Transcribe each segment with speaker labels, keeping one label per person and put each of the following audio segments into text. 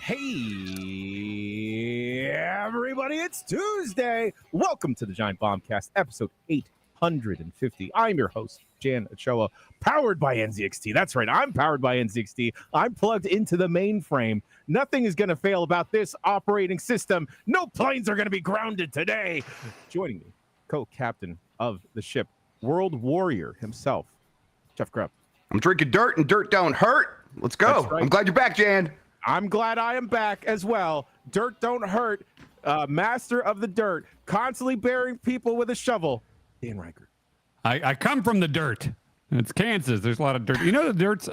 Speaker 1: Hey, everybody, it's Tuesday. Welcome to the Giant Bombcast, episode 850. I'm your host, Jan Ochoa, powered by NZXT. That's right, I'm powered by NZXT. I'm plugged into the mainframe. Nothing is going to fail about this operating system. No planes are going to be grounded today. Joining me, co-captain of the ship, World Warrior himself, Jeff Grubb.
Speaker 2: I'm drinking dirt, and dirt don't hurt. Let's go. Right. I'm glad you're back, Jan.
Speaker 1: I'm glad I am back as well. Dirt don't hurt. Master of the dirt, constantly burying people with a shovel. Dan Reichert.
Speaker 3: I come from the dirt. It's Kansas. There's a lot of dirt. You know the dirt's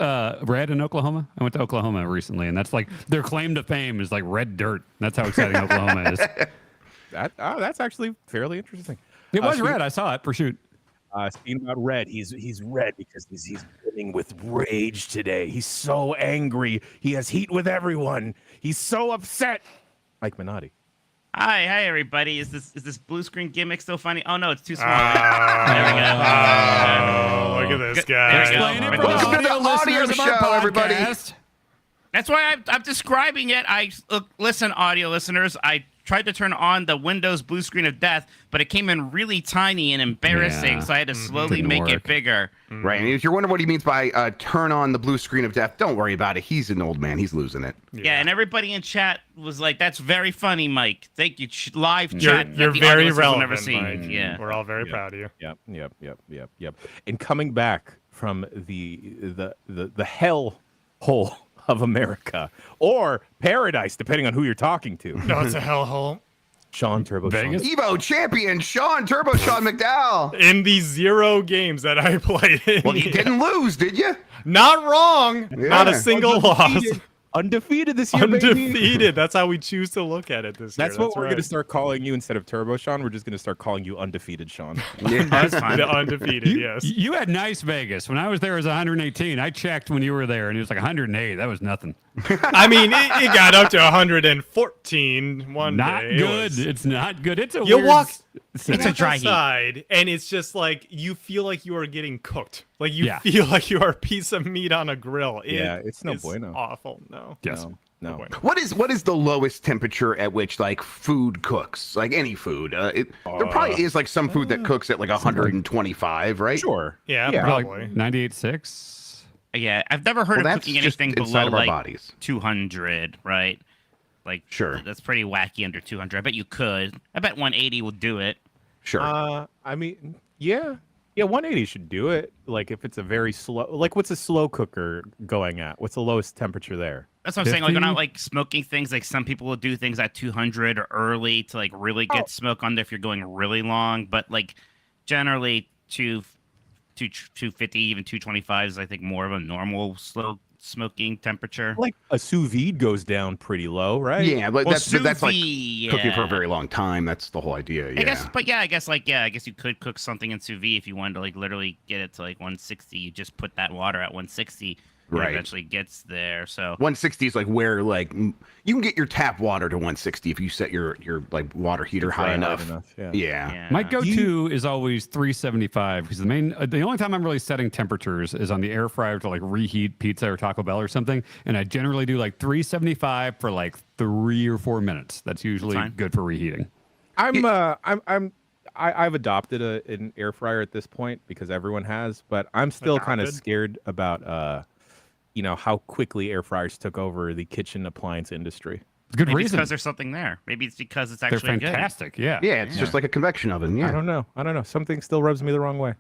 Speaker 3: red in Oklahoma? I went to Oklahoma recently, and that's like their claim to fame is like red dirt. That's how exciting Oklahoma is.
Speaker 1: That's actually fairly interesting.
Speaker 3: It was red. I saw it for shoot.
Speaker 1: Speaking about red, he's red because he's burning with rage today. He's so angry. He has heat with everyone. He's so upset. Mike Minotti.
Speaker 4: Hi, everybody. Is this blue screen gimmick still funny? Oh no, it's too small.
Speaker 5: There we go. Look at this guy.
Speaker 3: Explain it for
Speaker 2: Welcome to the audio show, everybody.
Speaker 4: That's why I'm describing it. Listen, audio listeners. I tried to turn on the Windows blue screen of death, but it came in really tiny and embarrassing, so I had to slowly make it bigger.
Speaker 2: Right, and if you're wondering what he means by turn on the blue screen of death, don't worry about it. He's an old man. He's losing it.
Speaker 4: Yeah, and everybody in chat was like, "That's very funny, Mike. Thank you." Live chat.
Speaker 5: You're very relevant,
Speaker 4: never seen.
Speaker 5: Mike.
Speaker 4: Yeah,
Speaker 5: we're all very proud of you.
Speaker 1: Yep. And coming back from the hell hole of America or paradise, depending on who you're talking to.
Speaker 5: No, it's a hellhole.
Speaker 1: Shawn Turbo
Speaker 3: Vegas.
Speaker 1: Shawn.
Speaker 2: Evo champion Shawn Turbo Shawn McDowell.
Speaker 5: In the 0 games that I played in.
Speaker 2: Well, you didn't lose, did you?
Speaker 5: Not wrong.
Speaker 2: Yeah.
Speaker 5: Not a single loss.
Speaker 1: Undefeated this year, baby.
Speaker 5: Undefeated. That's how we choose to look at it this year.
Speaker 1: That's what we're going to start calling you instead of Turbo Shawn. We're just going to start calling you Undefeated Shawn.
Speaker 2: Yeah.
Speaker 4: that's fine.
Speaker 5: The undefeated, yes.
Speaker 3: You had nice Vegas. When I was there, it was 118. I checked when you were there, and it was like 108. That was nothing.
Speaker 5: I mean, it got up to 114 one
Speaker 3: Not
Speaker 5: day.
Speaker 3: good. It's not good. It's a
Speaker 5: You
Speaker 3: weird
Speaker 5: walk.
Speaker 4: It's a dry heat.
Speaker 5: outside, and it's just like you feel like you are getting cooked. Like you
Speaker 3: Yeah.
Speaker 5: feel like you are a piece of meat on a grill.
Speaker 1: It's no
Speaker 5: is
Speaker 1: bueno.
Speaker 5: Awful. No.
Speaker 3: Yes.
Speaker 1: No.
Speaker 5: bueno.
Speaker 2: What is the lowest temperature at which like food cooks? Like any food. There probably is like some food that cooks at like 125, right?
Speaker 1: Sure.
Speaker 5: Yeah,
Speaker 3: Like
Speaker 5: probably.
Speaker 3: 98.6.
Speaker 4: Yeah, I've never heard of
Speaker 2: that's
Speaker 4: cooking
Speaker 2: just
Speaker 4: anything
Speaker 2: inside
Speaker 4: below
Speaker 2: of our
Speaker 4: like
Speaker 2: bodies.
Speaker 4: 200, right? Like,
Speaker 2: Sure.
Speaker 4: that's pretty wacky under 200. I bet you could. I bet 180 would do it.
Speaker 2: Sure.
Speaker 1: I mean, yeah, 180 should do it. Like if it's a very slow, like what's a slow cooker going at? What's the lowest temperature there?
Speaker 4: That's what I'm saying. Like, when
Speaker 3: 50?
Speaker 4: I'm like smoking things, like some people will do things at 200 or early to like really get smoke on there if you're going really long. But like generally 250, even 225 is I think more of a normal slow smoking temperature.
Speaker 1: Like a sous vide goes down pretty low, right?
Speaker 2: Yeah, but
Speaker 4: Well,
Speaker 2: that's
Speaker 4: sous
Speaker 2: like
Speaker 4: vide,
Speaker 2: cooking for a
Speaker 4: yeah.
Speaker 2: very long time. That's the whole idea. Yeah.
Speaker 4: I guess you could cook something in sous vide if you wanted to like literally get it to like 160. You just put that water at 160. And
Speaker 2: Right.
Speaker 4: it eventually gets there. So
Speaker 2: 160 is like where like you can get your tap water to 160 if you set your like water heater high enough.
Speaker 1: Yeah.
Speaker 2: Yeah.
Speaker 3: My go-to is always 375 because the only time I'm really setting temperatures is on the air fryer to like reheat pizza or Taco Bell or something, and I generally do like 375 for like 3 or 4 minutes. That's usually good for reheating.
Speaker 1: I've adopted an air fryer at this point because everyone has, but I'm still kind of scared about how quickly air fryers took over the kitchen appliance industry.
Speaker 3: Good
Speaker 4: maybe it's
Speaker 3: reason.
Speaker 4: because there's something there. Maybe it's because it's
Speaker 3: They're
Speaker 4: actually
Speaker 3: fantastic. Yeah.
Speaker 2: Yeah, it's just like a convection oven. Yeah.
Speaker 1: I don't know. Something still rubs me the wrong way.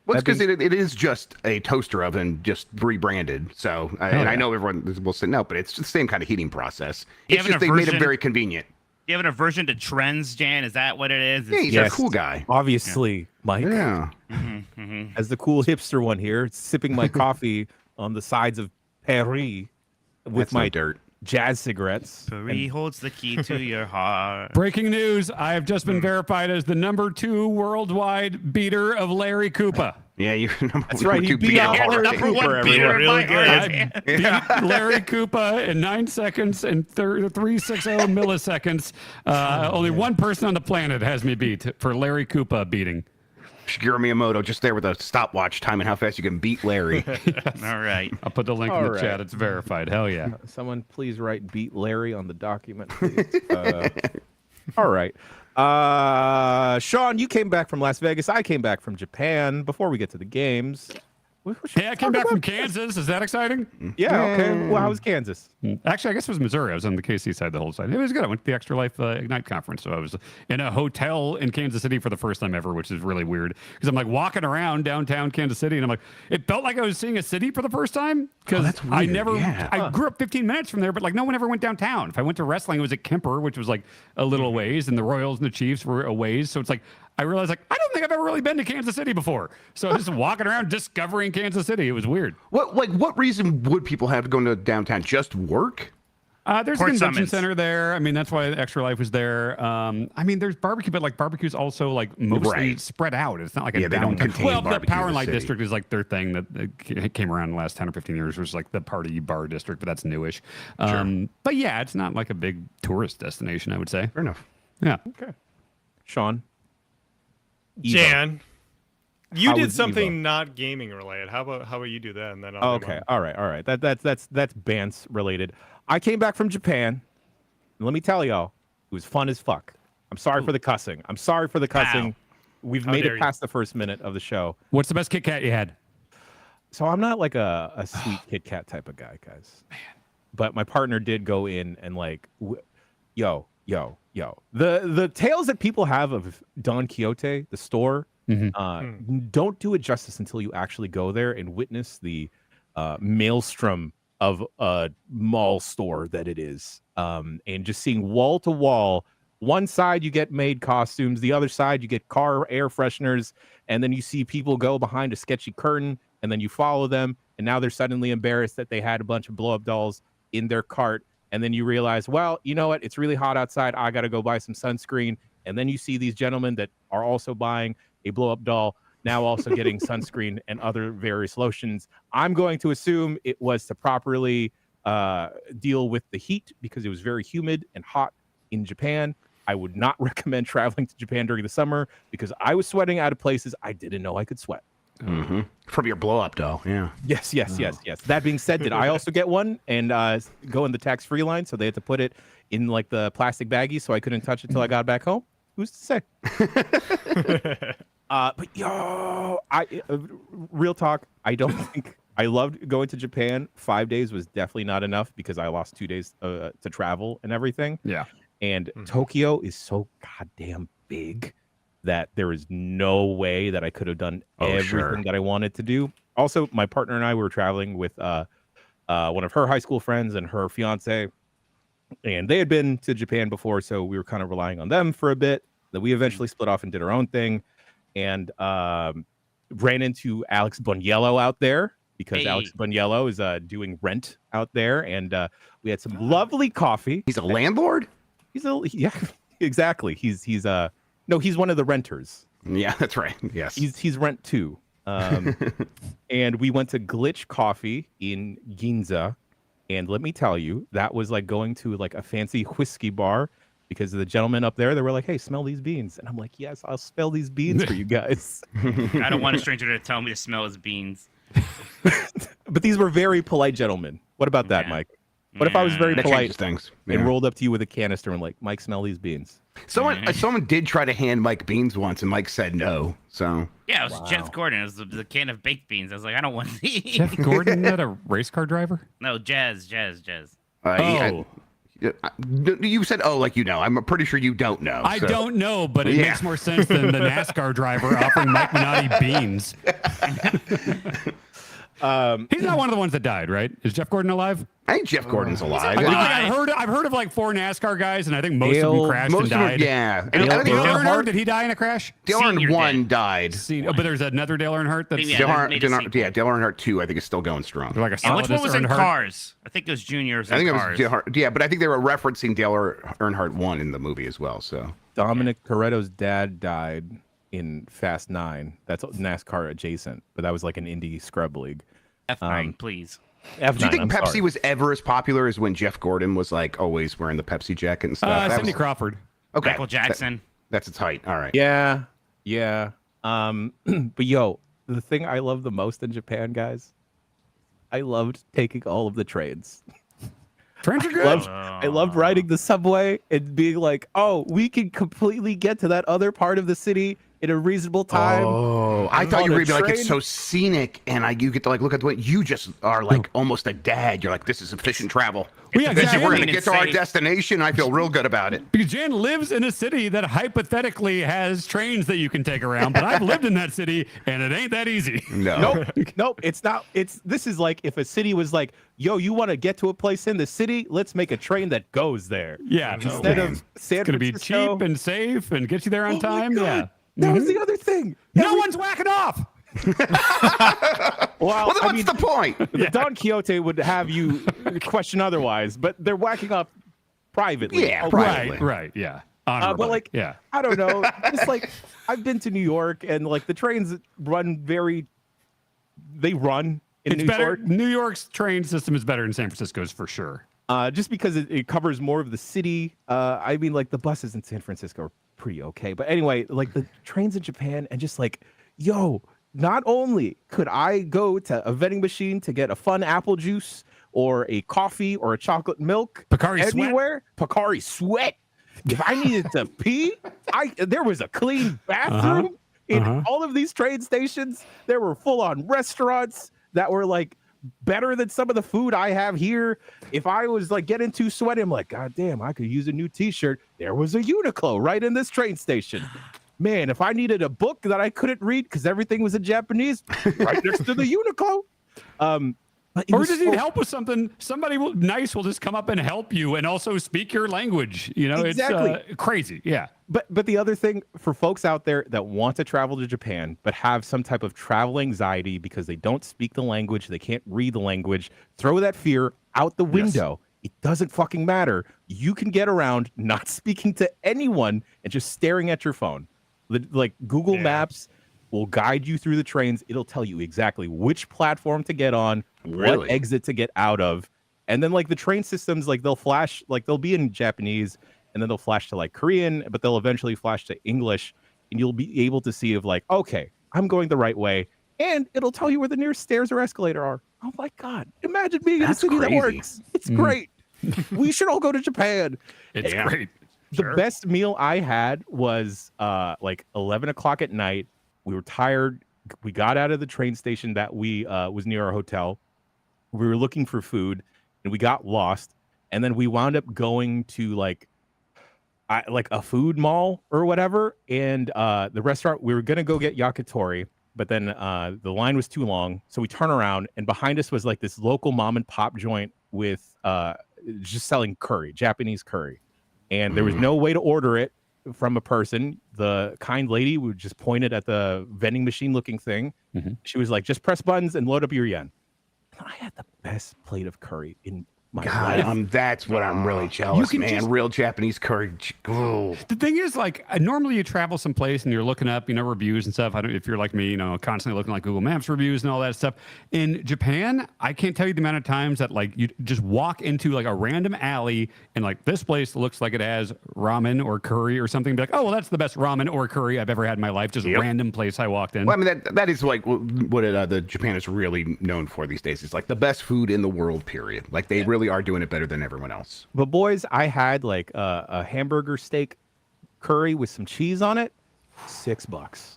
Speaker 2: Well, it's because it is just a toaster oven, just rebranded. So, and I know everyone will say no, but it's the same kind of heating process. It's just they made it very convenient.
Speaker 4: Do you have an aversion to trends, Jan? Is that what it is?
Speaker 2: Yeah, he's a cool guy.
Speaker 1: Obviously, Mike.
Speaker 2: Yeah.
Speaker 1: As the cool hipster one here, sipping my coffee on the sides of Paris with my
Speaker 2: dirt.
Speaker 1: jazz cigarettes.
Speaker 4: Paris holds the key to your heart.
Speaker 3: Breaking news. I have just been verified as the 2 worldwide beater of Larry Koopa.
Speaker 2: Yeah, you're
Speaker 1: That's right. He beat out
Speaker 4: You're the
Speaker 1: Larry
Speaker 4: number one
Speaker 1: Cooper,
Speaker 4: beater
Speaker 1: everyone.
Speaker 4: of my heart.
Speaker 3: Beat Larry Koopa in 9 seconds and 360 milliseconds. Only one person on the planet has me beat for Larry Koopa beating.
Speaker 2: Shigeru Miyamoto just there with a stopwatch timing how fast you can beat Larry.
Speaker 4: All right.
Speaker 3: I'll put the link in the chat. It's verified. Hell yeah.
Speaker 1: Someone please write "beat Larry" on the document, please. All right. Shawn, you came back from Las Vegas. I came back from Japan. Before we get to the games,
Speaker 3: Hey, I came back from Kansas. Is that exciting?
Speaker 1: Yeah. Okay. Well, how was Kansas?
Speaker 3: Actually, I guess it was Missouri. I was on the KC side the whole time. It was good. I went to the Extra Life Ignite conference. So I was in a hotel in Kansas City for the first time ever, which is really weird because I'm like walking around downtown Kansas City and I'm like, it felt like I was seeing a city for the first time because I grew up 15 minutes from there, but like no one ever went downtown. If I went to wrestling, it was at Kemper, which was like a little ways, and the Royals and the Chiefs were a ways. So it's like, I realized, like, I don't think I've ever really been to Kansas City before. So just walking around discovering Kansas City. It was weird.
Speaker 2: What reason would people have to go to downtown? Just work?
Speaker 3: There's a convention center there. I mean, that's why Extra Life was there. I mean, there's barbecue, but like barbecue's also like mostly spread out. It's not like a downtown. Well, the Power and Light district is like their thing that came around in the last 10 or 15 years, which is like the party bar district, but that's newish. But yeah, it's not like a big tourist destination, I would say.
Speaker 2: Fair enough.
Speaker 3: Yeah.
Speaker 1: Okay. Shawn.
Speaker 5: Jan, you did something not gaming related. How about you do that and then I'll
Speaker 1: okay. All right. That's Bance related. I came back from Japan. And let me tell y'all, it was fun as fuck. I'm sorry for the cussing.
Speaker 4: Wow.
Speaker 1: We've made it past the first minute of the show.
Speaker 3: What's the best Kit Kat you had?
Speaker 1: So I'm not like a sweet Kit Kat type of guy, guys. Man. But my partner did go in and like, yo. The tales that people have of Don Quixote, the store, don't do it justice until you actually go there and witness the maelstrom of a mall store that it is. And just seeing wall to wall, one side you get made costumes, the other side you get car air fresheners, and then you see people go behind a sketchy curtain, and then you follow them, and now they're suddenly embarrassed that they had a bunch of blow-up dolls in their cart. And then you realize, well, you know what? It's really hot outside. I got to go buy some sunscreen. And then you see these gentlemen that are also buying a blow-up doll, now also getting sunscreen and other various lotions. I'm going to assume it was to properly deal with the heat because it was very humid and hot in Japan. I would not recommend traveling to Japan during the summer because I was sweating out of places I didn't know I could sweat.
Speaker 2: Mm-hmm. From your blow-up doll, yeah.
Speaker 1: Yes. That being said, did I also get one and go in the tax-free line? So they had to put it in like the plastic baggie, so I couldn't touch it till I got back home. Who's to say? But real talk, I don't think I loved going to Japan. 5 days was definitely not enough because I lost 2 days to travel and everything.
Speaker 3: Yeah,
Speaker 1: and Tokyo is so goddamn big that there is no way that I could have done everything that I wanted to do. Also, my partner and I were traveling with one of her high school friends and her fiance, and they had been to Japan before, so we were kind of relying on them for a bit. Then we eventually split off and did our own thing, and ran into Alex Boniello out there because Alex Boniello is doing Rent out there, and we had some lovely coffee.
Speaker 2: He's a landlord?
Speaker 1: Yeah, exactly. He's no, he's one of the renters.
Speaker 2: Yeah, that's right. Yes.
Speaker 1: He's rent too. And we went to Glitch Coffee in Ginza. And let me tell you, that was like going to like a fancy whiskey bar because the gentlemen up there, they were like, hey, smell these beans. And I'm like, yes, I'll smell these beans for you guys.
Speaker 4: I don't want a stranger to tell me to smell his beans.
Speaker 1: But these were very polite gentlemen. What about that, Mike? What if I was very polite
Speaker 2: things.
Speaker 1: and rolled up to you with a canister and like, Mike, smell these beans?
Speaker 2: Someone did try to hand Mike beans once, and Mike said no. So
Speaker 4: yeah, it was Jeff Gordon. It was the can of baked beans. I was like, I don't want these.
Speaker 3: Jeff Gordon, not a race car driver?
Speaker 4: No, Jazz.
Speaker 2: You said like you know. I'm pretty sure you don't know.
Speaker 3: I don't know, but it makes more sense than the NASCAR driver offering Mike Minotti beans. He's not one of the ones that died, right? Is Jeff Gordon alive?
Speaker 2: I think Jeff Gordon's alive.
Speaker 3: I've heard of like 4 NASCAR guys, and I think most of them crashed and died.
Speaker 2: Yeah.
Speaker 3: Dale Earnhardt, did he die in a crash?
Speaker 2: Dale Earnhardt 1 died.
Speaker 3: But there's another Dale Earnhardt that's
Speaker 2: Dale Earnhardt 2. I think is still going strong.
Speaker 3: Like
Speaker 4: which one was in Cars? I think it was Junior's.
Speaker 2: I think Cars. It was but I think they were referencing Dale Earnhardt 1 in the movie as well. So
Speaker 1: Dominic Toretto's dad died in Fast 9. That's NASCAR adjacent, but that was like an indie scrub league.
Speaker 4: F9, please.
Speaker 1: F9,
Speaker 2: do you think Pepsi was ever as popular as when Jeff Gordon was like always wearing the Pepsi jacket and stuff?
Speaker 3: Cindy Crawford.
Speaker 2: Okay.
Speaker 4: Michael Jackson.
Speaker 2: That's its height. All right.
Speaker 1: Yeah. But yo, the thing I love the most in Japan, guys, I loved taking all of the trains.
Speaker 3: Trains are good.
Speaker 1: I loved riding the subway and being like, oh, we can completely get to that other part of the city in a reasonable time.
Speaker 2: Oh, I thought you were gonna be like, it's so scenic, and you get to like look at the way you just are like almost a dad. You're like, this is efficient travel.
Speaker 3: Well, yeah,
Speaker 2: We're gonna
Speaker 4: and
Speaker 2: get to our
Speaker 4: safe.
Speaker 2: destination. I feel real good about it.
Speaker 3: Because Jan lives in a city that hypothetically has trains that you can take around, but I've lived in that city and it ain't that easy.
Speaker 2: No.
Speaker 1: Nope, it's not. This is like if a city was like, yo, you want to get to a place in the city? Let's make a train that goes there.
Speaker 3: Yeah,
Speaker 1: Instead of San
Speaker 3: it's gonna be
Speaker 1: Francisco.
Speaker 3: cheap and safe and get you there on
Speaker 1: Oh my
Speaker 3: time.
Speaker 1: God.
Speaker 3: Yeah,
Speaker 1: That was the other thing.
Speaker 3: no one's whacking off.
Speaker 1: Well,
Speaker 2: Well, then
Speaker 1: I
Speaker 2: what's
Speaker 1: mean,
Speaker 2: the point?
Speaker 1: Don Quixote would have you question otherwise, but they're whacking up privately.
Speaker 2: Yeah,
Speaker 1: Oh,
Speaker 2: privately.
Speaker 3: Right, yeah. Honorably.
Speaker 1: But like,
Speaker 3: yeah.
Speaker 1: I don't know. It's like I've been to New York, and like the trains run they run in
Speaker 3: It's
Speaker 1: New
Speaker 3: better.
Speaker 1: York.
Speaker 3: New York's train system is better than San Francisco's for sure.
Speaker 1: Just because it covers more of the city. I mean, like the buses in San Francisco are pretty okay, but anyway, like the trains in Japan, and just like, yo, not only could I go to a vending machine to get a fun apple juice or a coffee or a chocolate milk
Speaker 3: Pocari Sweat?
Speaker 1: anywhere, Pocari Sweat. If I needed to pee, there was a clean bathroom in all of these train stations. There were full-on restaurants that were like better than some of the food I have here. If I was like getting too sweaty, I'm like, God damn, I could use a new t-shirt. There was a Uniqlo right in this train station. Man, if I needed a book that I couldn't read because everything was in Japanese, right next to the Uniqlo.
Speaker 3: Or just need help with something, somebody nice will just come up and help you and also speak your language. You know,
Speaker 1: Exactly.
Speaker 3: It's crazy. Yeah.
Speaker 1: But the other thing for folks out there that want to travel to Japan but have some type of travel anxiety because they don't speak the language, they can't read the language, throw that fear out the window. It doesn't fucking matter. You can get around not speaking to anyone and just staring at your phone. Like Google Maps will guide you through the trains. It'll tell you exactly which platform to get on, what exit to get out of. And then like the train systems, like they'll flash, like they'll be in Japanese and then they'll flash to like Korean, but they'll eventually flash to English, and you'll be able to see of like, okay, I'm going the right way. And it'll tell you where the nearest stairs or escalator are. Oh my God. Imagine being in a city that works. It's great. We should all go to Japan.
Speaker 3: It's great.
Speaker 1: The best meal I had was like 11 o'clock at night. We were tired. We got out of the train station that we was near our hotel. We were looking for food and we got lost. And then we wound up going to like a food mall or whatever. And the restaurant, we were going to go get yakitori, but then the line was too long. So we turn around and behind us was like this local mom and pop joint with just selling curry, Japanese curry. And there was no way to order it from a person. The kind lady would just point it at the vending machine looking thing. She was like, just press buttons and load up your yen. I had the best plate of curry in my life.
Speaker 2: That's what I'm really jealous, man. Real Japanese curry. Oh.
Speaker 3: The thing is, like, normally you travel someplace and you're looking up, reviews and stuff. I don't, if you're like me, constantly looking like Google Maps reviews and all that stuff. In Japan, I can't tell you the amount of times that like you just walk into like a random alley and like this place looks like it has ramen or curry or something. Be like, oh well, that's the best ramen or curry I've ever had in my life. Just a random place I walked in.
Speaker 2: Well, I mean that is like what the Japan is really known for these days. It's like the best food in the world. Period. Like they really are doing it better than everyone else.
Speaker 1: But boys, I had like a hamburger steak curry with some cheese on it, $6.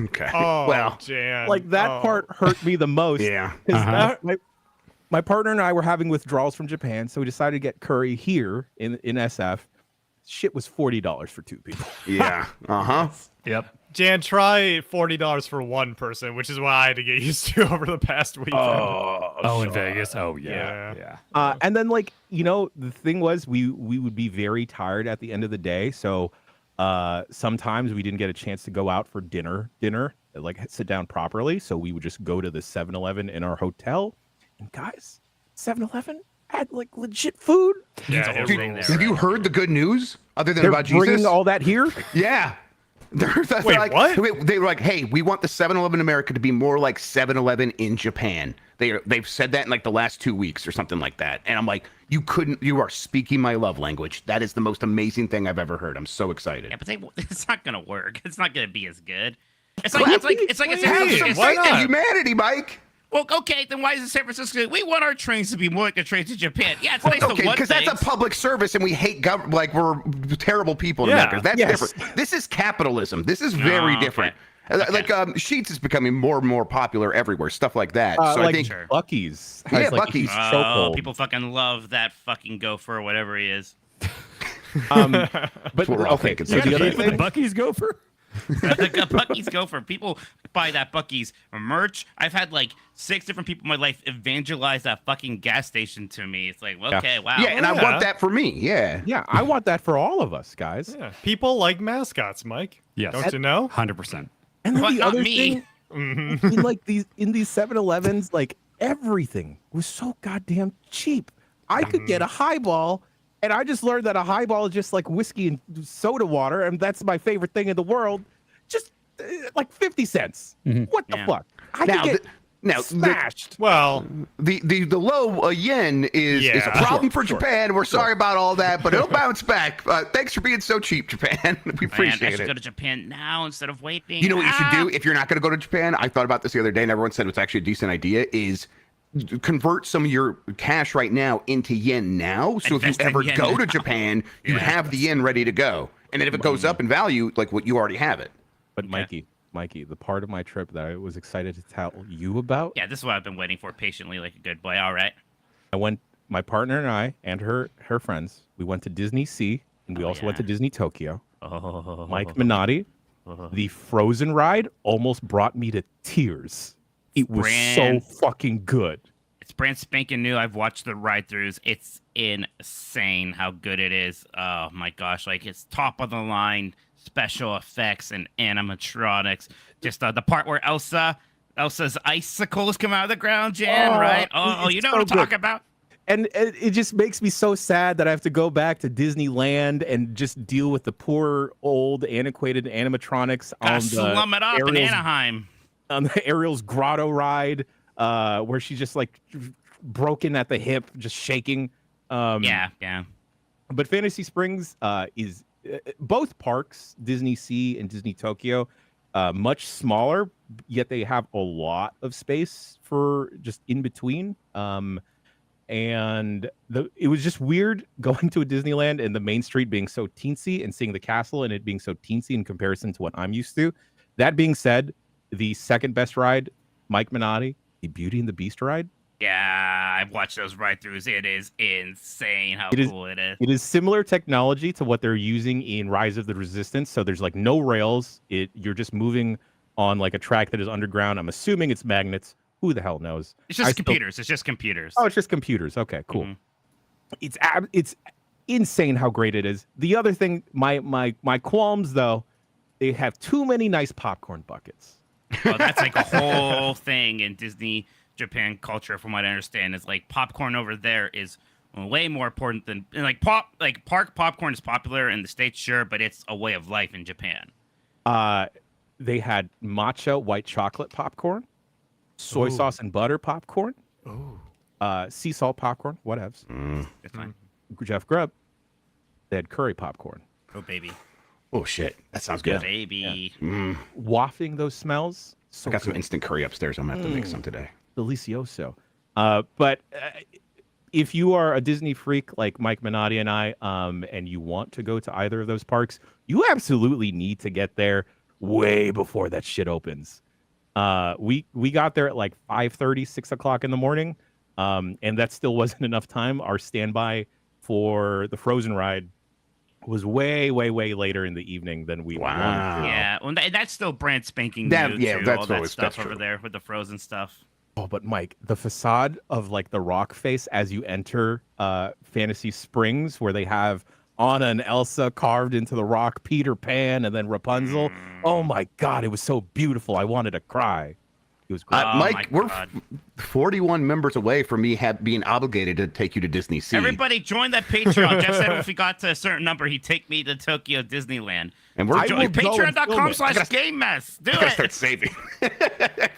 Speaker 2: Okay.
Speaker 5: Oh,
Speaker 2: well,
Speaker 5: Jan.
Speaker 1: Like that part hurt me the most.
Speaker 2: Yeah.
Speaker 1: 'Cause my partner and I were having withdrawals from Japan, so we decided to get curry here in SF. Shit was $40 for two people.
Speaker 2: Yeah.
Speaker 3: Yep.
Speaker 5: Jan, try $40 for one person, which is what I had to get used to over the past week.
Speaker 3: Oh, in Vegas. Oh, yeah.
Speaker 1: And then like, the thing was we would be very tired at the end of the day. So sometimes we didn't get a chance to go out for dinner, like sit down properly. So we would just go to the 7-Eleven in our hotel. And guys, 7-Eleven had like legit food.
Speaker 5: Yeah,
Speaker 2: Have you heard the good news other than
Speaker 1: They're
Speaker 2: about
Speaker 1: bringing
Speaker 2: Jesus?
Speaker 1: all that here.
Speaker 2: Yeah.
Speaker 5: Wait, what?
Speaker 2: They were like, hey, we want the 7-Eleven in America to be more like 7-Eleven in Japan. They've said that in like the last 2 weeks or something like that. And I'm like, you are speaking my love language. That is the most amazing thing I've ever heard. I'm so excited.
Speaker 4: Yeah, but it's not gonna work. It's not gonna be as good. It's like it's like
Speaker 5: Hey, why not?
Speaker 2: Humanity, Mike.
Speaker 4: Well, okay, then why is it San Francisco? We want our trains to be more like the trains in Japan. Yeah, it's nice to
Speaker 2: Okay,
Speaker 4: want
Speaker 2: because
Speaker 4: things.
Speaker 2: that's a public service, and we hate like we're terrible people in
Speaker 5: Yeah.
Speaker 2: America. That's different. This is capitalism. This is very different.
Speaker 4: Okay.
Speaker 2: Like Sheets is becoming more and more popular everywhere. Stuff like that. So
Speaker 1: like
Speaker 2: I think
Speaker 4: Sure.
Speaker 1: Bucky's.
Speaker 2: Yeah,
Speaker 1: has, like, a
Speaker 2: Buc-ee's.
Speaker 1: huge
Speaker 4: Oh,
Speaker 1: chokehold.
Speaker 4: people fucking love that fucking gopher or whatever he is.
Speaker 1: But
Speaker 2: what we're all
Speaker 1: okay,
Speaker 2: thinking.
Speaker 1: so the other
Speaker 3: With the
Speaker 1: thing,
Speaker 3: Bucky's gopher?
Speaker 4: The Buc-ee's gopher. People buy that Buc-ee's merch. I've had like 6 different people in my life evangelize that fucking gas station to me. It's like, okay, wow.
Speaker 2: yeah, and I want that for me. Yeah.
Speaker 1: yeah, I want that for all of us, guys.
Speaker 5: Yeah. People like mascots, Mike.
Speaker 3: Yes.
Speaker 5: Don't you know?
Speaker 3: 100%.
Speaker 1: And then
Speaker 4: But
Speaker 1: the
Speaker 4: not
Speaker 1: other
Speaker 4: me.
Speaker 1: thing, in like these 7-Elevens, like everything was so goddamn cheap. I could get a highball, and I just learned that a highball is just like whiskey and soda water, and that's my favorite thing in the world. Just like 50 cents. What the
Speaker 4: Yeah.
Speaker 1: fuck? I
Speaker 2: Now,
Speaker 1: could get
Speaker 2: now
Speaker 1: smashed.
Speaker 5: Well,
Speaker 2: the low yen is a
Speaker 5: Yeah.
Speaker 2: problem for Japan. We're sorry about all that, but it'll bounce back. Thanks for being so cheap, Japan. We
Speaker 4: Man, I
Speaker 2: appreciate
Speaker 4: should
Speaker 2: it.
Speaker 4: go to Japan now instead of waiting.
Speaker 2: You know what you should do if you're not going to go to Japan? I thought about this the other day, and everyone said it's actually a decent idea. Is convert some of your cash right now into yen now. So
Speaker 4: Invest
Speaker 2: if you
Speaker 4: in
Speaker 2: ever
Speaker 4: yen
Speaker 2: go to
Speaker 4: now.
Speaker 2: Japan, you
Speaker 4: Yeah.
Speaker 2: have the yen ready to go. And then if it goes up in value, like what you already have it.
Speaker 1: But Mikey, the part of my trip that I was excited to tell you about,
Speaker 4: Yeah, this is what I've been waiting for patiently, like a good boy. All right.
Speaker 1: my partner and I and her friends, we went to Disney Sea, and we also went to Disney Tokyo.
Speaker 4: Oh.
Speaker 1: Mike Minotti, the Frozen ride almost brought me to tears. It was
Speaker 4: Brand-
Speaker 1: so fucking good.
Speaker 4: It's brand spanking new. I've watched the ride-throughs. It's insane how good it is. Oh my gosh, like it's top of the line special effects and animatronics. Just the part where Elsa's icicles come out of the ground, Jan,
Speaker 1: Oh,
Speaker 4: right? Oh,
Speaker 1: it's
Speaker 4: you know
Speaker 1: so
Speaker 4: what I'm talking
Speaker 1: good.
Speaker 4: about?
Speaker 1: And it just makes me so sad that I have to go back to Disneyland and just deal with the poor old antiquated animatronics
Speaker 4: Gotta
Speaker 1: on
Speaker 4: slum it up in
Speaker 1: Ariel's-
Speaker 4: Anaheim.
Speaker 1: on the Ariel's grotto ride, where she's just like broken at the hip, just shaking.
Speaker 4: Yeah.
Speaker 1: But Fantasy Springs is both parks, Disney Sea and Disney Tokyo, much smaller, yet they have a lot of space for just in between. And it was just weird going to a Disneyland and the main street being so teensy and seeing the castle and it being so teensy in comparison to what I'm used to. That being said, the second best ride, Mike Minotti, the Beauty and the Beast ride.
Speaker 4: Yeah, I've watched those ride-throughs. It is insane how cool it is.
Speaker 1: It is similar technology to what they're using in Rise of the Resistance. So there's like no rails. You're just moving on like a track that is underground. I'm assuming it's magnets. Who the hell knows?
Speaker 4: It's just computers. It's just computers.
Speaker 1: Oh, it's just computers. Okay, cool.
Speaker 4: Mhm.
Speaker 1: It's insane how great it is. The other thing, my qualms though, they have too many nice popcorn buckets.
Speaker 4: Oh, that's like a whole thing in Disney Japan culture, from what I understand. Is like popcorn over there is way more important than park popcorn is popular in the States, sure, but it's a way of life in Japan.
Speaker 1: They had matcha white chocolate popcorn, soy sauce and butter popcorn, sea salt popcorn, whatevs.
Speaker 4: It's fine.
Speaker 1: Jeff Grubb, they had curry popcorn.
Speaker 4: Oh baby,
Speaker 2: Oh shit, that sounds good.
Speaker 4: baby.
Speaker 1: Wafting those smells, so
Speaker 2: I got some instant curry upstairs. I'm gonna have to make some today.
Speaker 1: delicioso. But if you are a Disney freak like Mike Minotti and I, and you want to go to either of those parks, you absolutely need to get there way before that shit opens. We got there at like 5:30, 6 o'clock in the morning, and that still wasn't enough time. Our standby for the Frozen ride was way later in the evening than we wanted to.
Speaker 4: Yeah, well, that's still brand spanking
Speaker 2: That-
Speaker 4: new
Speaker 2: yeah,
Speaker 4: too.
Speaker 2: that's
Speaker 4: All that
Speaker 2: always-
Speaker 4: stuff
Speaker 2: that's
Speaker 4: over
Speaker 2: true.
Speaker 4: there with the Frozen stuff.
Speaker 1: Oh, but Mike, the facade of like the rock face as you enter Fantasy Springs, where they have Anna and Elsa carved into the rock, Peter Pan, and then Rapunzel. Oh my God, it was so beautiful. I wanted to cry. It was great.
Speaker 4: Oh,
Speaker 2: Mike,
Speaker 4: my
Speaker 2: we're
Speaker 4: God.
Speaker 2: 41 members away from me being obligated to take you to Disney Sea.
Speaker 4: Everybody join that Patreon. Jeff said if we got to a certain number, he'd take me to Tokyo Disneyland.
Speaker 2: And we're
Speaker 1: I
Speaker 4: Join
Speaker 1: will go and film it.
Speaker 4: Patreon.com/game mess. Do
Speaker 2: I gotta
Speaker 4: it.
Speaker 2: start saving.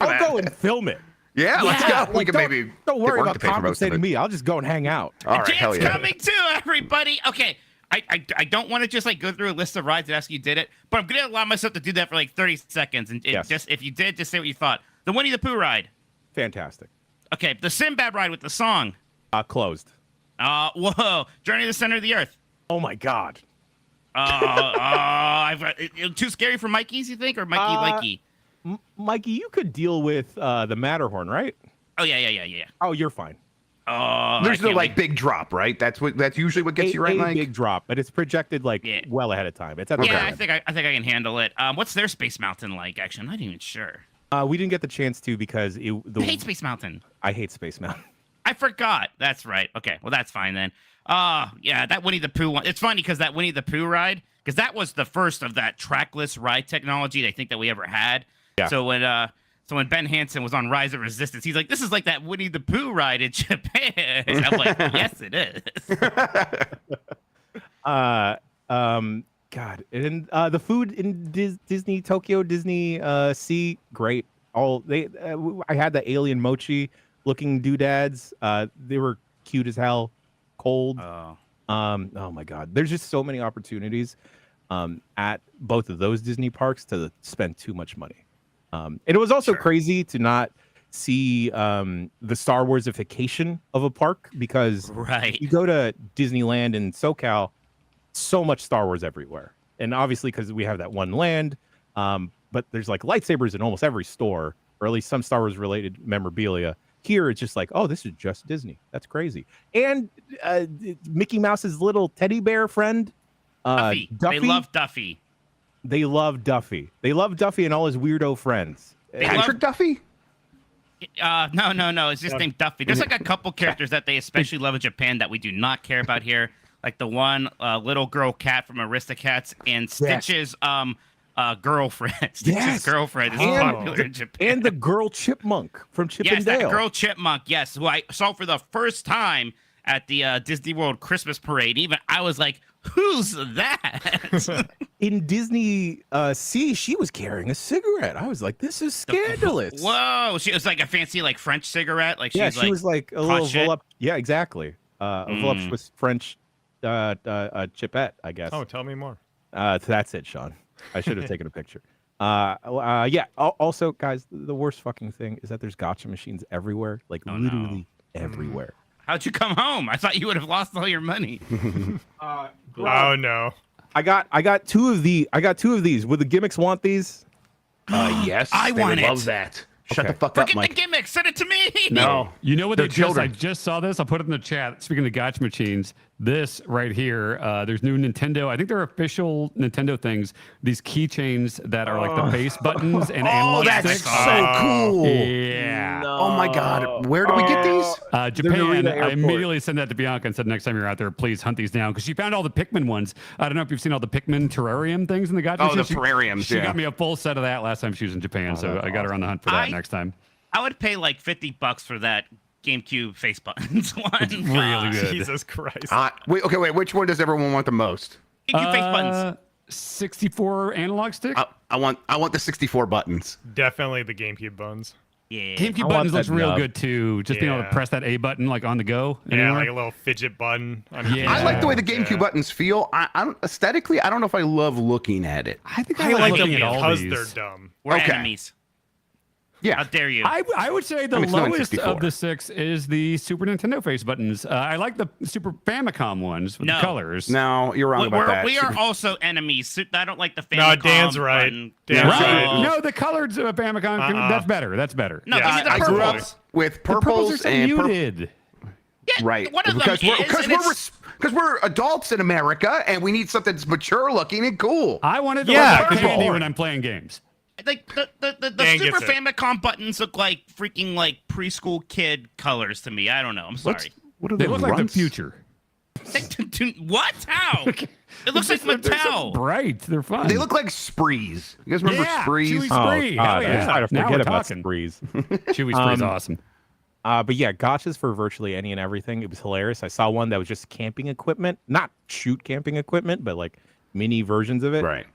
Speaker 1: I'll go and film it.
Speaker 2: Yeah, let's
Speaker 4: Yeah,
Speaker 2: go. We
Speaker 1: Like,
Speaker 2: can maybe
Speaker 1: don't
Speaker 2: get
Speaker 1: worry
Speaker 2: work
Speaker 1: about
Speaker 2: to pay for most of
Speaker 1: compensating
Speaker 2: it.
Speaker 1: me. I'll just go and hang out.
Speaker 2: All right, hell
Speaker 4: Jan's
Speaker 2: yeah.
Speaker 4: coming too, everybody. Okay, I don't want to just like go through a list of rides and ask you did it, but I'm gonna allow myself to do that for like 30 seconds. And just if you did, just say what you thought. The Winnie the Pooh ride.
Speaker 1: Fantastic.
Speaker 4: Okay, the Sinbad ride with the song.
Speaker 1: Closed.
Speaker 4: Whoa, Journey to the Center of the Earth.
Speaker 1: Oh my God.
Speaker 4: Too scary for Mikey's, you think, or Mikey?
Speaker 1: Mikey, you could deal with the Matterhorn, right?
Speaker 4: Oh yeah.
Speaker 1: Oh, you're fine.
Speaker 4: Oh,
Speaker 2: There's no like big drop, right? That's usually what gets you right, Mike.
Speaker 1: Big drop, but it's projected well ahead of time. It's at the
Speaker 4: I think I can handle it. What's their Space Mountain like? Actually, I'm not even sure.
Speaker 1: We didn't get the chance to because
Speaker 4: I hate Space Mountain.
Speaker 1: I hate Space Mountain.
Speaker 4: I forgot. That's right. Okay, well that's fine then. Yeah, that Winnie the Pooh one. It's funny because that Winnie the Pooh ride, because that was the first of that trackless ride technology I think that we ever had.
Speaker 1: Yeah.
Speaker 4: So when Ben Hansen was on Rise of Resistance, he's like, "This is like that Winnie the Pooh ride in Japan." And I'm like, "Yes, it is."
Speaker 1: God, and the food in Disney Tokyo Disney Sea, great. I had the alien mochi looking doodads. They were cute as hell. Cold. Oh my God, there's just so many opportunities at both of those Disney parks to spend too much money. And it was also crazy to not see the Star Warsification of a park, because you go to Disneyland in SoCal, so much Star Wars everywhere. And obviously because we have that one land, but there's like lightsabers in almost every store, or at least some Star Wars related memorabilia. Here it's just like, oh, this is just Disney. That's crazy. And Mickey Mouse's little teddy bear friend,
Speaker 4: Duffy.
Speaker 1: Duffy.
Speaker 4: They love Duffy.
Speaker 1: They love Duffy. They love Duffy and all his weirdo friends.
Speaker 2: Patrick Duffy?
Speaker 4: No. It's just named Duffy. There's like a couple characters that they especially love in Japan that we do not care about here. Like the one little girl cat from Aristocats and Stitch's girlfriend. Stitch's girlfriend is popular in Japan.
Speaker 1: And the girl chipmunk from Chip and Dale.
Speaker 4: That girl chipmunk, yes, who I saw for the first time at the Disney World Christmas parade. Even I was like, who's that?
Speaker 1: In Disney Sea, she was carrying a cigarette. I was like, this is scandalous.
Speaker 4: Whoa, she was like a fancy like French cigarette. Like
Speaker 1: she was like a little yeah, exactly. A voluptuous French chipette, I guess.
Speaker 5: Oh, tell me more.
Speaker 1: That's it, Shawn. I should have taken a picture. Yeah. Also, guys, the worst fucking thing is that there's gotcha machines everywhere, like literally everywhere.
Speaker 4: How'd you come home? I thought you would have lost all your money.
Speaker 5: Oh no.
Speaker 1: I got two of these. Would the gimmicks want these?
Speaker 2: Yes.
Speaker 4: I want
Speaker 2: love that. Shut the fuck up,
Speaker 4: Forget
Speaker 2: Mike.
Speaker 4: the gimmick. Send it to me.
Speaker 2: No.
Speaker 3: You know what
Speaker 2: They're
Speaker 3: they just?
Speaker 2: children.
Speaker 3: I just saw this. I'll put it in the chat. Speaking of gotcha machines, this right here. There's new Nintendo. I think they're official Nintendo things. These keychains that are like the base buttons and analog
Speaker 2: that's
Speaker 3: sticks.
Speaker 2: so cool.
Speaker 3: Yeah.
Speaker 2: Oh my God. Where do we get these?
Speaker 3: Japan.
Speaker 1: Narita
Speaker 3: I
Speaker 1: Airport.
Speaker 3: immediately sent that to Bianca and said, next time you're out there, please hunt these down, because she found all the Pikmin ones. I don't know if you've seen all the Pikmin terrarium things in the gotcha.
Speaker 2: Oh, the
Speaker 3: machines.
Speaker 2: terrariums,
Speaker 3: She
Speaker 2: yeah.
Speaker 3: got me a full set of that last time she was in Japan, so I got her on the hunt for that next time.
Speaker 4: I would pay like $50 for that GameCube face buttons one.
Speaker 3: Really good.
Speaker 5: Jesus Christ.
Speaker 2: Wait. Which one does everyone want the most?
Speaker 4: GameCube face buttons.
Speaker 3: 64 analog stick.
Speaker 2: I want the 64 buttons.
Speaker 5: Definitely the GameCube buttons.
Speaker 4: Yeah.
Speaker 3: GameCube buttons looks
Speaker 1: that
Speaker 3: real
Speaker 1: nub.
Speaker 3: good too. Just being able to press that A button like on the go.
Speaker 5: Yeah,
Speaker 3: anywhere.
Speaker 5: like a little fidget button. On your
Speaker 3: Yeah.
Speaker 2: I like the way the
Speaker 5: keyboard.
Speaker 2: GameCube buttons feel. I don't aesthetically. I don't know if I love looking at it.
Speaker 3: I think
Speaker 5: I like them
Speaker 3: looking at all
Speaker 5: because
Speaker 3: these.
Speaker 5: they're dumb.
Speaker 4: We're
Speaker 2: Okay.
Speaker 4: enemies.
Speaker 2: Yeah.
Speaker 4: How dare you?
Speaker 3: I would say the
Speaker 2: I mean, it's not
Speaker 3: lowest
Speaker 2: 64.
Speaker 3: of the six is the Super Nintendo face buttons. I like the Super Famicom ones with the
Speaker 4: No.
Speaker 3: colors.
Speaker 2: No, you're wrong about that.
Speaker 4: We are also enemies. I don't like the Famicom.
Speaker 5: No, Dan's right.
Speaker 4: button.
Speaker 5: Dan's
Speaker 3: Right?
Speaker 5: right.
Speaker 3: No, the colored Famicom. That's better. That's better.
Speaker 4: No,
Speaker 5: Yeah,
Speaker 4: give me the
Speaker 2: I grew up
Speaker 4: purples.
Speaker 2: with
Speaker 3: the purples are
Speaker 2: purples
Speaker 3: so
Speaker 2: and
Speaker 3: muted.
Speaker 4: Yeah,
Speaker 2: right
Speaker 4: one of them
Speaker 2: because
Speaker 4: is, and it's-
Speaker 2: we're adults in America and we need something that's mature looking and cool.
Speaker 3: I wanted to
Speaker 5: Yeah,
Speaker 3: look like
Speaker 5: come
Speaker 3: candy
Speaker 5: on.
Speaker 3: when I'm playing games.
Speaker 4: like the
Speaker 5: Dan
Speaker 4: Super
Speaker 5: gets it.
Speaker 4: Famicom buttons look like freaking like preschool kid colors to me. I don't know. I'm sorry.
Speaker 2: What are
Speaker 3: They
Speaker 2: those
Speaker 3: look like the
Speaker 2: runts?
Speaker 3: future.
Speaker 4: What? How? It looks like
Speaker 3: They're so
Speaker 4: Mattel.
Speaker 3: bright. They're fun.
Speaker 2: They look like sprees. You guys remember
Speaker 3: Yeah,
Speaker 2: sprees?
Speaker 3: Chewy
Speaker 1: Oh,
Speaker 3: Spree.
Speaker 1: God,
Speaker 3: Hell
Speaker 1: I
Speaker 3: yeah.
Speaker 1: try to
Speaker 3: Now
Speaker 1: forget
Speaker 3: we're
Speaker 1: about
Speaker 3: talking.
Speaker 1: sprees.
Speaker 3: Chewy Spree's awesome.
Speaker 1: But yeah, gotchas for virtually any and everything. It was hilarious. I saw one that was just camping equipment, not shoot camping equipment, but like mini versions of it.
Speaker 2: Right.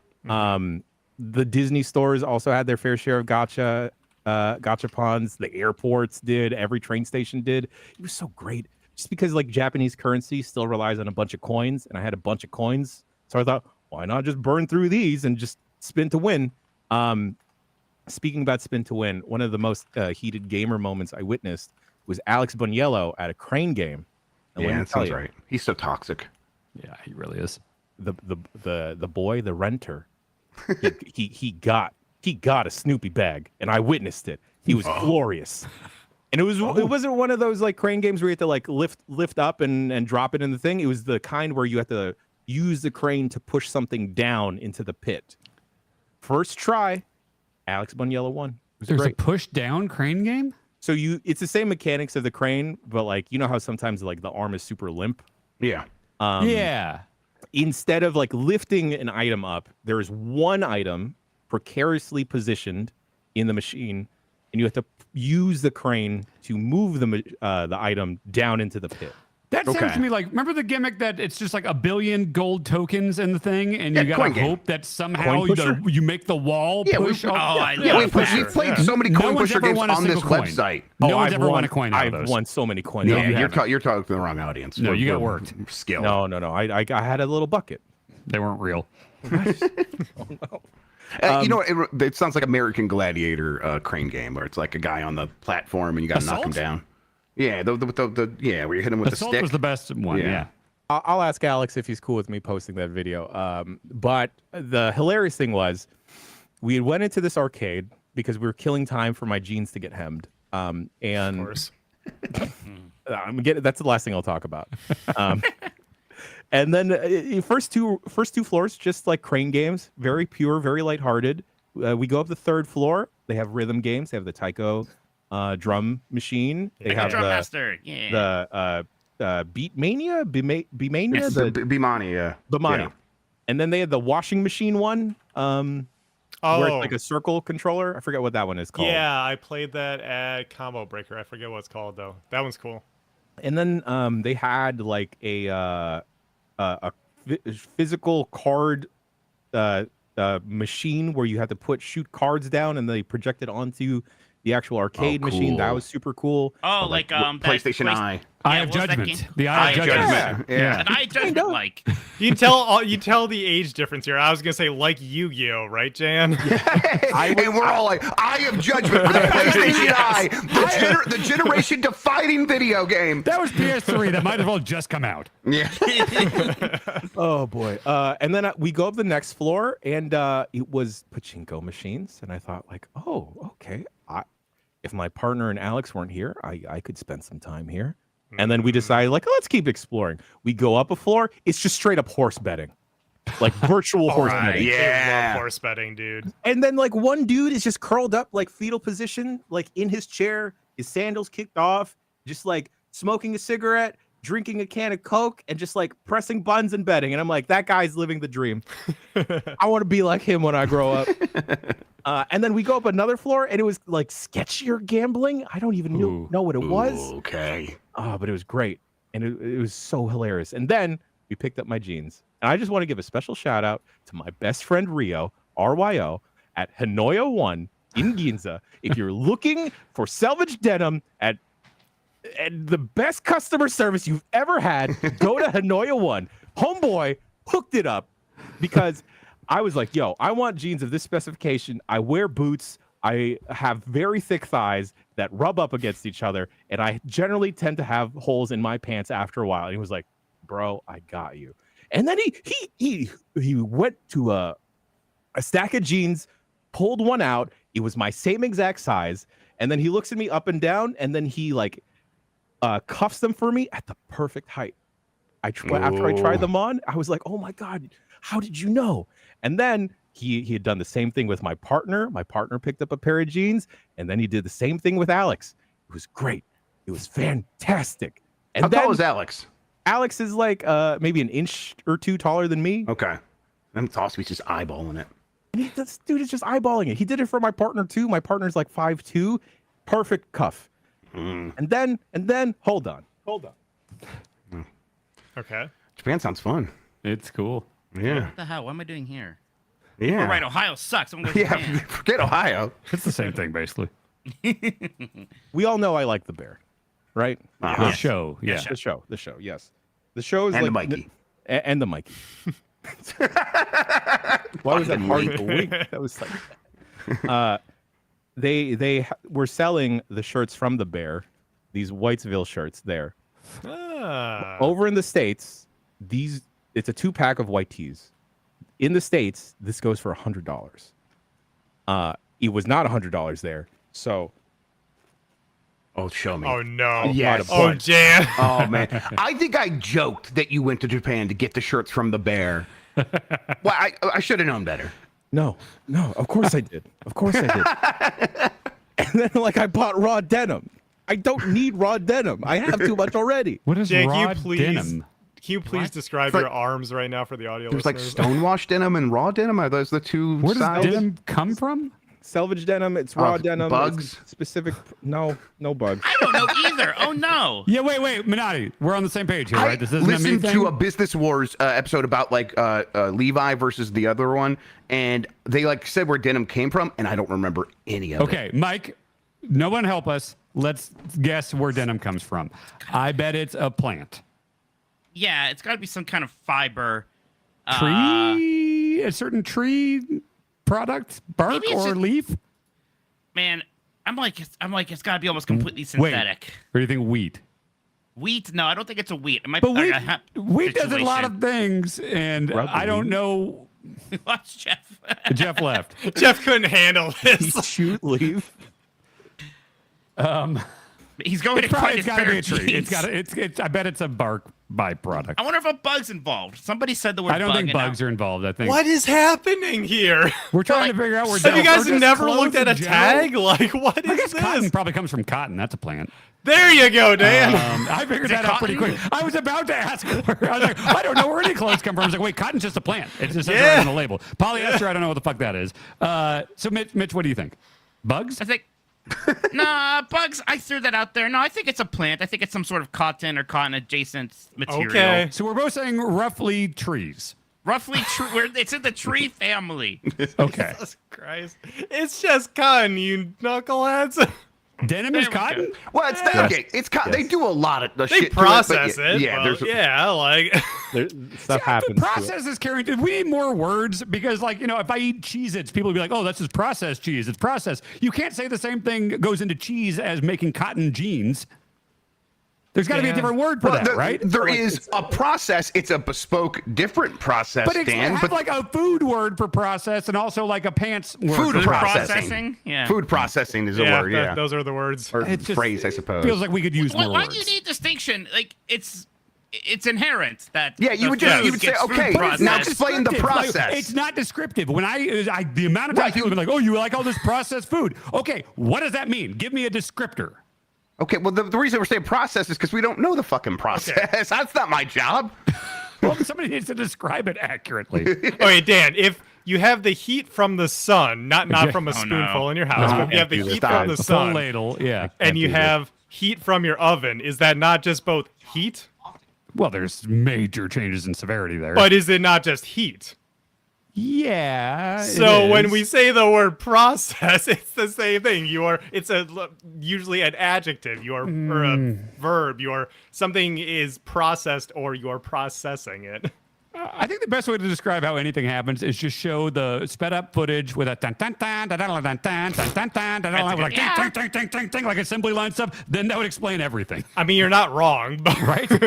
Speaker 1: The Disney stores also had their fair share of gotcha ponds. The airports did. Every train station did. It was so great just because like Japanese currency still relies on a bunch of coins, and I had a bunch of coins, so I thought, why not just burn through these and just spin to win? Speaking about spin to win, one of the most heated gamer moments I witnessed was Alex Boniello at a crane game. And
Speaker 2: Yeah, that sounds right. He's so toxic.
Speaker 3: Yeah, he really is.
Speaker 1: The boy, the renter, he got a Snoopy bag, and I witnessed it. He was glorious. And it wasn't one of those like crane games where you have to like lift up and drop it in the thing. It was the kind where you have to use the crane to push something down into the pit. First try, Alex Boniello won.
Speaker 3: There's
Speaker 1: great.
Speaker 3: a push down crane game?
Speaker 1: So it's the same mechanics of the crane, but like you know how sometimes like the arm is super limp?
Speaker 2: Yeah.
Speaker 3: Yeah.
Speaker 1: Instead of like lifting an item up, there is one item precariously positioned in the machine, and you have to use the crane to move the item down into the pit.
Speaker 3: That sounds to me like, remember the gimmick that it's just like 1 billion gold tokens in the thing, and you gotta hope that somehow you make the wall push?
Speaker 2: We've played so many coin pusher games on this website.
Speaker 3: No one's ever won a coin out of those.
Speaker 1: I've won so many coins.
Speaker 2: No, you're talking to the wrong audience.
Speaker 3: No, you got worked.
Speaker 2: Skill.
Speaker 1: No. I had a little bucket.
Speaker 3: They weren't real.
Speaker 2: You know, it sounds like American Gladiator crane game, where it's like a guy on the platform and you got to knock him down. Yeah, where you hit him with
Speaker 3: Assault
Speaker 2: the stick.
Speaker 3: was the best one. Yeah.
Speaker 1: I'll ask Alex if he's cool with me posting that video. But the hilarious thing was, we went into this arcade because we were killing time for my jeans to get hemmed. And
Speaker 5: Of course.
Speaker 1: that's the last thing I'll talk about. And then first two floors, just like crane games, very pure, very lighthearted. We go up the third floor. They have rhythm games. They have the taiko drum machine. They have
Speaker 4: Drum Master. Yeah.
Speaker 1: the Beat Mania, Bimania,
Speaker 2: It's the Bimani, yeah.
Speaker 1: Bimani.
Speaker 2: Yeah.
Speaker 1: And then they had the washing machine one, where it's like a circle controller. I forget what that one is called.
Speaker 5: Yeah, I played that at Combo Breaker. I forget what it's called though. That one's cool.
Speaker 1: And then they had like a physical card machine where you had to shoot cards down and they projected onto the actual arcade machine. That was super cool.
Speaker 4: Oh, like
Speaker 2: PlayStation Eye.
Speaker 3: Eye of Judgment. The Eye of Judgment.
Speaker 2: Yeah.
Speaker 4: An Eye of Judgment, like.
Speaker 5: You tell the age difference here. I was gonna say like Yu-Gi-Oh, right, Jan?
Speaker 2: And we're all like, Eye of Judgment for the PlayStation Eye, the generation-defining video game.
Speaker 3: That was PS3. That might as well just come out.
Speaker 2: Yeah.
Speaker 1: Oh boy. And then we go up the next floor, and it was pachinko machines, and I thought like, oh, okay. If my partner and Alex weren't here, I could spend some time here. And then we decided, like, let's keep exploring. We go up a floor. It's just straight up horse betting, like virtual horse betting.
Speaker 5: I love horse betting, dude.
Speaker 1: And then like one dude is just curled up, like fetal position, like in his chair, his sandals kicked off, just like smoking a cigarette, drinking a can of Coke, and just like pressing buttons and betting. And I'm like, that guy's living the dream. I want to be like him when I grow up. And then we go up another floor, and it was like sketchier gambling. I don't even know what it was.
Speaker 2: Okay.
Speaker 1: But it was great, and it was so hilarious. And then we picked up my jeans, and I just want to give a special shout out to my best friend Rio, RYO, at Hanoyo 1 in Ginza. If you're looking for salvage denim and the best customer service you've ever had, go to Hanoyo 1. Homeboy hooked it up because I was like, yo, I want jeans of this specification. I wear boots. I have very thick thighs that rub up against each other, and I generally tend to have holes in my pants after a while. And he was like, bro, I got you. And then he went to a stack of jeans, pulled one out. It was my same exact size. And then he looks at me up and down, and then he like cuffs them for me at the perfect height. After I tried them on, I was like, oh my God, how did you know? And then he had done the same thing with my partner. My partner picked up a pair of jeans, and then he did the same thing with Alex. It was great. It was fantastic. And
Speaker 2: How tall is Alex?
Speaker 1: Alex is like maybe an inch or two taller than me.
Speaker 2: Okay. That's awesome. He's just eyeballing it.
Speaker 1: And this dude is just eyeballing it. He did it for my partner too. My partner's like 5'2", perfect cuff. And then hold on.
Speaker 5: Okay.
Speaker 2: Japan sounds fun.
Speaker 3: It's cool.
Speaker 2: Yeah.
Speaker 4: What the hell? What am I doing here?
Speaker 2: Yeah.
Speaker 4: Oh, right. Ohio sucks. I'm going to
Speaker 2: Yeah. Forget Ohio.
Speaker 3: It's the same thing, basically.
Speaker 1: We all know I like the bear. right?
Speaker 2: Uh-huh.
Speaker 3: The show. Yeah.
Speaker 1: The show. Yes, the show is
Speaker 2: And
Speaker 1: like
Speaker 2: the Mikey.
Speaker 1: And the Mikey. Why was that hard to wink? That was like, they were selling the shirts from the Bear, these Whitesville shirts there. Over in the States, it's a 2-pack of white tees. In the States, this goes for $100. It was not $100 there, so.
Speaker 2: Oh, show me.
Speaker 5: Oh no.
Speaker 2: Yes.
Speaker 5: Oh, Jan.
Speaker 2: Oh man, I think I joked that you went to Japan to get the shirts from the Bear. Well, I should have known better.
Speaker 1: No, of course I did. Of course I did. And then, like, I bought raw denim. I don't need raw denim. I have too much already.
Speaker 3: What is
Speaker 5: Jan,
Speaker 3: raw denim?
Speaker 5: Can you please describe your arms right now for the audio
Speaker 2: There's like
Speaker 5: listeners?
Speaker 2: stonewashed denim and raw denim. Are those the two
Speaker 3: Where does
Speaker 2: sides?
Speaker 3: denim come from?
Speaker 1: Selvage denim. It's raw denim.
Speaker 2: Bugs?
Speaker 1: It's specific. No bugs.
Speaker 4: I don't know either. Oh no.
Speaker 3: Yeah, wait, Minotti. We're on the same page here,
Speaker 2: I
Speaker 3: right? This isn't a me
Speaker 2: listened
Speaker 3: thing?
Speaker 2: to a Business Wars episode about like Levi versus the other one, and they like said where denim came from, and I don't remember any of it.
Speaker 3: Okay, Mike, no one help us. Let's guess where denim comes from. I bet it's a plant.
Speaker 4: Yeah, it's got to be some kind of fiber.
Speaker 3: Tree? A certain tree product? Bark
Speaker 4: Maybe it's
Speaker 3: or
Speaker 4: just-
Speaker 3: leaf?
Speaker 4: Man, I'm like, it's got to be almost completely synthetic.
Speaker 3: Or do you think wheat?
Speaker 4: Wheat? No, I don't think it's a wheat. It might
Speaker 3: But
Speaker 4: be
Speaker 3: wheat does a lot of things, and
Speaker 1: Rubber
Speaker 3: I don't
Speaker 1: wheat?
Speaker 3: know.
Speaker 4: Watch Jeff.
Speaker 3: Jeff left.
Speaker 5: Jeff couldn't handle this.
Speaker 1: Shoot leaf.
Speaker 4: He's going to find
Speaker 3: It's
Speaker 4: his
Speaker 3: got to
Speaker 4: pair
Speaker 3: be a
Speaker 4: of
Speaker 3: tree.
Speaker 4: jeans.
Speaker 3: It's. I bet it's a bark byproduct.
Speaker 4: I wonder if a bug's involved. Somebody said the word
Speaker 3: I don't
Speaker 4: bug.
Speaker 3: think
Speaker 4: and now-
Speaker 3: bugs are involved. I think
Speaker 5: What is happening here?
Speaker 3: we're trying to figure out where.
Speaker 5: Have you
Speaker 3: denim-
Speaker 5: guys
Speaker 3: or just
Speaker 5: never
Speaker 3: clothes
Speaker 5: looked at
Speaker 3: in
Speaker 5: a
Speaker 3: general.
Speaker 5: tag? Like, what
Speaker 3: I
Speaker 5: is
Speaker 3: guess cotton
Speaker 5: this?
Speaker 3: probably comes from cotton. That's a plant.
Speaker 5: There you go, Dan.
Speaker 3: I figured
Speaker 4: Is it
Speaker 3: that out pretty
Speaker 4: cotton?
Speaker 3: quick. I was about to ask her. I was like, I don't know where any clothes come from. I was like, wait, cotton's just a plant. It's just
Speaker 5: Yeah.
Speaker 3: right on the label. Polyester, I don't know what the fuck that is. So, Mitch, what do you think? Bugs?
Speaker 4: I think. Nah, bugs. I threw that out there. No, I think it's a plant. I think it's some sort of cotton or cotton adjacent material.
Speaker 5: Okay.
Speaker 3: So we're both saying roughly trees.
Speaker 4: Roughly, it's in the tree family.
Speaker 3: Okay.
Speaker 5: Jesus Christ. It's just cotton, you knuckleheads.
Speaker 3: Denim is
Speaker 4: There we
Speaker 3: cotton?
Speaker 4: go.
Speaker 2: Well, it's okay. It's they do a lot of the
Speaker 5: They
Speaker 2: shit.
Speaker 5: process
Speaker 2: to it, but
Speaker 5: it.
Speaker 2: Yeah,
Speaker 5: well,
Speaker 2: there's
Speaker 5: yeah, like
Speaker 1: There, stuff
Speaker 3: Yeah,
Speaker 1: happens.
Speaker 3: the
Speaker 1: to it.
Speaker 3: process is carrying. We need more words because, like, if I eat Cheez-Its, people will be like, "Oh, that's just processed cheese. It's processed." You can't say the same thing goes into cheese as making cotton jeans. There's got to be a
Speaker 5: Yeah.
Speaker 3: different word for that, right?
Speaker 2: There is a process. It's a bespoke, different process,
Speaker 3: But it's
Speaker 2: Dan.
Speaker 3: have
Speaker 2: But
Speaker 3: like a food word for process and also like a pants word
Speaker 2: Food
Speaker 3: for
Speaker 2: processing.
Speaker 4: Yeah.
Speaker 2: food processing is a
Speaker 5: yeah,
Speaker 2: word. Yeah,
Speaker 5: those are the words.
Speaker 2: or
Speaker 3: It's just-
Speaker 2: phrase, I suppose.
Speaker 3: Feels like we could use more
Speaker 4: Why
Speaker 3: words.
Speaker 4: do you need distinction? Like it's inherent that.
Speaker 2: Yeah, you
Speaker 4: the
Speaker 2: would just-
Speaker 4: food
Speaker 2: you would say,
Speaker 4: gets food
Speaker 2: okay,
Speaker 4: processed.
Speaker 2: now explain the
Speaker 3: Descriptive. Like,
Speaker 2: process.
Speaker 3: it's not descriptive. When the amount of times
Speaker 2: Right,
Speaker 3: people have been like, "Oh, you like all this processed food?" Okay, what does that mean? Give me a descriptor.
Speaker 2: Okay, well, the reason we're saying process is because we don't know the fucking process. That's not my job.
Speaker 3: Well, somebody needs to describe it accurately.
Speaker 5: Okay, Dan, if you have the heat from the sun, not from a
Speaker 4: Oh, no.
Speaker 5: spoonful in your house, but you have the
Speaker 2: Jesus,
Speaker 5: heat
Speaker 2: stop.
Speaker 5: from the
Speaker 3: A full
Speaker 5: sun,
Speaker 3: ladle, yeah.
Speaker 5: and you have heat from your oven, is that not just both heat?
Speaker 3: Well, there's major changes in severity there.
Speaker 5: But is it not just heat?
Speaker 3: yeah.
Speaker 5: So
Speaker 3: it
Speaker 5: when
Speaker 3: is.
Speaker 5: we say the word process, it's the same thing. It's usually an adjective. Or a verb. Something is processed or you're processing it.
Speaker 3: I think the best way to describe how anything happens is just show the sped up footage with a tan tan tan tan tan tan tan tan tan tan like
Speaker 4: Yeah.
Speaker 3: ting ting ting ting ting like assembly line stuff. Then that would explain everything,
Speaker 5: I mean, you're not wrong, but
Speaker 3: right? We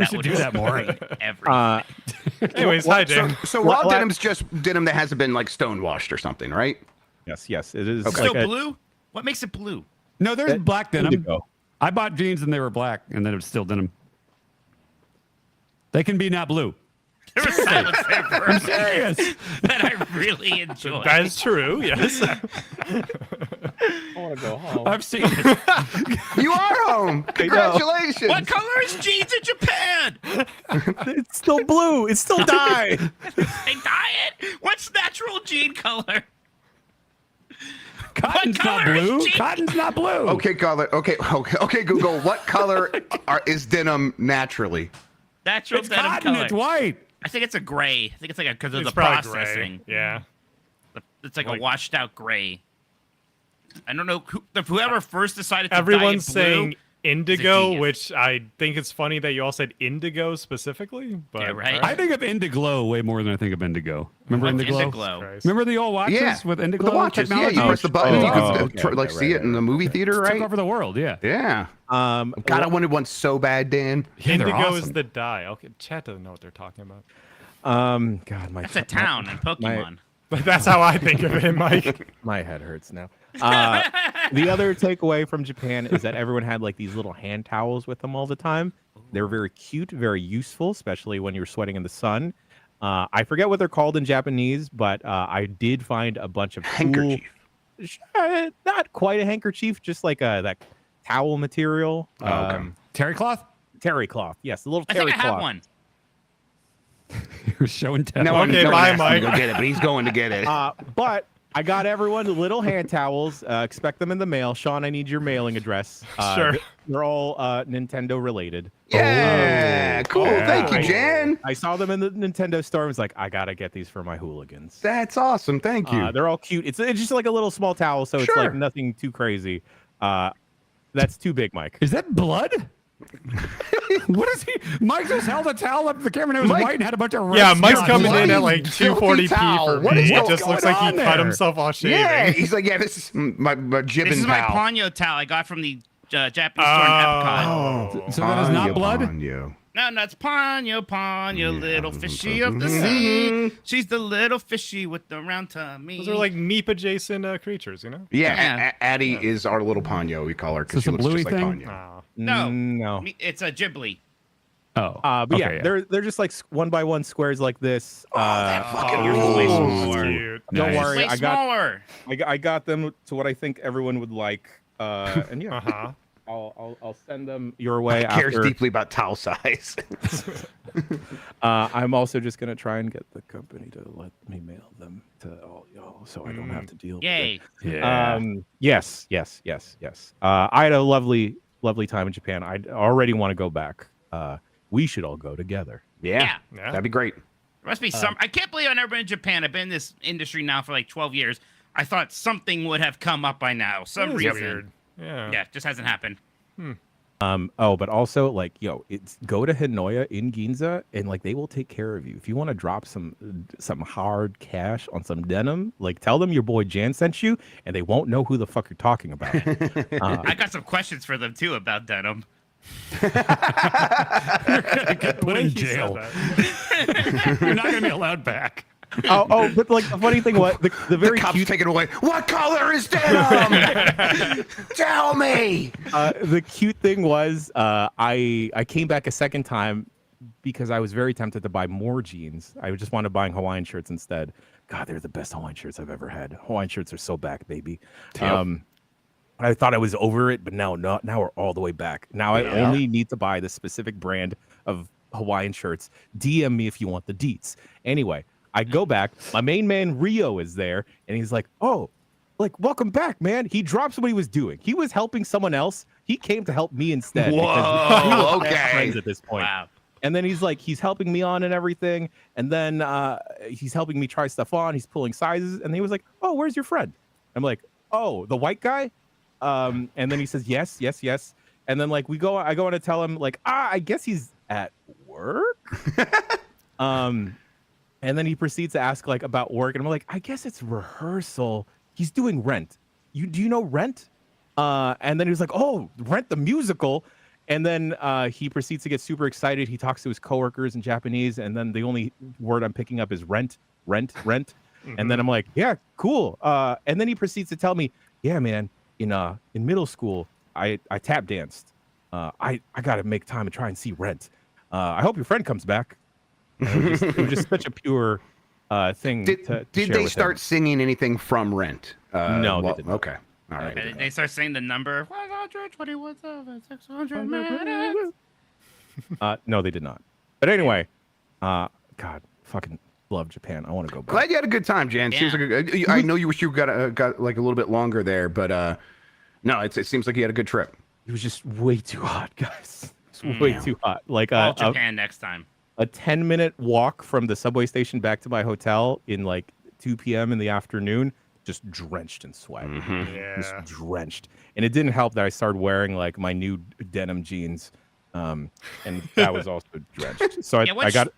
Speaker 4: That
Speaker 3: should
Speaker 4: would
Speaker 3: do that more.
Speaker 4: explain everything.
Speaker 5: anyways, hi, Dan.
Speaker 2: So raw
Speaker 1: What-
Speaker 2: denim's just denim that hasn't been like stonewashed or something, right?
Speaker 1: Yes, it is.
Speaker 4: Still
Speaker 1: like a
Speaker 4: blue? What makes it blue?
Speaker 3: No, there's black denim.
Speaker 1: indigo.
Speaker 3: I bought jeans and they were black, and then it was still denim. They can be not blue.
Speaker 4: There was silence there for a minute
Speaker 3: Serious.
Speaker 4: that I really enjoyed.
Speaker 5: That is true, yes.
Speaker 1: I want to go home.
Speaker 3: I've seen it.
Speaker 2: You are home. Congratulations.
Speaker 4: What color is jeans in Japan?
Speaker 1: It's still blue. It's still dye.
Speaker 4: They dye it? What's natural jean color?
Speaker 3: Cotton's not
Speaker 4: color is
Speaker 3: blue.
Speaker 4: jeans?
Speaker 3: Cotton's not blue.
Speaker 2: Okay, color. Okay, Google. What color is denim naturally?
Speaker 4: Natural
Speaker 3: It's
Speaker 4: denim
Speaker 3: cotton.
Speaker 4: color.
Speaker 3: It's white.
Speaker 4: I think it's a gray. I think it's like because of
Speaker 5: It's
Speaker 4: the
Speaker 5: probably
Speaker 4: processing.
Speaker 5: gray. Yeah.
Speaker 4: It's like
Speaker 5: Like-
Speaker 4: a washed out gray. I don't know whoever first decided to dye
Speaker 5: Everyone's
Speaker 4: it blue.
Speaker 5: saying Indigo,
Speaker 4: genius.
Speaker 5: which I think it's funny that you all said indigo specifically. But
Speaker 4: Yeah, right.
Speaker 3: I think of Indiglo way more than I think of Indigo. Remember
Speaker 4: What's
Speaker 3: Indiglo?
Speaker 4: Indiglo?
Speaker 5: Christ.
Speaker 3: Remember the old watches
Speaker 2: Yeah,
Speaker 3: with Indiglo
Speaker 2: the watches. Yeah,
Speaker 3: technology?
Speaker 2: you press the button,
Speaker 1: oh,
Speaker 2: you can
Speaker 1: okay,
Speaker 2: see it in the movie theater,
Speaker 3: Took
Speaker 2: right?
Speaker 3: over the world, yeah.
Speaker 2: Yeah.
Speaker 1: Um,
Speaker 2: God, I wanted one so bad, Dan.
Speaker 3: Yeah, they're
Speaker 5: Indigo is
Speaker 3: awesome.
Speaker 5: the dye. Okay, chat doesn't know what they're talking about.
Speaker 1: God, my
Speaker 4: That's a town in Pokemon.
Speaker 5: But that's how I think of it, Mike.
Speaker 1: my head hurts now. The other takeaway from Japan is that everyone had like these little hand towels with them all the time. They're very cute, very useful, especially when you're sweating in the sun. I forget what they're called in Japanese, but I did find a bunch of
Speaker 2: Handkerchief.
Speaker 1: cool, not quite a handkerchief, just like that towel material.
Speaker 2: Okay.
Speaker 3: Terry cloth?
Speaker 1: Terry cloth. Yes, the little
Speaker 4: I
Speaker 1: terry
Speaker 4: think I
Speaker 1: cloth.
Speaker 4: have one.
Speaker 3: You're showing tell.
Speaker 2: No one,
Speaker 5: Okay,
Speaker 2: no one
Speaker 5: bye,
Speaker 2: asked him to
Speaker 5: Mike.
Speaker 2: go get it, but he's going to get it.
Speaker 1: But I got everyone little hand towels. Expect them in the mail. Sean, I need your mailing address.
Speaker 5: Sure.
Speaker 1: They're all Nintendo related.
Speaker 2: Yeah, cool. Thank you, Jan.
Speaker 1: I saw them in the Nintendo store. I was like, I gotta get these for my hooligans.
Speaker 2: That's awesome. Thank you.
Speaker 1: They're all cute. It's just like a little small towel, so it's
Speaker 2: Sure.
Speaker 1: like nothing too crazy. That's too big, Mike.
Speaker 3: Is that blood? What is he? Mike just held a towel up to the camera and it was
Speaker 2: Mike-
Speaker 3: white and had a bunch of
Speaker 5: Yeah,
Speaker 3: red
Speaker 5: Mike's
Speaker 3: spots.
Speaker 5: coming in at
Speaker 2: bloody
Speaker 5: like
Speaker 2: filthy
Speaker 5: 240p
Speaker 2: towel.
Speaker 5: for
Speaker 2: What
Speaker 5: me.
Speaker 2: is
Speaker 5: It just
Speaker 3: going
Speaker 5: looks like he
Speaker 3: on
Speaker 5: cut
Speaker 3: there?
Speaker 5: himself while shaving.
Speaker 2: Yeah, he's like, yeah, this is my jibbin
Speaker 4: This is my
Speaker 2: towel.
Speaker 4: Ponyo towel I got from the Japanese store in Epcot.
Speaker 3: So that is not blood?
Speaker 2: Ponyo.
Speaker 4: No, that's Ponyo, little fishy of the sea. She's the little fishy with the round tummy.
Speaker 5: Those are like Meep adjacent creatures, you know?
Speaker 2: Yeah,
Speaker 4: Yeah.
Speaker 2: Addie is our little Ponyo, we call her, because
Speaker 3: So
Speaker 2: she
Speaker 3: it's
Speaker 2: looks
Speaker 3: a
Speaker 2: just like
Speaker 3: bluey thing?
Speaker 2: Ponyo.
Speaker 5: Oh.
Speaker 4: No.
Speaker 1: No.
Speaker 4: It's a Ghibli.
Speaker 3: Oh.
Speaker 1: But
Speaker 3: okay,
Speaker 1: yeah, they're just like one by one squares like this.
Speaker 2: fucking
Speaker 4: Yours is way
Speaker 5: Oh,
Speaker 4: smaller.
Speaker 5: cute.
Speaker 1: Don't
Speaker 3: Nice.
Speaker 1: worry,
Speaker 4: Way
Speaker 1: I got
Speaker 4: smaller.
Speaker 1: I got them to what I think everyone would like. And yeah,
Speaker 5: Uh-huh.
Speaker 1: I'll send them your way
Speaker 2: He cares
Speaker 1: after.
Speaker 2: deeply about towel size.
Speaker 1: I'm also just gonna try and get the company to let me mail them to all y'all, so I don't have to deal.
Speaker 4: Yay.
Speaker 3: Yeah.
Speaker 1: Yes. I had a lovely time in Japan. I already want to go back. We should all go together.
Speaker 4: Yeah.
Speaker 5: Yeah.
Speaker 2: That'd be great.
Speaker 4: There must be some. I can't believe I've never been in Japan. I've been in this industry now for like 12 years. I thought something would have come up by now. Some
Speaker 5: That is
Speaker 4: reason.
Speaker 5: weird. Yeah.
Speaker 4: Yeah, it just hasn't happened.
Speaker 1: But also like, it's go to Hinoya in Ginza and like they will take care of you. If you want to drop some hard cash on some denim, like tell them your boy Jan sent you, and they won't know who the fuck you're talking about.
Speaker 4: I got some questions for them too about denim.
Speaker 3: Get put in
Speaker 5: He said
Speaker 3: jail.
Speaker 5: that.
Speaker 3: You're not going to be allowed back.
Speaker 1: But like the funny thing was the very
Speaker 2: Cops
Speaker 1: cute
Speaker 2: take it away. What color is denim? Tell me.
Speaker 1: the cute thing was I came back a second time because I was very tempted to buy more jeans. I just wanted buying Hawaiian shirts instead. God, they're the best Hawaiian shirts I've ever had. Hawaiian shirts are so back, baby. I thought I was over it, but now we're all the way back. Now I only need to buy the specific brand of Hawaiian shirts. DM me if you want the deets. Anyway, I go back. My main man Rio is there, and he's like, "Oh, like welcome back, man." He drops what he was doing. He was helping someone else. He came to help me instead.
Speaker 2: Whoa,
Speaker 1: because we were best
Speaker 2: okay.
Speaker 1: friends at this point.
Speaker 4: Wow.
Speaker 1: And then he's helping me on and everything. And then he's helping me try stuff on. He's pulling sizes. And he was like, "Oh, where's your friend?" I'm like, "Oh, the white guy?" And then he says, yes. And then like I go on to tell him like, I guess he's at work. And then he proceeds to ask like about work. And I'm like, I guess it's rehearsal. He's doing Rent. Do you know Rent? And then he was like, oh, Rent the musical. And then he proceeds to get super excited. He talks to his coworkers in Japanese. And then the only word I'm picking up is rent. And then I'm like, yeah, cool. And then he proceeds to tell me, yeah, man, in middle school, I tap danced. I got to make time to try and see Rent. I hope your friend comes back. It was just such a pure thing.
Speaker 2: Did
Speaker 1: to
Speaker 2: they
Speaker 1: share with
Speaker 2: start
Speaker 1: him.
Speaker 2: singing anything from Rent?
Speaker 1: No, they did not.
Speaker 2: Okay. All right.
Speaker 4: They start saying the number 121,600 minutes.
Speaker 1: No, they did not. But anyway, God, fucking love Japan. I want to go back.
Speaker 2: Glad you had a good time, Jan. Seems like I know you wish you got like a little bit longer there, but no, it seems like you had a good trip.
Speaker 1: It was just way too hot, guys. It's way too hot. Like
Speaker 4: All Japan next time.
Speaker 1: a 10-minute walk from the subway station back to my hotel in like 2 p.m. in the afternoon. just drenched in sweat.
Speaker 5: Yeah.
Speaker 1: Just drenched. And it didn't help that I started wearing like my new denim jeans, and that was also drenched. So I got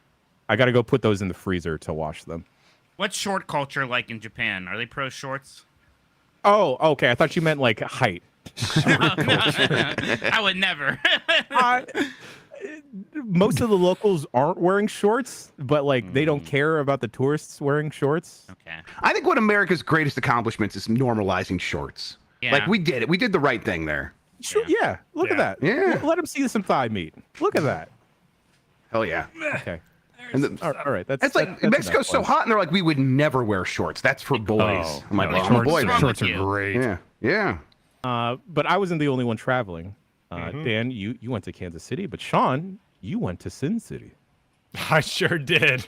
Speaker 1: to go put those in the freezer to wash them.
Speaker 4: What's short culture like in Japan? Are they pro shorts?
Speaker 1: Oh, okay. I thought you meant like height.
Speaker 4: I would never.
Speaker 1: Most of the locals aren't wearing shorts, but like they don't care about the tourists wearing shorts.
Speaker 4: Okay.
Speaker 2: I think one of America's greatest accomplishments is normalizing shorts.
Speaker 4: Yeah.
Speaker 2: Like we did it. We did the right thing there.
Speaker 1: Sure, yeah. Look at that.
Speaker 2: Yeah.
Speaker 1: Let them see some thigh meat. Look at that.
Speaker 2: Hell yeah.
Speaker 1: Okay. And all right. That's
Speaker 2: like
Speaker 1: that's
Speaker 2: Mexico's so hot, and they're like, we would never wear shorts. That's for boys.
Speaker 3: Oh,
Speaker 2: I'm like,
Speaker 3: no,
Speaker 2: well, I'm a boy.
Speaker 4: what's wrong
Speaker 2: then.
Speaker 3: Shorts are
Speaker 4: with you?
Speaker 3: great.
Speaker 2: Yeah. Yeah.
Speaker 1: But I wasn't the only one traveling. Dan, you went to Kansas City, but Shawn, you went to Sin City.
Speaker 5: I sure did.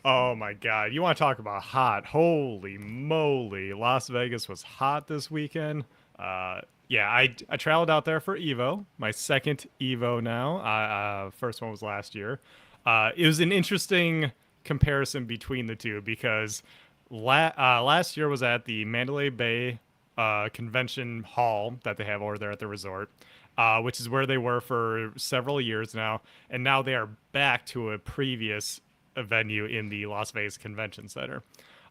Speaker 5: Oh my God. You want to talk about hot? Holy moly. Las Vegas was hot this weekend. Yeah, I traveled out there for Evo, my second Evo now. First one was last year. It was an interesting comparison between the two because last year was at the Mandalay Bay Convention Hall that they have over there at the resort, which is where they were for several years now. And now they are back to a previous venue in the Las Vegas Convention Center.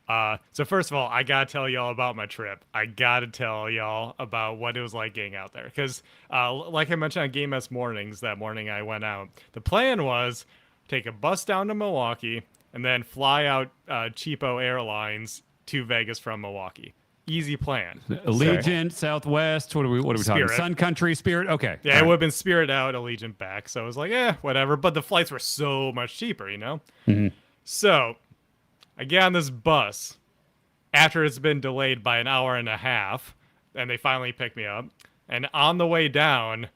Speaker 5: So first of all, I gotta tell y'all about my trip. I gotta tell y'all about what it was like getting out there. Because like I mentioned on Game S Mornings, that morning I went out, the plan was take a bus down to Milwaukee and then fly out cheapo airlines to Vegas from Milwaukee. Easy plan.
Speaker 3: Allegiant, Southwest. What are we talking?
Speaker 5: Spirit.
Speaker 3: Sun Country, Spirit. Okay.
Speaker 5: Yeah, it would have been Spirit out, Allegiant back. So I was like, whatever. But the flights were so much cheaper, you know? So I get on this bus after it's been delayed by an hour and a half, and they finally pick me up. And on the way down,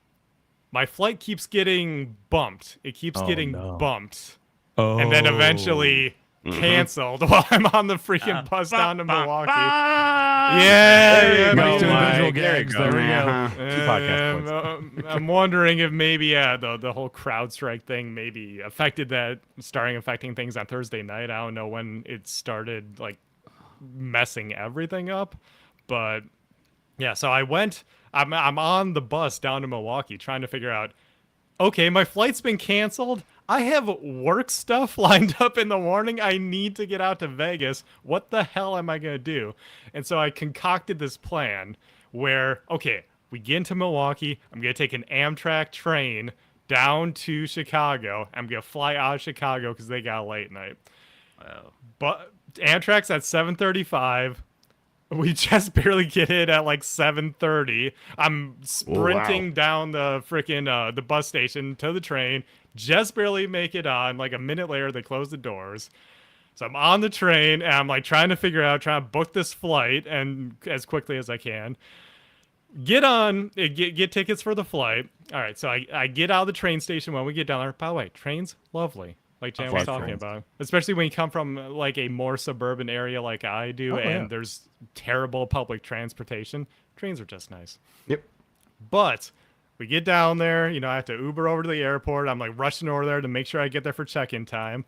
Speaker 5: my flight keeps getting bumped. It keeps getting bumped.
Speaker 3: Oh.
Speaker 5: And then eventually canceled while I'm on the freaking bus down to Milwaukee. Yeah,
Speaker 3: Go,
Speaker 5: doing
Speaker 3: Mike.
Speaker 5: visual
Speaker 3: There you
Speaker 5: gags.
Speaker 3: go.
Speaker 5: There we go.
Speaker 1: Uh-huh. 2 podcast points.
Speaker 5: I'm wondering if maybe the whole CrowdStrike thing maybe affecting things on Thursday night. I don't know when it started like messing everything up, but yeah. So I'm on the bus down to Milwaukee trying to figure out. Okay, my flight's been canceled. I have work stuff lined up in the morning. I need to get out to Vegas. What the hell am I going to do? And so I concocted this plan where, okay, we get into Milwaukee. I'm going to take an Amtrak train down to Chicago. I'm going to fly out of Chicago because they got a late night. But Amtrak's at 7:35. We just barely get in at like 7:30. I'm sprinting down the freaking the bus station to the train. Just barely make it on. Like a minute later, they close the doors. So I'm on the train and I'm like trying to book this flight and as quickly as I can. Get on, get tickets for the flight. All right, so I get out of the train station when we get down there. By the way, trains, lovely. Like Jan was talking about, especially when you come from like a more suburban area like I do, there's terrible public transportation. Trains are just nice.
Speaker 2: Yep.
Speaker 5: But we get down there, I have to Uber over to the airport. I'm like rushing over there to make sure I get there for check-in time.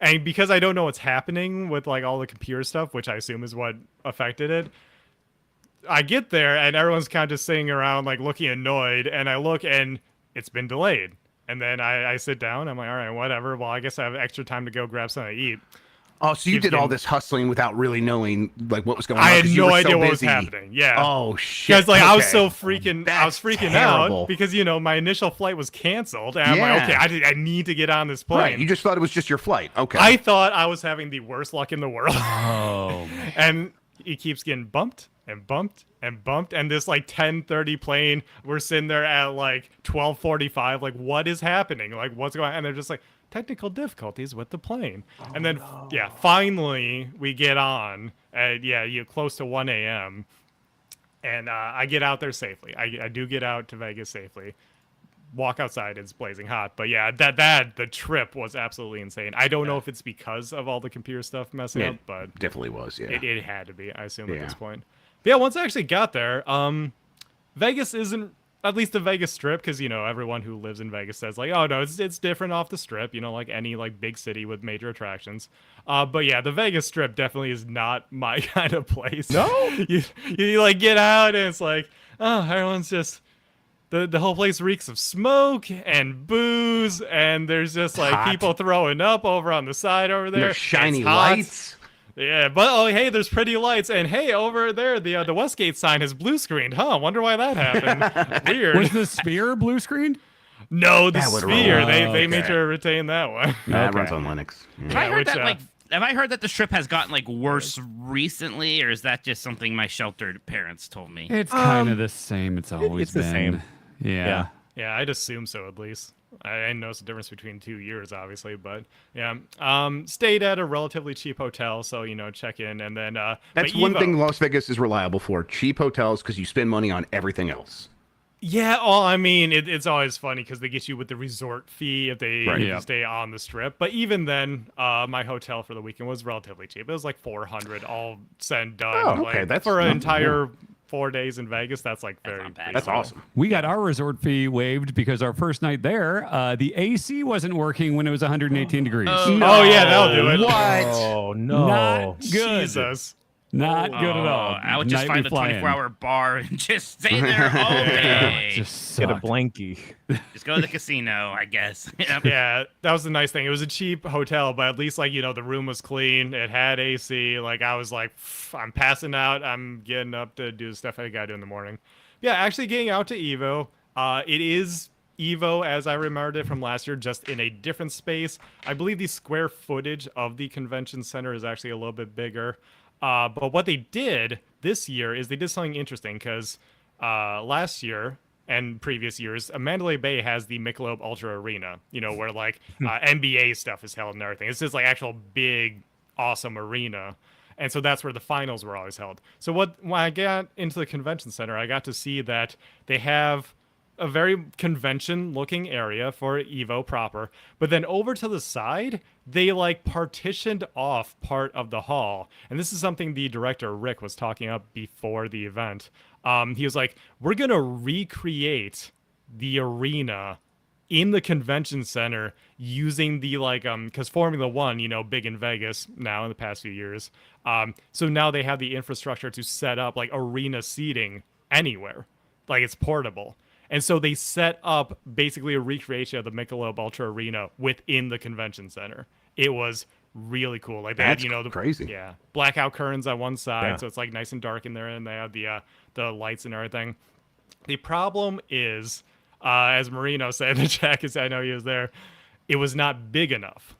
Speaker 5: And because I don't know what's happening with like all the computer stuff, which I assume is what affected it, I get there and everyone's kind of just sitting around like looking annoyed. And I look and it's been delayed. And then I sit down. I'm like, all right, whatever. Well, I guess I have extra time to go grab something to eat.
Speaker 2: Oh, so you did all this hustling without really knowing like what was going on?
Speaker 5: I had
Speaker 2: 'cause you
Speaker 5: no
Speaker 2: were
Speaker 5: idea
Speaker 2: so
Speaker 5: what was
Speaker 2: busy.
Speaker 5: happening. Yeah.
Speaker 2: Oh shit.
Speaker 5: Because like I was
Speaker 2: Okay.
Speaker 5: so freaking, I was freaking
Speaker 2: terrible.
Speaker 5: out because my initial flight was canceled, and I'm like, okay, I need to get on this plane.
Speaker 2: Right. You just thought it was just your flight. Okay.
Speaker 5: I thought I was having the worst luck in the world.
Speaker 3: Oh.
Speaker 5: And it keeps getting bumped and bumped and bumped. And this like 10:30 plane, we're sitting there at like 12:45. Like, what is happening? Like, what's going on? And they're just like, technical difficulties with the plane. And then, finally we get on at, close to 1 a.m. And I get out there safely. I do get out to Vegas safely. Walk outside, it's blazing hot. But yeah, the trip was absolutely insane. I don't know if it's because of all the computer stuff messing up, but
Speaker 2: definitely was. Yeah.
Speaker 5: it had to be, I assume, at this point. But yeah, once I actually got there, Vegas isn't at least the Vegas Strip, because everyone who lives in Vegas says like, oh no, it's different off the Strip, like any like big city with major attractions. But yeah, the Vegas Strip definitely is not my kind of place.
Speaker 1: No,
Speaker 5: you like get out and it's like, oh, everyone's just the whole place reeks of smoke and booze, and there's just like
Speaker 2: Hot.
Speaker 5: people throwing up over on the side over there.
Speaker 2: There's shiny
Speaker 5: It's hot.
Speaker 2: lights.
Speaker 5: Yeah, but oh hey, there's pretty lights, and hey, over there the Westgate sign is blue screened. Huh? Wonder why that happened. Weird.
Speaker 3: Was the Sphere blue screened?
Speaker 5: No, the
Speaker 2: That would
Speaker 5: Sphere.
Speaker 2: roll.
Speaker 5: They made
Speaker 3: Okay.
Speaker 5: sure to retain that one.
Speaker 2: That
Speaker 3: Okay.
Speaker 2: runs on Linux.
Speaker 4: Have I heard
Speaker 5: which,
Speaker 4: that have I heard that the Strip has gotten like worse recently, or is that just something my sheltered parents told me?
Speaker 3: It's kind of the same. It's always
Speaker 1: it's the
Speaker 3: been.
Speaker 1: same.
Speaker 3: Yeah.
Speaker 5: Yeah, I'd assume so at least. I didn't notice the difference between 2 years, obviously, but yeah. Stayed at a relatively cheap hotel, so check in, and then
Speaker 2: That's
Speaker 5: but
Speaker 2: one
Speaker 5: Evo-
Speaker 2: thing Las Vegas is reliable for: cheap hotels, because you spend money on everything else.
Speaker 5: Yeah, well, I mean, it's always funny because they get you with the resort fee if they
Speaker 2: Right.
Speaker 5: if
Speaker 3: Yeah.
Speaker 5: you stay on the Strip. But even then, my hotel for the weekend was relatively cheap. It was like $400 all said and done.
Speaker 2: Oh,
Speaker 5: like,
Speaker 2: okay, that's
Speaker 5: for an
Speaker 2: not-
Speaker 5: entire 4 days in Vegas. That's like very
Speaker 4: not bad.
Speaker 2: That's
Speaker 5: reasonable.
Speaker 2: awesome.
Speaker 3: We got our resort fee waived because our first night there, the AC wasn't working when it was 118 degrees.
Speaker 5: Oh yeah, that'll do it.
Speaker 1: Oh no,
Speaker 3: Not good.
Speaker 5: Jesus.
Speaker 3: Not good at all.
Speaker 4: I would just
Speaker 3: Night
Speaker 4: find
Speaker 3: we
Speaker 4: a
Speaker 3: fly in.
Speaker 4: 24-hour bar and just stay there all day.
Speaker 3: Just
Speaker 1: get a
Speaker 3: sucked.
Speaker 1: blankie.
Speaker 4: Just go to the casino, I guess.
Speaker 5: Yeah, that was the nice thing. It was a cheap hotel, but at least like the room was clean. It had AC. Like I was like, I'm passing out. I'm getting up to do the stuff I gotta do in the morning. Yeah, actually getting out to Evo. It is Evo as I remembered it from last year, just in a different space. I believe the square footage of the convention center is actually a little bit bigger. But what they did this year is they did something interesting because last year and previous years, Mandalay Bay has the Michelob Ultra Arena, where like NBA stuff is held and everything. It's just like actual big, awesome arena. And so that's where the finals were always held. So when I got into the convention center, I got to see that they have a very convention-looking area for Evo proper, but then over to the side, they like partitioned off part of the hall. And this is something the director Rick was talking up before the event. He was like, "We're gonna recreate the arena in the convention center using the because Formula One, big in Vegas now in the past few years. So now they have the infrastructure to set up like arena seating anywhere, like it's portable." And so they set up basically a recreation of the Michelob Ultra Arena within the convention center. It was really cool. Like they
Speaker 2: That's
Speaker 5: had, the
Speaker 2: crazy.
Speaker 5: Yeah, blackout curtains on one side,
Speaker 1: Yeah.
Speaker 5: so it's like nice and dark in there, and they have the lights and everything. The problem is, as Marino said in the chat, because I know he was there, it was not big enough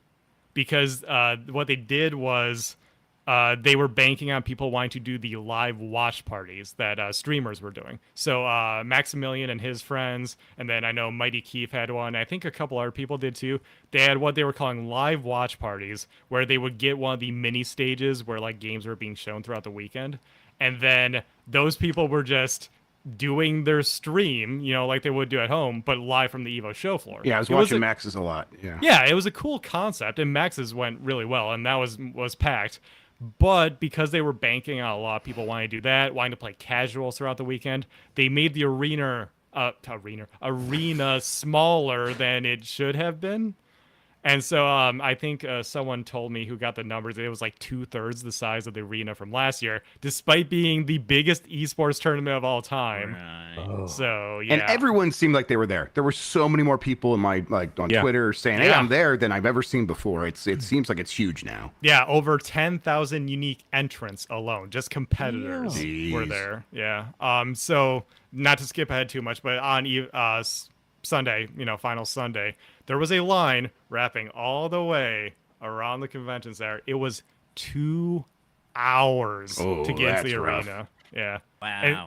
Speaker 5: because what they did was they were banking on people wanting to do the live watch parties that streamers were doing. So Maximilian and his friends, and then I know Mighty Keith had one. I think a couple other people did too. They had what they were calling live watch parties, where they would get one of the mini stages where like games were being shown throughout the weekend, and then those people were just doing their stream, like they would do at home, but live from the Evo show floor.
Speaker 2: Yeah, I was
Speaker 5: It
Speaker 2: watching
Speaker 5: a-
Speaker 2: Max's a lot. Yeah.
Speaker 5: Yeah, it was a cool concept, and Max's went really well, and that was packed. But because they were banking on a lot of people wanting to do that, wanting to play casual throughout the weekend, they made the arena smaller than it should have been. And so I think someone told me who got the numbers that it was like 2/3 the size of the arena from last year, despite being the biggest esports tournament of all time.
Speaker 4: Right.
Speaker 5: So yeah,
Speaker 2: And everyone seemed like they were there. There were so many more people in my on
Speaker 1: Yeah.
Speaker 2: Twitter saying, "Hey,
Speaker 5: Yeah.
Speaker 2: I'm there," than I've ever seen before. It seems like it's huge now.
Speaker 5: yeah, over 10,000 unique entrants alone, just competitors
Speaker 2: Jeez.
Speaker 5: were there. Yeah. So not to skip ahead too much, but on Sunday, final Sunday, there was a line wrapping all the way around the convention center. It was 2 hours
Speaker 2: Oh,
Speaker 5: to get to the
Speaker 2: that's rough.
Speaker 5: arena. Yeah.
Speaker 4: Wow.
Speaker 5: And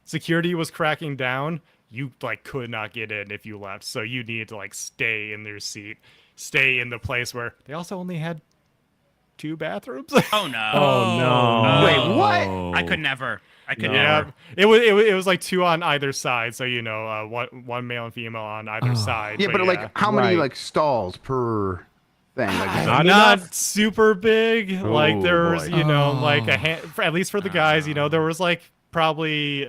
Speaker 5: security was cracking down. You could not get in if you left. So you needed to stay in your seat, stay in the place where they also only had 2 bathrooms.
Speaker 4: Oh no.
Speaker 1: Oh, no.
Speaker 2: Wait, what?
Speaker 4: I could never. I could
Speaker 5: Yeah,
Speaker 4: never.
Speaker 5: it was like 2 on either side, so one male and female on either side.
Speaker 2: Yeah, but
Speaker 5: yeah.
Speaker 2: like, how many
Speaker 1: Right.
Speaker 2: like stalls per thing? Like, is
Speaker 1: Not
Speaker 5: not
Speaker 1: enough?
Speaker 5: super big. Like
Speaker 2: Oh,
Speaker 5: there's
Speaker 2: boy.
Speaker 5: like a at least for the guys, there was like probably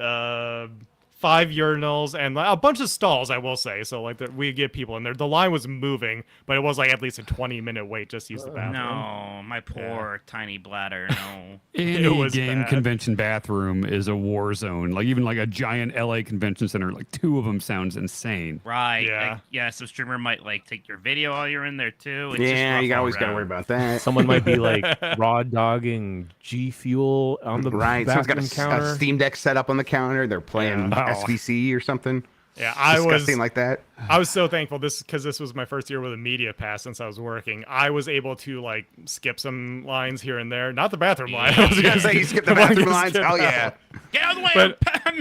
Speaker 5: 5 urinals and like, a bunch of stalls, I will say. So like we get people in there. The line was moving, but it was like at least a 20-minute wait just to use the bathroom.
Speaker 4: No, my poor tiny bladder. No.
Speaker 3: Any game
Speaker 5: bad.
Speaker 3: convention bathroom is a war zone. Like even like a giant LA convention center, like 2 of them sounds insane.
Speaker 4: Right.
Speaker 5: Yeah.
Speaker 4: Yeah. Some streamer might like take your video while you're in there too. It's
Speaker 2: Yeah,
Speaker 4: just
Speaker 2: you always got to
Speaker 4: around.
Speaker 2: worry about that.
Speaker 1: Someone might be like raw dogging G Fuel on the
Speaker 2: Right, someone's got
Speaker 1: bathroom
Speaker 2: a
Speaker 1: counter.
Speaker 2: Steam Deck set up on the counter. They're playing
Speaker 1: Yeah.
Speaker 2: SVC or something.
Speaker 5: Yeah,
Speaker 2: Disgusting like that.
Speaker 5: I was so thankful because this was my first year with a media pass since I was working. I was able to like skip some lines here and there. Not the bathroom line. I was
Speaker 2: gonna say you skip the bathroom lines. Oh yeah,
Speaker 4: Get out of the way,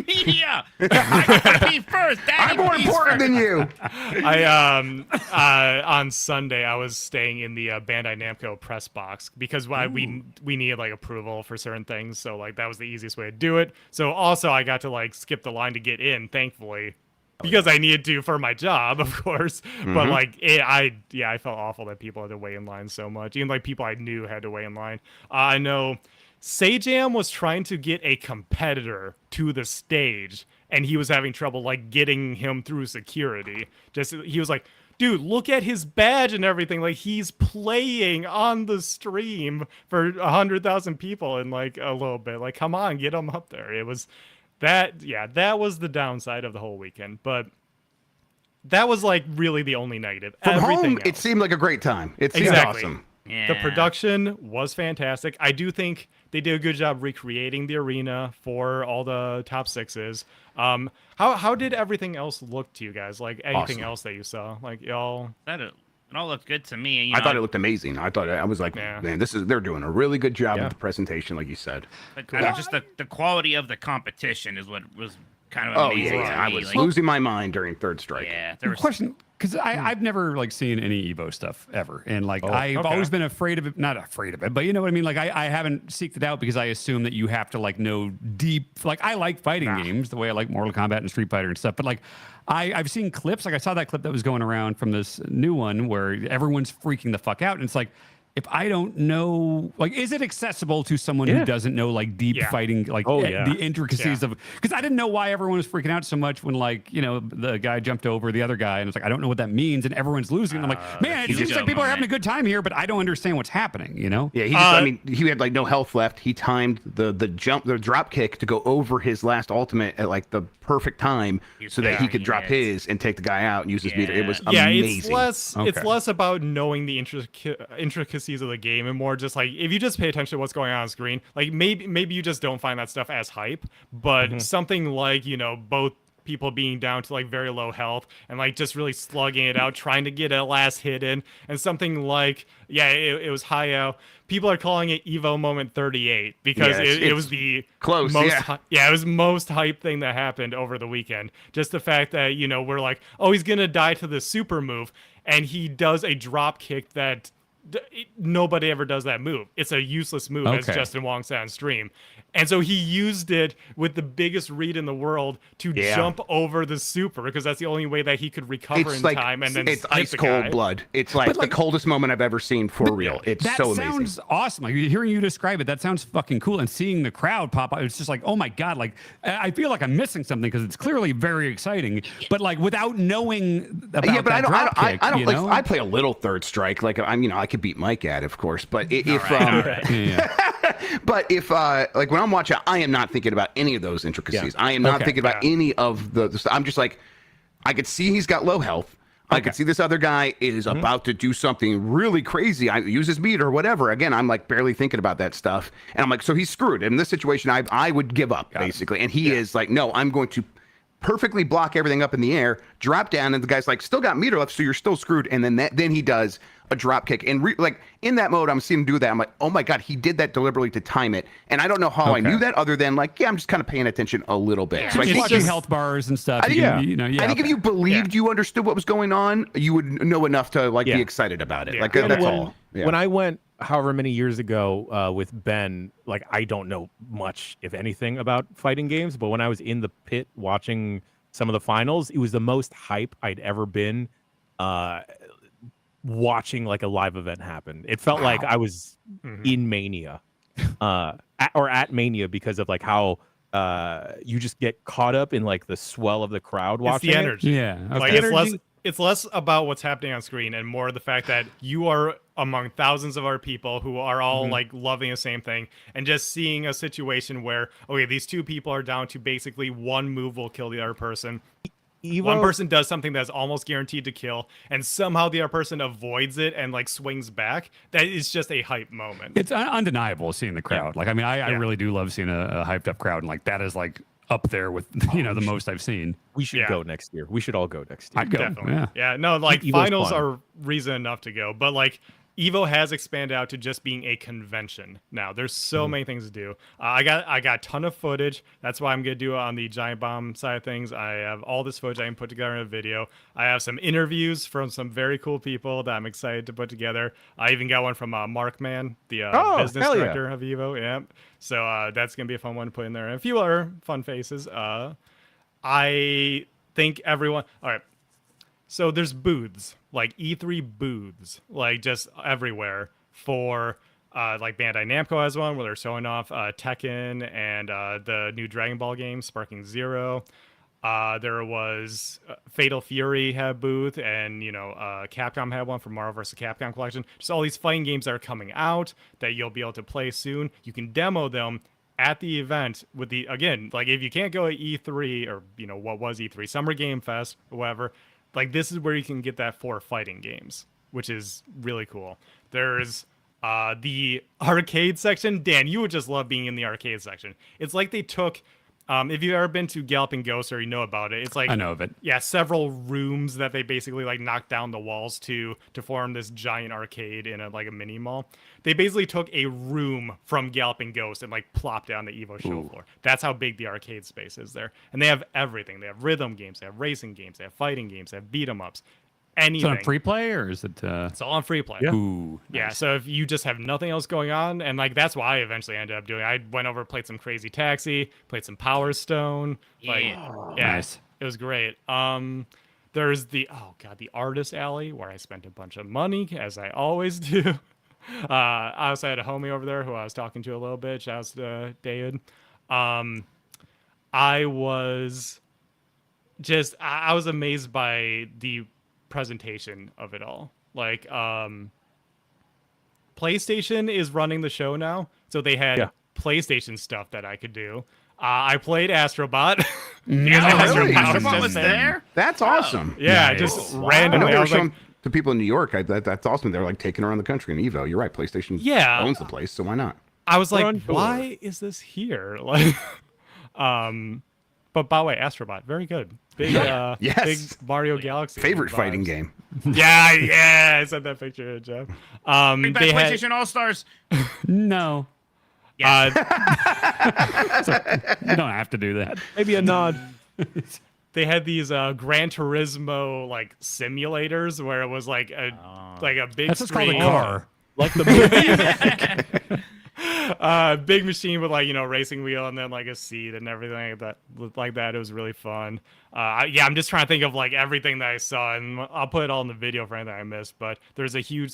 Speaker 4: media! I gotta pee first. Daddy
Speaker 2: I'm more
Speaker 4: pees
Speaker 2: important
Speaker 4: first.
Speaker 2: than you.
Speaker 5: On Sunday I was staying in the Bandai Namco press box because we needed like approval for certain things. So like that was the easiest way to do it. So also I got to like skip the line to get in, thankfully. Because I needed to for my job, of course. But like, I felt awful that people had to wait in line so much. Even like people I knew had to wait in line. I know Sajam was trying to get a competitor to the stage, and he was having trouble like getting him through security. He was like, dude, look at his badge and everything. Like he's playing on the stream for 100,000 people in like a little bit. Like, come on, get him up there. It was. That was the downside of the whole weekend, but that was like really the only negative.
Speaker 2: From
Speaker 5: Everything
Speaker 2: home, it
Speaker 5: else.
Speaker 2: seemed like a great time. It seemed
Speaker 5: Exactly.
Speaker 2: awesome.
Speaker 4: Yeah.
Speaker 5: The production was fantastic. I do think they did a good job recreating the arena for all the top sixes. How did everything else look to you guys? Like anything
Speaker 2: Awesome.
Speaker 5: else that you saw? Like y'all.
Speaker 4: It all looked good to me.
Speaker 2: I thought it looked amazing. I was like,
Speaker 5: Yeah.
Speaker 2: man, they're doing a really good job
Speaker 1: Yeah.
Speaker 2: with the presentation, like you said.
Speaker 4: But, I mean, just the quality of the competition is what was kind of
Speaker 2: Oh
Speaker 4: amazing.
Speaker 2: yeah,
Speaker 4: to
Speaker 2: I
Speaker 4: me.
Speaker 2: was
Speaker 4: Like,
Speaker 2: losing my mind during Third Strike.
Speaker 4: yeah, there was
Speaker 3: Question, because I've never like seen any Evo stuff ever, and like I've
Speaker 5: okay.
Speaker 3: always been afraid of it. Not afraid of it, but you know what I mean. Like I haven't seeked it out because I assume that you have to like know deep. Like I like fighting games the way I like Mortal Kombat and Street Fighter and stuff, but like I've seen clips. Like I saw that clip that was going around from this new one where everyone's freaking the fuck out, and it's like, if I don't know, like, is it accessible to someone who doesn't know like deep fighting, like the intricacies of? Because I didn't know why everyone was freaking out so much when like the guy jumped over the other guy, and it's like I don't know what that means, and everyone's losing. And I'm like, man, it seems like people are having a good time here, but I don't understand what's happening. You know?
Speaker 2: Yeah, he just, I mean, he had like no health left. He timed the drop kick to go over his last ultimate at like the perfect time so that he could drop his and take the guy out and use his meter. It was amazing.
Speaker 5: It's less about knowing the intricacies of the game and more just like if you just pay attention to what's going on screen, like maybe you just don't find that stuff as hype, but something like both people being down to like very low health and like just really slugging it out, trying to get a last hit in, and something like it was Hayao. People are calling it Evo Moment 38 because it was the
Speaker 2: close.
Speaker 5: It was most hype thing that happened over the weekend. Just the fact that we're like, oh, he's gonna die to the super move, and he does a drop kick that nobody ever does that move. It's a useless move, as Justin Wong said on stream. And so he used it with the biggest read in the world to jump over the super because that's the only way that he could recover in time. And then
Speaker 2: it's
Speaker 5: hit
Speaker 2: ice
Speaker 5: the
Speaker 2: cold
Speaker 5: guy.
Speaker 2: blood. It's like the coldest moment I've ever seen for real. It's
Speaker 3: that
Speaker 2: so amazing.
Speaker 3: sounds awesome. Like hearing you describe it, that sounds fucking cool. And seeing the crowd pop up, it's just like, oh my god! Like I feel like I'm missing something because it's clearly very exciting. But like without knowing about
Speaker 2: But I don't.
Speaker 3: drop kick,
Speaker 2: I don't like. I play a little Third Strike. Like I could beat Mike at, of course. But but if like when I'm watching, I am not thinking about any of those intricacies. I am not thinking about any of the. I'm just like, I could see he's got low health. I could see this other guy is about to do something really crazy. I use his meter or whatever. Again, I'm like barely thinking about that stuff, and I'm like, so he's screwed. In this situation, I would give up basically, and he is like, no, I'm going to perfectly block everything up in the air, drop down, and the guy's like, still got meter left, so you're still screwed. And then he does a drop kick, and like in that mode, I'm seeing him do that. I'm like, oh my god, he did that deliberately to time it, and I don't know how I knew that other than like, I'm just kind of paying attention a little bit. So I think
Speaker 3: watching health bars and stuff.
Speaker 2: I think if you believed you understood what was going on, you would know enough to like be excited about it. Like that's all.
Speaker 1: When I went however many years ago with Ben, like I don't know much, if anything, about fighting games, but when I was in the pit watching some of the finals, it was the most hype I'd ever been watching like a live event happen. It felt like I was in Mania or at Mania because of like how you just get caught up in like the swell of the crowd watching
Speaker 5: the
Speaker 1: it.
Speaker 5: energy.
Speaker 3: Yeah. Okay.
Speaker 5: Like
Speaker 1: Energy-
Speaker 5: it's less about what's happening on screen and more the fact that you are among thousands of our people who are all like loving the same thing, and just seeing a situation where, okay, these two people are down to basically one move will kill the other person.
Speaker 1: Evo,
Speaker 5: One person does something that's almost guaranteed to kill, and somehow the other person avoids it and like swings back. That is just a hype moment.
Speaker 3: It's undeniable seeing the crowd. Like, I mean, I really do love seeing a hyped up crowd, and like that is like up there with the most I've seen.
Speaker 1: we should go next year. We should all go next year.
Speaker 3: I'd go.
Speaker 5: Definitely.
Speaker 3: Yeah.
Speaker 5: No, like
Speaker 1: Evo's
Speaker 5: finals
Speaker 1: fun.
Speaker 5: are reason enough to go, but like Evo has expanded out to just being a convention now. There's so many things to do. I got a ton of footage. That's why I'm gonna do it on the Giant Bomb side of things. I have all this footage I can put together in a video. I have some interviews from some very cool people that I'm excited to put together. I even got one from Mark Mann, the business
Speaker 1: hell yeah.
Speaker 5: director of Evo. Yeah, so that's gonna be a fun one to put in there, and a few other fun faces. I think everyone. All right. So there's booths, like E3 booths, like just everywhere for like Bandai Namco has one where they're showing off Tekken and the new Dragon Ball game, Sparking Zero. There was Fatal Fury had a booth, and Capcom had one for Marvel vs. Capcom collection. Just all these fighting games that are coming out that you'll be able to play soon. You can demo them at the event with the, again, like if you can't go at E3 or what was E3, Summer Game Fest, or whatever. Like, this is where you can get that for fighting games, which is really cool. There's the arcade section. Dan, you would just love being in the arcade section. It's like they took, if you've ever been to Galloping Ghost or you know about it, it's like,
Speaker 3: I know of it.
Speaker 5: Yeah, several rooms that they basically like knocked down the walls to form this giant arcade in a mini mall. They basically took a room from Galloping Ghost and like plopped it on the Evo show floor. That's how big the arcade space is there. And they have everything. They have rhythm games, they have racing games, they have fighting games, they have beat 'em ups. Anything.
Speaker 3: So on free play, or is it?
Speaker 5: It's all on free play.
Speaker 1: Yeah.
Speaker 3: Ooh,
Speaker 5: Yeah,
Speaker 3: nice.
Speaker 5: so if you just have nothing else going on, and like that's what I eventually ended up doing. I went over, played some Crazy Taxi, played some Power Stone.
Speaker 3: Nice.
Speaker 5: It was great. There's the Artist Alley where I spent a bunch of money, as I always do. I also had a homie over there who I was talking to a little bit. Shouts to David. I was amazed by the presentation of it all. Like, PlayStation is running the show now, so they had PlayStation stuff that I could do. I played Astrobot.
Speaker 4: Astrobot was there?
Speaker 2: That's awesome.
Speaker 5: Yeah,
Speaker 3: Nice.
Speaker 5: just
Speaker 2: I know
Speaker 5: randomly.
Speaker 2: they
Speaker 5: I
Speaker 2: were
Speaker 5: was like,
Speaker 2: showing to people in New York. That's awesome. They're like taking around the country in Evo. You're right. PlayStation owns the place, so why not?
Speaker 5: I was like,
Speaker 1: on tour.
Speaker 5: why is this here? Like, but by the way, Astrobot, very good. Big,
Speaker 2: Yes.
Speaker 5: big Mario Galaxy
Speaker 2: Favorite
Speaker 5: vibes.
Speaker 2: fighting game.
Speaker 5: Yeah, I sent that picture to Jeff.
Speaker 4: Bring back
Speaker 5: They had,
Speaker 4: PlayStation All Stars.
Speaker 3: No,
Speaker 5: uh,
Speaker 3: you don't have to do that.
Speaker 1: Maybe a nod.
Speaker 5: they had these Gran Turismo like simulators where it was like a big
Speaker 3: That's what's called a
Speaker 5: screen.
Speaker 3: car.
Speaker 1: Like the movie.
Speaker 5: Big machine with racing wheel and then like a seat and everything like that. It was really fun. I'm just trying to think of like everything that I saw, and I'll put it all in the video for anything I missed. But there's a huge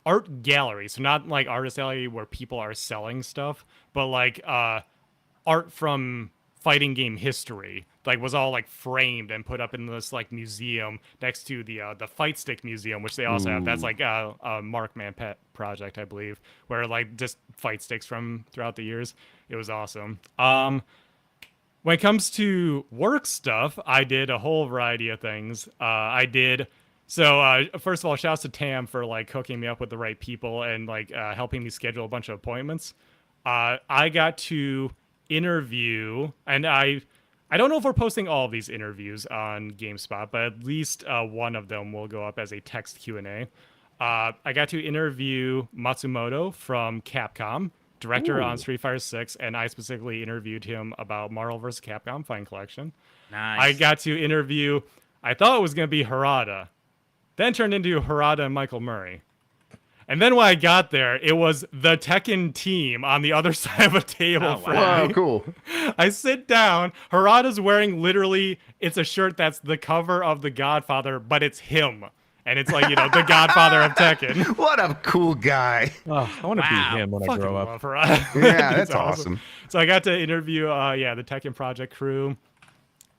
Speaker 5: art gallery, so not like artist alley where people are selling stuff, but like art from fighting game history. Like was all like framed and put up in this like museum next to the Fight Stick Museum, which they also have. That's like a Mark Mann pet project, I believe, where like just fight sticks from throughout the years. It was awesome. When it comes to work stuff, I did a whole variety of things. First of all, shouts to Tam for like hooking me up with the right people and like helping me schedule a bunch of appointments. I got to interview, and I don't know if we're posting all of these interviews on GameSpot, but at least one of them will go up as a text Q&A. I got to interview Matsumoto from Capcom, director on Street Fighter 6, and I specifically interviewed him about Marvel vs. Capcom Fighting Collection.
Speaker 4: Nice.
Speaker 5: I got to interview, I thought it was going to be Harada, then turned into Harada and Michael Murray. And then when I got there, it was the Tekken team on the other side of a table.
Speaker 2: Wow, cool.
Speaker 5: I sit down. Harada's wearing literally, it's a shirt that's the cover of The Godfather, but it's him. and it's like the Godfather of Tekken.
Speaker 2: What a cool guy.
Speaker 1: Oh, I want to
Speaker 4: Wow.
Speaker 1: be him when I
Speaker 5: Fucking
Speaker 1: grow up.
Speaker 5: love Ryan.
Speaker 2: Yeah,
Speaker 5: It's
Speaker 2: that's awesome.
Speaker 5: So I got to interview the Tekken Project crew,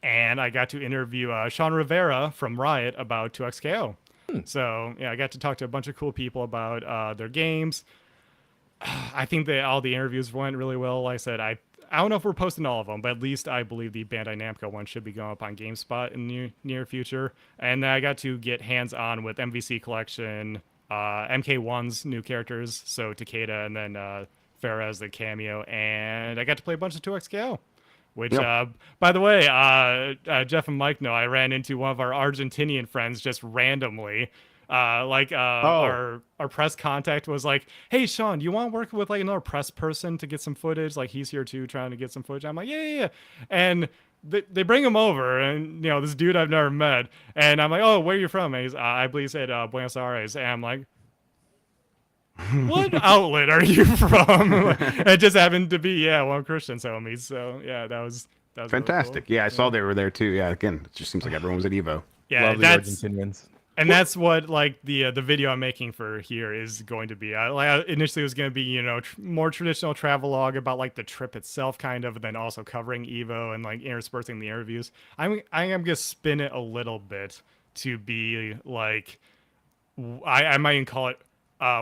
Speaker 5: and I got to interview Shawn Rivera from Riot about 2XKO. So yeah, I got to talk to a bunch of cool people about their games. I think that all the interviews went really well. Like I said, I don't know if we're posting all of them, but at least I believe the Bandai Namco one should be going up on GameSpot in the near future. And then I got to get hands-on with MVC Collection, MK1's new characters, so Takeda and then Farah as the cameo, and I got to play a bunch of 2XKO. Which, by the way, Jeff and Mike know I ran into one of our Argentinian friends just randomly. Our press contact was like, "Hey, Shawn, you want to work with like another press person to get some footage? Like he's here too, trying to get some footage." I'm like, "Yeah." And they bring him over, and this dude I've never met, and I'm like, "Oh, where are you from?" And he's, I believe he said Buenos Aires, and I'm like, what outlet are you from? It just happened to be one of Christian's homies. So yeah, that was
Speaker 2: Fantastic.
Speaker 5: Really cool.
Speaker 2: Yeah, I saw they were there too. Yeah, again, it just seems like everyone was at Evo.
Speaker 5: Yeah,
Speaker 1: Love the Argentinians.
Speaker 5: And that's what like the video I'm making for here is going to be. Initially it was going to be more traditional travelogue about like the trip itself, kind of, and then also covering Evo and like interspersing the interviews. I'm gonna spin it a little bit to be like I might even call it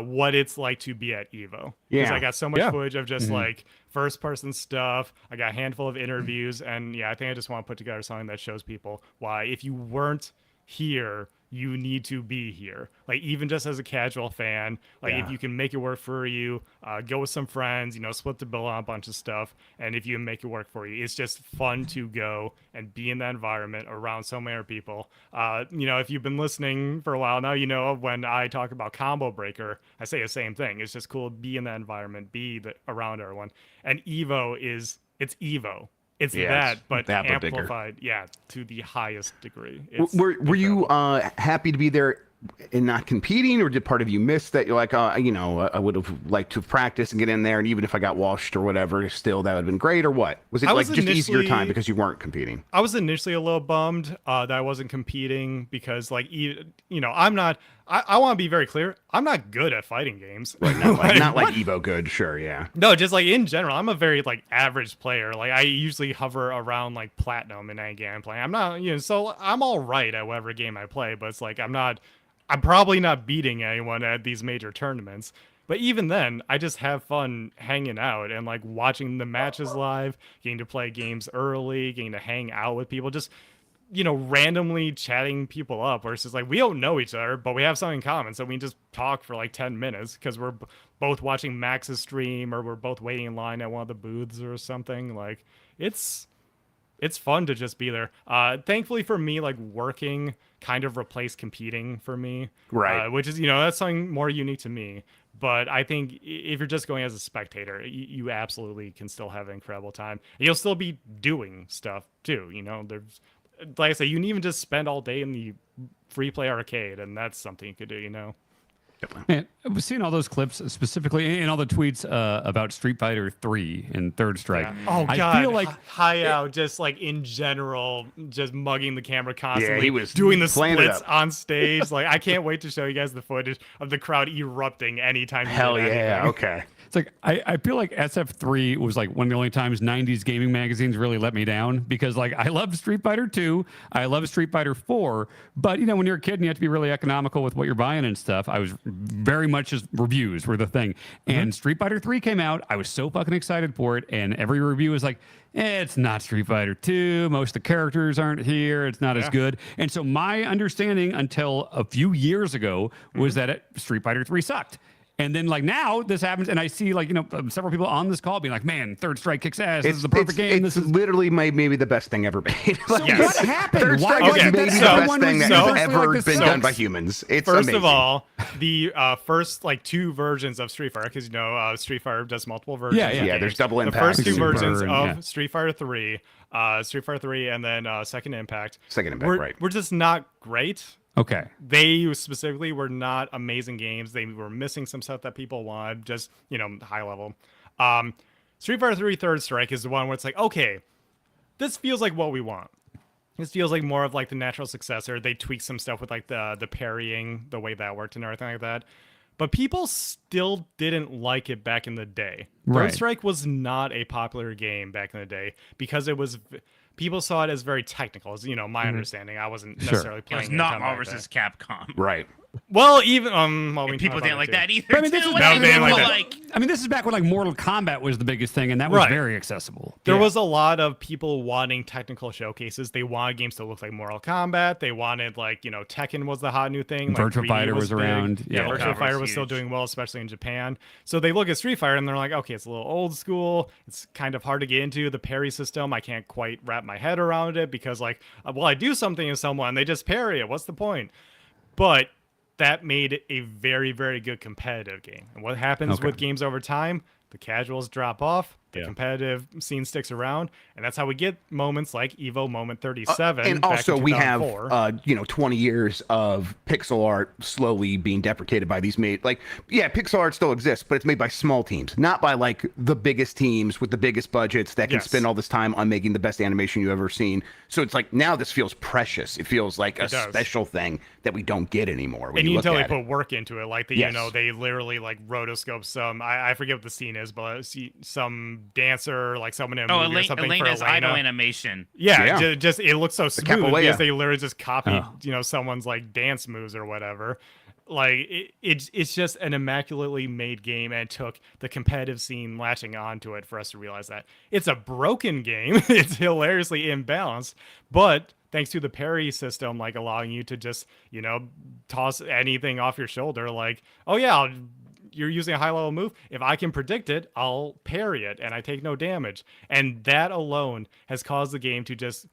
Speaker 5: what it's like to be at Evo. Because I got so much footage of just like first person stuff. I got a handful of interviews, and I think I just want to put together something that shows people why if you weren't here, you need to be here. Like even just as a casual fan, like if you can make it work for you, go with some friends, split the bill on a bunch of stuff. And if you can make it work for you, it's just fun to go and be in that environment around so many people. If you've been listening for a while now, when I talk about Combo Breaker, I say the same thing. It's just cool to be in that environment, around everyone. And Evo it's Evo. It's that, but amplified, to the highest degree.
Speaker 2: Were you happy to be there and not competing, or did part of you miss that? You're like, I would have liked to practice and get in there, and even if I got washed or whatever, still that would have been great, or what? Was it like just easier time because you weren't competing?
Speaker 5: I was initially a little bummed that I wasn't competing because, like, I'm not. I want to be very clear. I'm not good at fighting games.
Speaker 2: Right, not like Evo good, sure, yeah.
Speaker 5: No, just like in general, I'm a very like average player. Like I usually hover around like platinum in any game I'm playing. I'm not, so I'm all right at whatever game I play, but it's like I'm probably not beating anyone at these major tournaments. But even then, I just have fun hanging out and like watching the matches live, getting to play games early, getting to hang out with people, just randomly chatting people up where it's just like we don't know each other, but we have something in common. So we just talk for like 10 minutes because we're both watching Max's stream or we're both waiting in line at one of the booths or something. Like it's fun to just be there. Thankfully for me, like working kind of replaced competing for me.
Speaker 2: Right.
Speaker 5: Which is, that's something more unique to me. But I think if you're just going as a spectator, you absolutely can still have an incredible time. You'll still be doing stuff too. There's, like I say, you can even just spend all day in the free play arcade, and that's something you could do.
Speaker 3: Man, I was seeing all those clips specifically and all the tweets about Street Fighter 3 and Third Strike.
Speaker 5: Yeah. Oh God!
Speaker 3: I feel like
Speaker 5: Hayao just like in general, just mugging the camera constantly.
Speaker 2: Yeah, he was
Speaker 5: doing the
Speaker 2: playing it
Speaker 5: splits
Speaker 2: up.
Speaker 5: on stage. Like I can't wait to show you guys the footage of the crowd erupting anytime.
Speaker 2: Hell yeah!
Speaker 5: anything.
Speaker 2: Okay.
Speaker 3: it's like I feel like SF3 was like one of the only times 90s gaming magazines really let me down because like I love Street Fighter 2, I love Street Fighter 4, but when you're a kid and you have to be really economical with what you're buying and stuff, I was very much as reviews were the thing. And Street Fighter 3 came out. I was so fucking excited for it. And every review was like, it's not Street Fighter 2. Most of the characters aren't here. It's not as good. And so my understanding until a few years ago was that Street Fighter 3 sucked. And then, like, now this happens, and I see, like, several people on this call being like, man, Third Strike kicks ass. This is the perfect game.
Speaker 2: It's literally maybe the best thing ever made.
Speaker 3: So what happened?
Speaker 2: Third Strike is maybe the best thing that has ever been done by humans. It's
Speaker 5: First
Speaker 2: amazing.
Speaker 5: of all, the first, like, two versions of Street Fighter, because, Street Fighter does multiple versions.
Speaker 2: Yeah, there's double
Speaker 5: the
Speaker 2: impact.
Speaker 5: first two
Speaker 3: Super,
Speaker 5: versions of Street Fighter 3, and then Second Impact.
Speaker 2: Second Impact, right.
Speaker 5: We're just not great.
Speaker 3: Okay.
Speaker 5: They specifically were not amazing games. They were missing some stuff that people wanted, just, high level. Street Fighter 3 Third Strike is the one where it's like, okay, this feels like what we want. This feels like more of like the natural successor. They tweaked some stuff with like the parrying, the way that worked and everything like that. But people still didn't like it back in the day.
Speaker 3: Right.
Speaker 5: Third Strike was not a popular game back in the day because it was people saw it as very technical. As my understanding, I wasn't necessarily
Speaker 4: It
Speaker 5: playing
Speaker 4: was
Speaker 5: it
Speaker 4: not
Speaker 5: until
Speaker 4: Marvel
Speaker 5: back
Speaker 4: vs.
Speaker 5: then.
Speaker 4: Capcom.
Speaker 2: Right.
Speaker 5: Well, even well, we
Speaker 4: And
Speaker 5: can
Speaker 4: people
Speaker 5: talk
Speaker 4: didn't
Speaker 5: about
Speaker 4: like
Speaker 5: it,
Speaker 4: that
Speaker 5: too.
Speaker 4: either.
Speaker 3: But I mean, this
Speaker 4: too.
Speaker 3: is
Speaker 4: And
Speaker 3: back-
Speaker 5: they didn't
Speaker 4: people
Speaker 5: like that.
Speaker 3: I mean, this is back when like Mortal Kombat was the biggest thing, and that was
Speaker 5: Right.
Speaker 3: very accessible.
Speaker 5: There
Speaker 3: Yeah.
Speaker 5: was a lot of people wanting technical showcases. They wanted games to look like Mortal Kombat. They wanted Tekken was the hot new thing. Like,
Speaker 3: Virtua
Speaker 5: 3D
Speaker 3: Fighter was
Speaker 5: big.
Speaker 3: around.
Speaker 5: Yeah,
Speaker 3: Yeah.
Speaker 5: Virtua
Speaker 4: Power
Speaker 5: Fighter
Speaker 4: was
Speaker 5: was still
Speaker 4: huge.
Speaker 5: doing well, especially in Japan. So they look at Street Fighter and they're like, okay, it's a little old school. It's kind of hard to get into. The parry system, I can't quite wrap my head around it because I do something to someone, they just parry it. What's the point? But that made it a very, very good competitive game. And what happens with games over time? The casuals drop off, the competitive scene sticks around, and that's how we get moments like Evo Moment 37.
Speaker 2: And
Speaker 5: back
Speaker 2: also,
Speaker 5: in
Speaker 2: we have
Speaker 5: 2004.
Speaker 2: 20 years of pixel art slowly being deprecated by these pixel art still exists, but it's made by small teams, not by like the biggest teams with the biggest budgets that can
Speaker 5: Yes.
Speaker 2: spend all this time on making the best animation you've ever seen. So it's like now this feels precious. It feels like a
Speaker 5: does.
Speaker 2: special thing that we don't get anymore. When
Speaker 5: And you
Speaker 2: look
Speaker 5: can tell they
Speaker 2: at it.
Speaker 5: put work into it. Like,
Speaker 2: Yes.
Speaker 5: they literally rotoscope some, I forget what the scene is, but some dancer, like someone in a movie or something
Speaker 4: Elena's
Speaker 5: for Elena.
Speaker 4: idol animation.
Speaker 5: Yeah,
Speaker 2: Yeah.
Speaker 5: just it looks so smooth
Speaker 2: capoeira.
Speaker 5: because they literally just copied, someone's like dance moves or whatever. Like it's just an immaculately made game, and it took the competitive scene latching onto it for us to realize that it's a broken game. It's hilariously imbalanced, but thanks to the parry system, like allowing you to just toss anything off your shoulder, like, oh yeah, you're using a high level move. If I can predict it, I'll parry it and I take no damage. And that alone has caused the game to just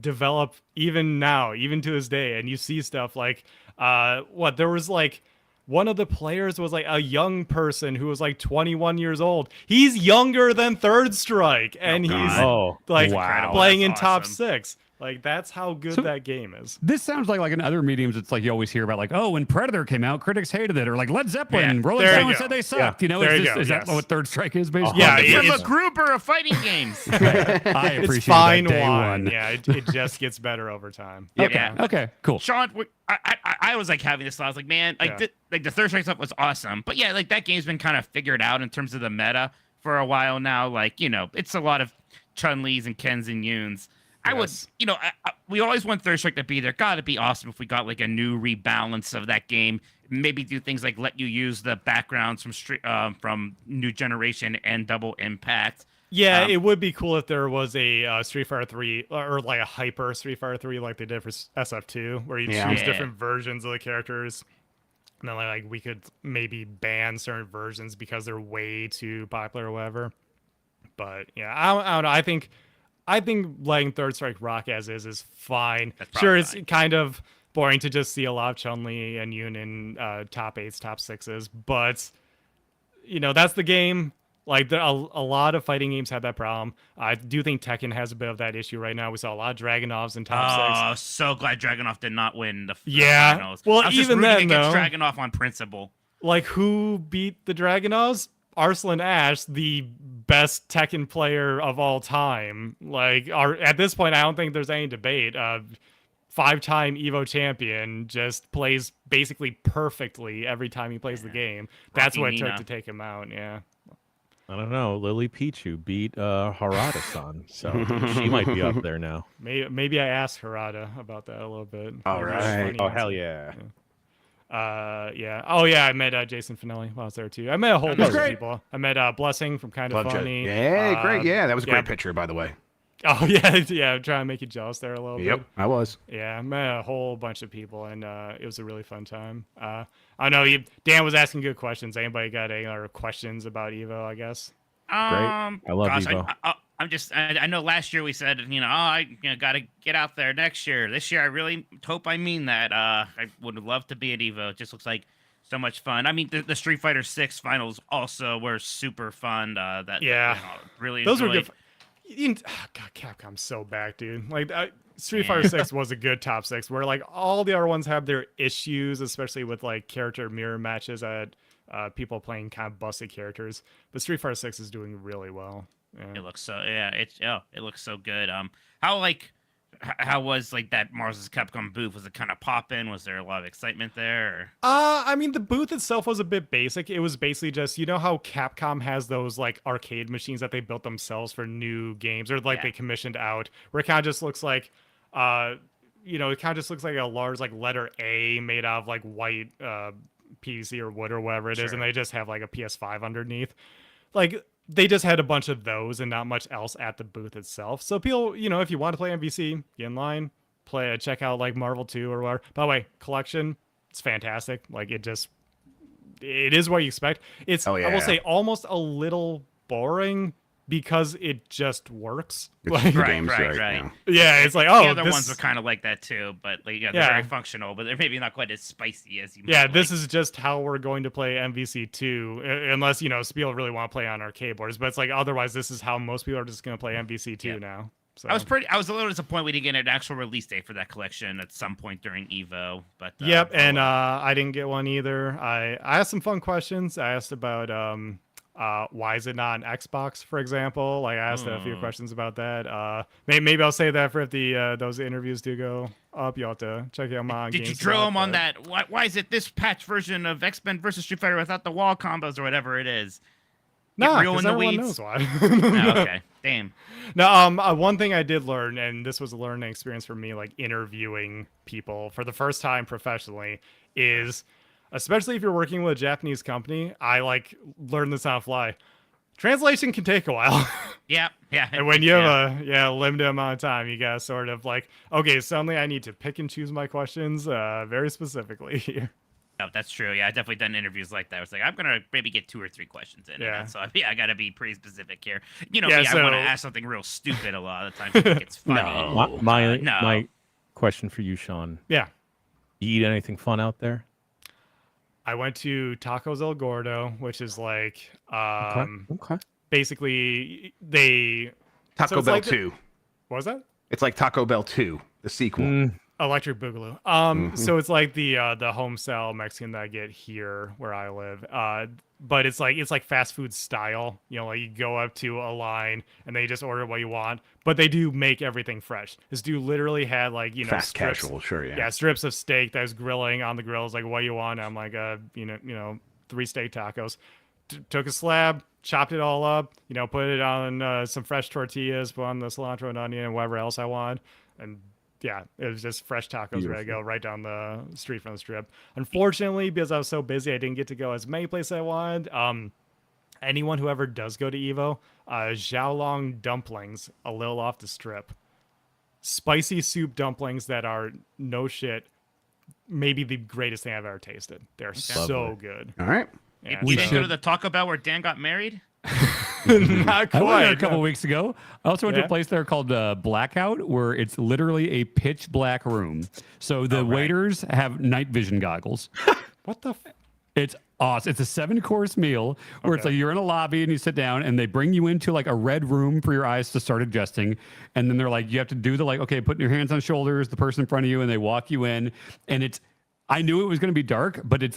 Speaker 5: develop even now, even to this day. And you see stuff like there was like one of the players was like a young person who was like 21 years old. He's younger than Third Strike, and he's
Speaker 1: Oh,
Speaker 5: like
Speaker 3: wow.
Speaker 5: playing
Speaker 4: That's
Speaker 5: in top
Speaker 4: awesome.
Speaker 5: 6. Like, that's how good
Speaker 3: So-
Speaker 5: that game is.
Speaker 3: This sounds like in other mediums, it's like you always hear about like, oh, when Predator came out, critics hated it, or like Led Zeppelin,
Speaker 4: Yeah.
Speaker 3: Rolling
Speaker 5: There you
Speaker 3: Stone
Speaker 5: go.
Speaker 3: said they sucked.
Speaker 5: There
Speaker 3: is
Speaker 5: you
Speaker 3: this-
Speaker 5: go,
Speaker 3: is that
Speaker 5: yes.
Speaker 3: what Third Strike is basically?
Speaker 5: Yeah,
Speaker 4: It's
Speaker 5: it's-
Speaker 4: a Gruber of fighting games.
Speaker 3: I appreciate
Speaker 5: It's
Speaker 3: that
Speaker 5: fine
Speaker 3: day
Speaker 5: wine.
Speaker 3: one.
Speaker 5: Yeah, it just gets better over time.
Speaker 3: Okay.
Speaker 4: Yeah.
Speaker 3: Okay. Cool.
Speaker 4: Sean, I was like having this thought. I was like, man,
Speaker 5: Yeah.
Speaker 4: the Third Strike stuff was awesome, but yeah, like that game's been kind of figured out in terms of the meta for a while now. Like, it's a lot of Chun-Li's and Kens and Yoons. I would,
Speaker 5: Yes.
Speaker 4: we always want Third Strike to be there. Gotta be awesome if we got like a new rebalance of that game. Maybe do things like let you use the backgrounds from New Generation and Double Impact.
Speaker 5: Yeah, it would be cool if there was a Street Fighter 3 or like a hyper Street Fighter 3 like they did for SF2, where you
Speaker 2: Yeah.
Speaker 5: choose
Speaker 4: Yeah.
Speaker 5: different versions of the characters. And then like we could maybe ban certain versions because they're way too popular or whatever. But yeah, I don't know. I think letting Third Strike rock as is fine.
Speaker 4: That's
Speaker 5: Sure,
Speaker 4: probably
Speaker 5: it's
Speaker 4: fine.
Speaker 5: kind of boring to just see a lot of Chun-Li and Yoon in top 8s, top 6s, but that's the game. Like, a lot of fighting games have that problem. I do think Tekken has a bit of that issue right now. We saw a lot of Dragunovs in top 6.
Speaker 4: So glad Dragunov did not win the
Speaker 5: Yeah.
Speaker 4: finals.
Speaker 5: Well,
Speaker 4: I was just
Speaker 5: even
Speaker 4: rooting
Speaker 5: then,
Speaker 4: against
Speaker 5: though-
Speaker 4: Dragunov on principle.
Speaker 5: Like, who beat the Dragunovs? Arslan Ash, the best Tekken player of all time. Like, at this point, I don't think there's any debate. 5-time Evo champion just plays basically perfectly every time he plays the game. That's
Speaker 4: Rocky
Speaker 5: what it took
Speaker 4: Nina.
Speaker 5: to take him out. Yeah.
Speaker 1: I don't know. Lily Pichu beat Harada-san, so she might be up there now.
Speaker 5: Maybe I asked Harada about that a little bit.
Speaker 2: All
Speaker 5: That was a
Speaker 2: right.
Speaker 5: funny
Speaker 1: Oh,
Speaker 5: answer.
Speaker 1: hell yeah.
Speaker 5: Yeah. Oh, yeah. I met Jason Finelli while I was there too. I met a whole bunch of
Speaker 1: great.
Speaker 5: people. I met Blessing from Kind of
Speaker 2: Bunch of-
Speaker 5: Funny.
Speaker 2: Yeah, great. Yeah, that was a
Speaker 5: yeah.
Speaker 2: great picture, by the way.
Speaker 5: Oh yeah, yeah. Trying to make you jealous there a little
Speaker 2: Yep,
Speaker 5: bit.
Speaker 2: I was.
Speaker 5: Yeah, I met a whole bunch of people, and it was a really fun time. I know Dan was asking good questions. Anybody got any other questions about Evo? I guess.
Speaker 1: I love
Speaker 4: gosh,
Speaker 1: Evo.
Speaker 4: I know last year we said, I got to get out there next year. This year, I really hope I mean that. I would love to be at Evo. It just looks like so much fun. I mean, the Street Fighter 6 finals also were super fun.
Speaker 5: Yeah.
Speaker 4: Really
Speaker 5: Those were
Speaker 4: enjoyed.
Speaker 5: good. God, Capcom's so back, dude. Like Street Fighter 6 was a good top 6, where like all the other ones have their issues, especially with like character mirror matches at people playing kind of busted characters. But Street Fighter 6 is doing really well. Yeah.
Speaker 4: It looks so it looks so good. How like how was like that Mars Capcom booth? Was it kind of popping? Was there a lot of excitement there? Or?
Speaker 5: I mean, the booth itself was a bit basic. It was basically just, you know how Capcom has those like arcade machines that they built themselves for new games, or like they commissioned out, where it kind of just looks like, it kind of just looks like a large like letter A made out of like white PVC or wood or whatever it is, and they just have like a PS5 underneath. Like, they just had a bunch of those and not much else at the booth itself. So people, if you want to play MVC, get in line, check out like Marvel 2 or whatever. By the way, collection, it's fantastic. Like, it is what you expect. It's, I will say, almost a little boring because it just works.
Speaker 2: Like,
Speaker 4: right.
Speaker 5: Yeah, it's like,
Speaker 4: the other ones were kind of like that too, but like, they're very functional, but they're maybe not quite as spicy as you might like.
Speaker 5: This is just how we're going to play MVC2, unless, people really want to play on arcade boards, but it's like, otherwise, this is how most people are just going to play MVC2 now. So. I was a little disappointed we didn't get an actual release date for that collection at some point during Evo, but I didn't get one either. I asked some fun questions. I asked about why is it not an Xbox, for example? Like, I asked a few questions about that. Maybe I'll say that for if those interviews do go up. You'll have to check out my.
Speaker 4: Did you drill them on that? Why is it this patch version of X-Men versus Street Fighter without the wall combos or whatever it is?
Speaker 5: No, because everyone knows why.
Speaker 4: Okay, damn.
Speaker 5: Now, one thing I did learn, and this was a learning experience for me, like interviewing people for the first time professionally, is, especially if you're working with a Japanese company, I learned this on the fly. Translation can take a while.
Speaker 4: Yeah.
Speaker 5: And when you have a limited amount of time, you gotta sort of okay, suddenly I need to pick and choose my questions very specifically here.
Speaker 4: No, that's true. Yeah, I've definitely done interviews like that. It's like, I'm going to maybe get 2 or 3 questions in.
Speaker 5: Yeah.
Speaker 4: So I got to be pretty specific here. I want to ask something real stupid a lot of the time. I think it's funny.
Speaker 1: My question for you, Shawn.
Speaker 5: Yeah.
Speaker 1: You eat anything fun out there?
Speaker 5: I went to Tacos El Gordo, which is like, basically
Speaker 2: Taco Bell 2.
Speaker 5: What was that?
Speaker 2: It's like Taco Bell 2, the sequel.
Speaker 5: Electric Boogaloo. So it's like the home style Mexican that I get here where I live. But it's like fast food style. Like you go up to a line and they just order what you want. But they do make everything fresh. This dude literally had
Speaker 2: fast
Speaker 5: strips,
Speaker 2: casual, sure, yeah.
Speaker 5: Yeah, strips of steak that was grilling on the grill. It's like, what you want? I'm like, 3 steak tacos. Took a slab, chopped it all up, put it on some fresh tortillas, put on the cilantro and onion and whatever else I want, and yeah, it was just fresh tacos ready to go right down the street from the strip. Unfortunately, because I was so busy, I didn't get to go as many places I wanted. Anyone who ever does go to Evo, Xiaolong dumplings, a little off the strip. Spicy soup dumplings that are, no shit, maybe the greatest thing I've ever tasted. They're so good.
Speaker 2: All right.
Speaker 4: Yeah, you didn't go to the Taco Bell where Dan got married?
Speaker 5: Not quite.
Speaker 3: I went there a couple weeks ago. I also went to a place there called Blackout, where it's literally a pitch black room. So the waiters have night vision goggles.
Speaker 5: What the?
Speaker 3: It's awesome. It's a 7-course meal where it's like you're in a lobby and you sit down and they bring you into like a red room for your eyes to start adjusting. And then they're like, you have to do putting your hands on shoulders, the person in front of you, and they walk you in. And I knew it was going to be dark, but it's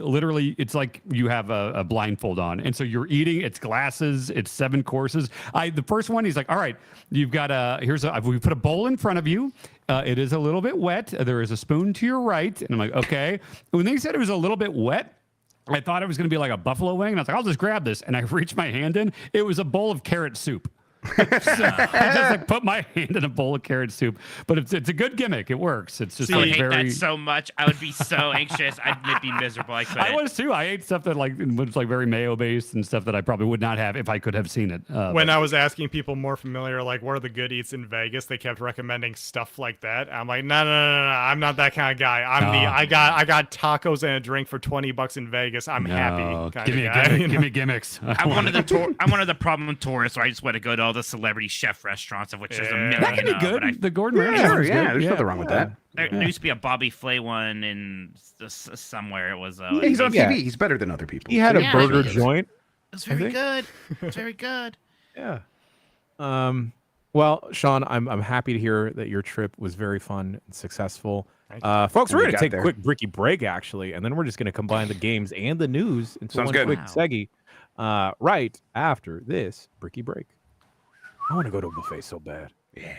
Speaker 3: like you have a blindfold on. And so you're eating, it's glasses, it's 7 courses. The first one, he's like, all right, you've got we put a bowl in front of you. It is a little bit wet. There is a spoon to your right. And I'm like, okay. When they said it was a little bit wet, I thought it was going to be like a buffalo wing. And I was like, I'll just grab this. And I reached my hand in. It was a bowl of carrot soup. So I just put my hand in a bowl of carrot soup, but it's a good gimmick. It works. It's just
Speaker 4: I would hate that so much. I would be so anxious. I'd be miserable.
Speaker 3: I was too. I ate stuff that was very mayo based and stuff that I probably would not have if I could have seen it.
Speaker 5: When I was asking people more familiar, what are the good eats in Vegas, they kept recommending stuff like that. I'm like, no, I'm not that kind of guy. I got tacos and a drink for $20 in Vegas. I'm happy.
Speaker 3: Give me gimmicks.
Speaker 4: I'm one of the problem tourists where I just want to go to all the celebrity chef restaurants, of which there's a million.
Speaker 3: That can be good. The Gordon Ramsay.
Speaker 2: Sure, there's nothing wrong with that.
Speaker 4: There used to be a Bobby Flay one in somewhere. It was.
Speaker 2: He's on TV. He's better than other people.
Speaker 1: He had a burger joint.
Speaker 4: It was very good. It was very good.
Speaker 1: Yeah. Well, Shawn, I'm happy to hear that your trip was very fun and successful. Folks, we're going to take a quick bricky break, actually, and then we're just going to combine the games and the news into one quick seggy right after this bricky break. I want to go to a buffet so bad.
Speaker 2: Yeah.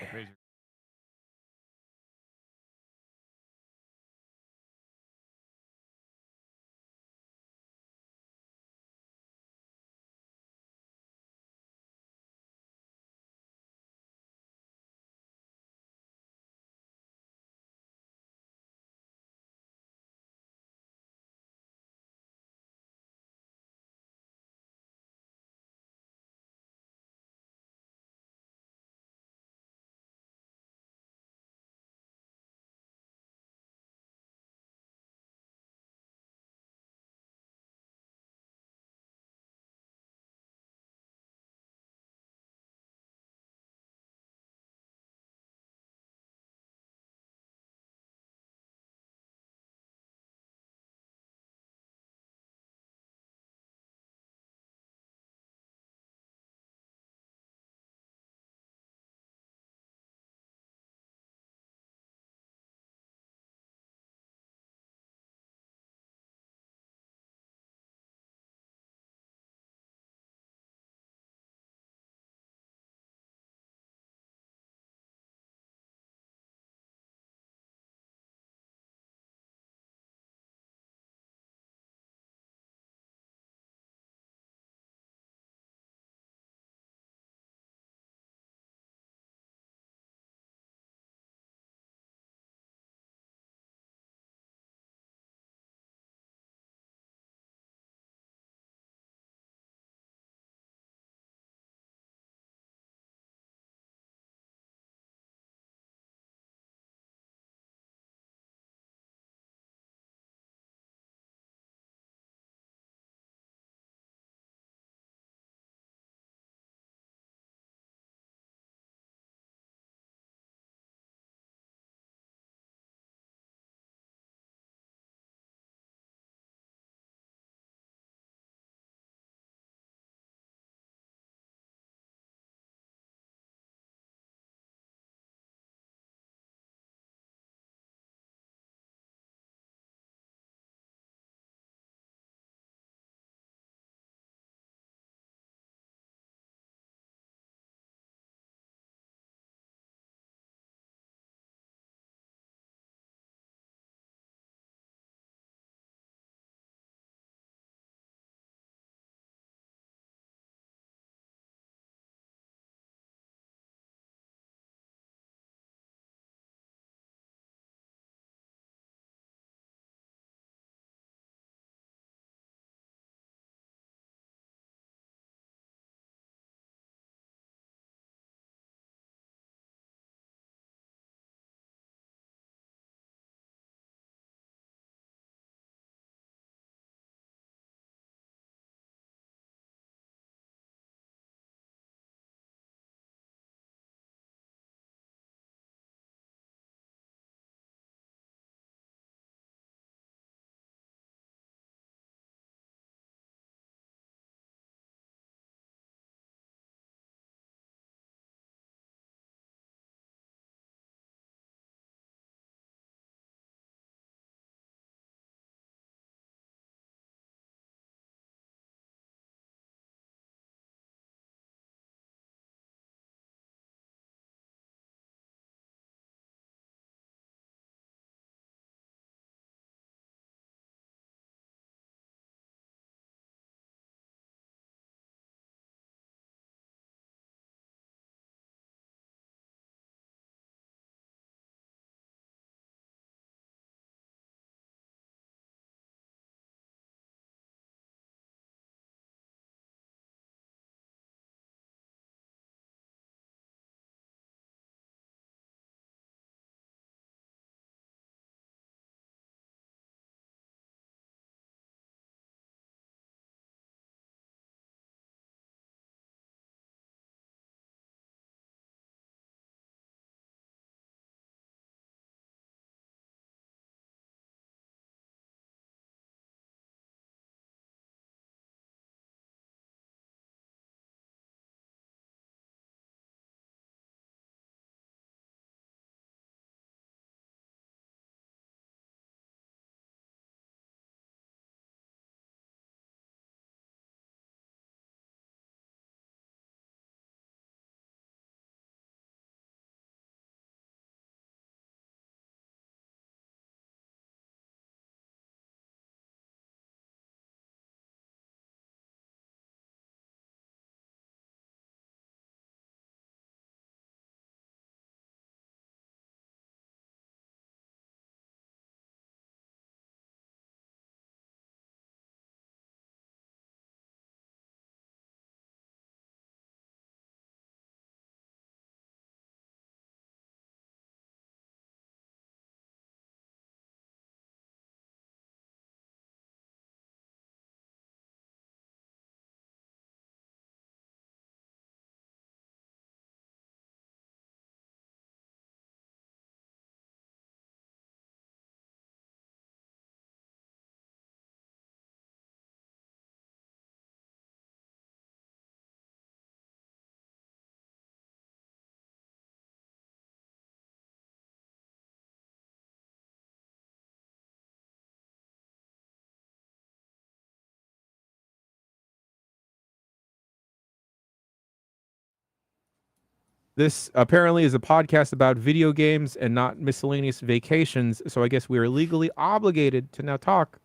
Speaker 1: This apparently is a podcast about video games and not miscellaneous vacations, so I guess we are legally obligated to now talk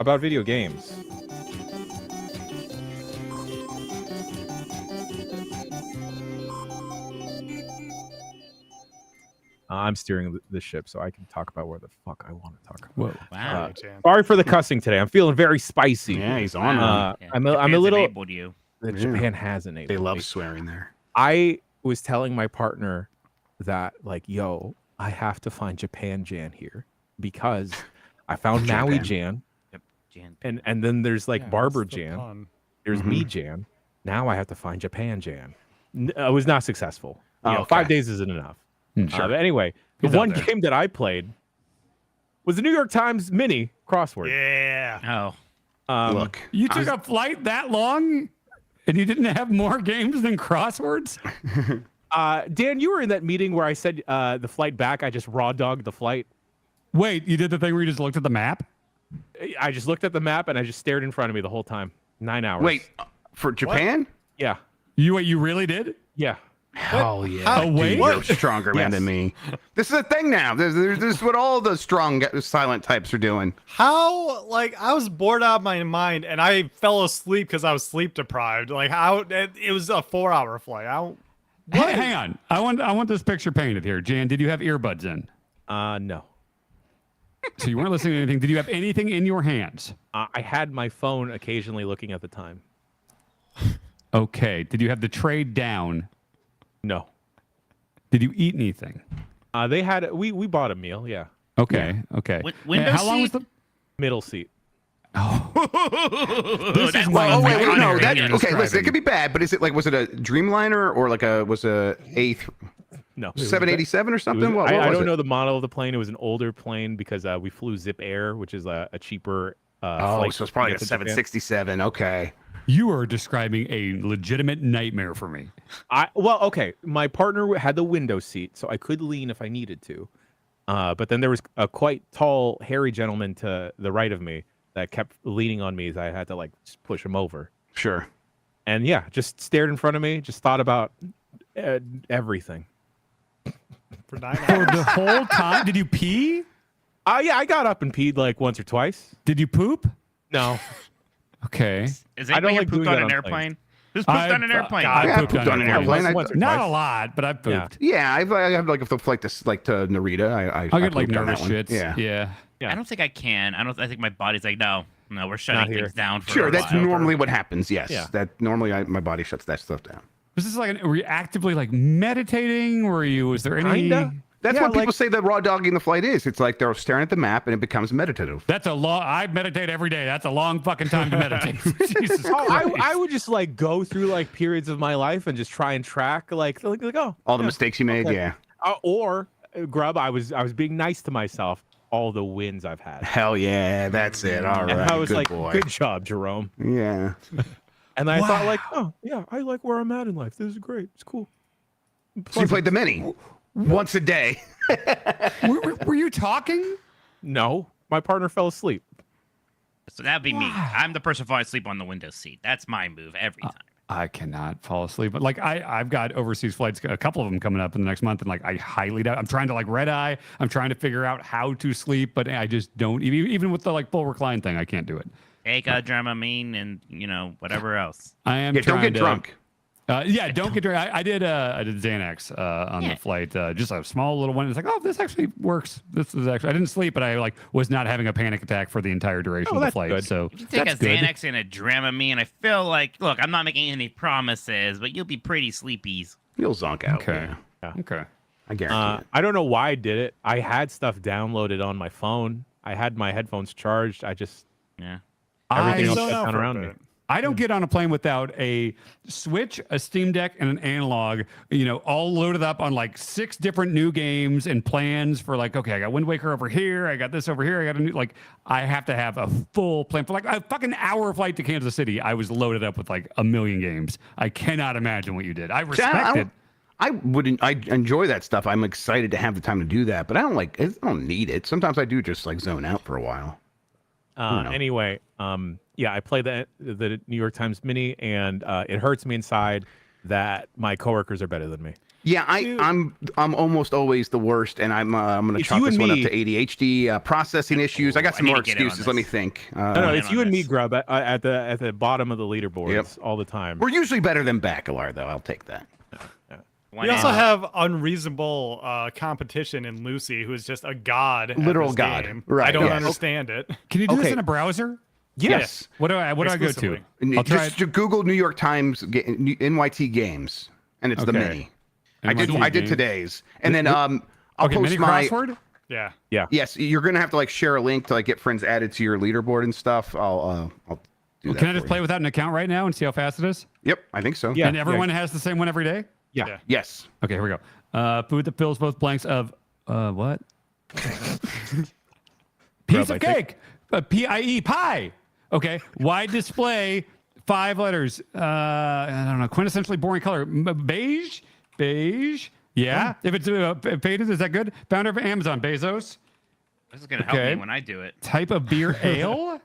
Speaker 1: about video games. I'm steering the ship, so I can talk about where the fuck I want to talk about.
Speaker 3: Whoa.
Speaker 4: Wow.
Speaker 1: Sorry for the cussing today. I'm feeling very spicy.
Speaker 2: Yeah, he's on.
Speaker 4: Yeah,
Speaker 1: I'm a
Speaker 4: Japan's
Speaker 1: little.
Speaker 4: enabled you.
Speaker 1: Japan has enabled.
Speaker 2: They love
Speaker 1: me.
Speaker 2: swearing there.
Speaker 1: I was telling my partner that, like, yo, I have to find Japan Jan here because I found Maui Jan,
Speaker 4: Jan.
Speaker 1: and then there's like
Speaker 5: Yeah,
Speaker 1: Barber
Speaker 5: that's the
Speaker 1: Jan.
Speaker 5: pun.
Speaker 1: There's me Jan. Now I have to find Japan Jan. I was not successful. You know,
Speaker 2: okay.
Speaker 1: 5 days isn't enough.
Speaker 3: Sure.
Speaker 1: But anyway, the
Speaker 3: He's out
Speaker 1: one
Speaker 3: there.
Speaker 1: game that I played was the New York Times Mini crossword.
Speaker 5: Yeah.
Speaker 4: Oh.
Speaker 2: Look,
Speaker 3: You took a flight that long, and you didn't have more games than crosswords?
Speaker 1: Dan, you were in that meeting where I said the flight back. I just raw dogged the flight.
Speaker 3: Wait, you did the thing where you just looked at the map?
Speaker 1: I just looked at the map and I just stared in front of me the whole time. 9 hours.
Speaker 2: wait, for Japan?
Speaker 1: Yeah.
Speaker 3: You really did?
Speaker 1: Yeah.
Speaker 2: Hell yeah.
Speaker 3: Oh, wait.
Speaker 2: Dude, you're a stronger man
Speaker 1: Yes.
Speaker 2: than me. This is a thing now. This is what all the strong silent types are doing.
Speaker 5: How, like, I was bored out of my mind and I fell asleep because I was sleep deprived. Like, how it was a 4-hour flight.
Speaker 3: Hang on. I want this picture painted here. Jan, did you have earbuds in?
Speaker 1: No.
Speaker 3: So you weren't listening to anything. Did you have anything in your hands?
Speaker 1: I had my phone occasionally looking at the time.
Speaker 3: Okay. Did you have the tray down?
Speaker 1: No.
Speaker 3: Did you eat anything?
Speaker 1: They had we bought a meal. Yeah.
Speaker 3: Okay. Okay.
Speaker 4: Window
Speaker 3: how long was
Speaker 4: seat?
Speaker 3: the?
Speaker 1: Middle seat.
Speaker 3: This is my
Speaker 2: Oh wait,
Speaker 3: nightmare
Speaker 2: no, that
Speaker 3: you're
Speaker 2: okay. Listen, it
Speaker 3: describing.
Speaker 2: could be bad, but is it like was it a Dreamliner or like a was a
Speaker 1: No.
Speaker 2: 787 or
Speaker 1: It was-
Speaker 2: something? What
Speaker 1: I
Speaker 2: was
Speaker 1: don't
Speaker 2: it?
Speaker 1: know the model of the plane. It was an older plane because we flew Zip Air, which is a cheaper.
Speaker 2: Oh,
Speaker 1: flight
Speaker 2: so it's
Speaker 1: to
Speaker 2: probably
Speaker 1: get
Speaker 2: a
Speaker 1: to Japan.
Speaker 2: 767. Okay.
Speaker 3: You are describing a legitimate nightmare for me.
Speaker 1: Well, okay. My partner had the window seat, so I could lean if I needed to. But then there was a quite tall, hairy gentleman to the right of me that kept leaning on me as I had to like just push him over.
Speaker 2: Sure.
Speaker 1: And yeah, just stared in front of me, just thought about everything.
Speaker 5: For 9
Speaker 3: For
Speaker 5: hours.
Speaker 3: the whole time, did you pee?
Speaker 1: Yeah, I got up and peed like once or twice.
Speaker 3: Did you poop?
Speaker 1: No.
Speaker 3: Okay.
Speaker 4: Is
Speaker 1: I don't
Speaker 4: anybody here
Speaker 1: like
Speaker 4: pooped
Speaker 1: doing
Speaker 4: on
Speaker 1: that
Speaker 4: an
Speaker 1: on
Speaker 4: airplane? Who's pooped on an airplane?
Speaker 3: I
Speaker 2: Yeah,
Speaker 3: pooped on an airplane.
Speaker 1: Once or
Speaker 3: Not
Speaker 1: twice.
Speaker 3: a lot, but I pooped.
Speaker 2: Yeah, I have like if the flight to Narita, I
Speaker 3: I get like
Speaker 2: pooped on that
Speaker 3: nervous
Speaker 2: one.
Speaker 3: shits.
Speaker 2: Yeah.
Speaker 3: Yeah.
Speaker 1: Yeah.
Speaker 4: I don't think I can. I think my body's like, no, we're shutting
Speaker 1: Not here.
Speaker 4: things down for
Speaker 2: Sure,
Speaker 4: a
Speaker 2: that's
Speaker 4: while.
Speaker 2: normally what happens. Yes,
Speaker 1: Yeah.
Speaker 2: that normally my body shuts that stuff down.
Speaker 3: Was this like were you actively like meditating? Was there any?
Speaker 1: Kinda.
Speaker 2: That's
Speaker 1: Yeah,
Speaker 2: what people
Speaker 1: like-
Speaker 2: say that raw dogging the flight is. It's like they're staring at the map and it becomes meditative.
Speaker 3: That's a long. I meditate every day. That's a long fucking time to meditate. Jesus
Speaker 1: Oh,
Speaker 3: Christ.
Speaker 1: I would just like go through like periods of my life and just try and track like oh
Speaker 2: All the
Speaker 1: yeah.
Speaker 2: mistakes you made,
Speaker 1: okay.
Speaker 2: yeah.
Speaker 1: Or Grub, I was being nice to myself. All the wins I've had.
Speaker 2: Hell yeah, that's it. All right,
Speaker 1: And I was
Speaker 2: good
Speaker 1: like,
Speaker 2: boy.
Speaker 1: good job, Jerome.
Speaker 2: Yeah.
Speaker 1: And I thought like, oh yeah, I like where I'm at in life. This is great. It's cool.
Speaker 2: So you played the mini once a day.
Speaker 3: were you talking?
Speaker 1: No, my partner fell asleep.
Speaker 4: So that'd be me. I'm the person falling asleep on the window seat. That's my move every time.
Speaker 3: I cannot fall asleep. But like I've got overseas flights, a couple of them coming up in the next month, and like I highly doubt. I'm trying to like red eye. I'm trying to figure out how to sleep, but I just don't. Even with the like full recline thing, I can't do it.
Speaker 4: Take a Dramamine and whatever else.
Speaker 3: I am.
Speaker 2: Yeah, don't
Speaker 3: trying
Speaker 2: get
Speaker 3: to-
Speaker 2: drunk.
Speaker 3: Yeah, don't get drunk. I did Xanax on the flight, just a small little one. It's like, oh, this actually works. This is actually. I didn't sleep, but I like was not having a panic attack for the entire duration of the
Speaker 1: that's
Speaker 3: flight.
Speaker 1: good.
Speaker 3: So
Speaker 4: If you take a
Speaker 3: that's good.
Speaker 4: Xanax and a Dramamine, I feel like, look, I'm not making any promises, but you'll be pretty sleepies.
Speaker 2: You'll zonk out.
Speaker 3: Okay.
Speaker 2: Yeah.
Speaker 3: Okay.
Speaker 2: I guarantee it.
Speaker 1: I don't know why I did it. I had stuff downloaded on my phone. I had my headphones charged. I just
Speaker 4: Yeah.
Speaker 1: everything
Speaker 3: I-
Speaker 1: else
Speaker 5: Zone
Speaker 1: shut
Speaker 5: out
Speaker 1: down
Speaker 5: for a
Speaker 1: around me.
Speaker 5: bit.
Speaker 3: I don't get on a plane without a Switch, a Steam Deck, and an analog, all loaded up on like 6 different new games and plans for like, okay, I got Wind Waker over here. I got this over here. I got a new, I have to have a full plan for like a fucking hour flight to Kansas City. I was loaded up with like a million games. I cannot imagine what you did. I
Speaker 2: See,
Speaker 3: respect it.
Speaker 2: I wouldn't. I enjoy that stuff. I'm excited to have the time to do that, but I don't need it. Sometimes I do just like zone out for a while.
Speaker 1: Anyway, yeah, I played the New York Times Mini, and it hurts me inside that my coworkers are better than me.
Speaker 2: Yeah, I'm almost always the worst, and I'm gonna chalk this one up to ADHD, processing issues. I got some more excuses. Let me think.
Speaker 1: No, it's you and me, Grub, at the bottom of the leaderboards all the time.
Speaker 2: We're usually better than Bacalar, though. I'll take that.
Speaker 5: We also have unreasonable competition in Lucy, who is just a god.
Speaker 2: Literal god.
Speaker 5: Game.
Speaker 2: Right.
Speaker 5: I don't understand it.
Speaker 3: Can you do this in a browser?
Speaker 2: Yes.
Speaker 3: What do I go to?
Speaker 2: Just Google New York Times NYT games, and it's the mini. I did today's, and then I'll post
Speaker 3: mini
Speaker 2: my
Speaker 3: crossword.
Speaker 5: Yeah.
Speaker 2: Yes, you're gonna have to share a link to get friends added to your leaderboard and stuff. I'll do that.
Speaker 3: Can I just play without an account right now and see how fast it is?
Speaker 2: Yep, I think so.
Speaker 3: Yeah. And everyone has the same one every day?
Speaker 1: Yeah.
Speaker 2: Yes.
Speaker 3: Okay, here we go. Food that fills both blanks of what? Piece of cake. P-I-E, pie. Okay. Wide display, 5 letters. I don't know. Quintessentially boring color. Beige. Yeah. If it's faded, is that good? Founder of Amazon, Bezos.
Speaker 4: This is gonna help me when I do it.
Speaker 3: Type of beer, ale.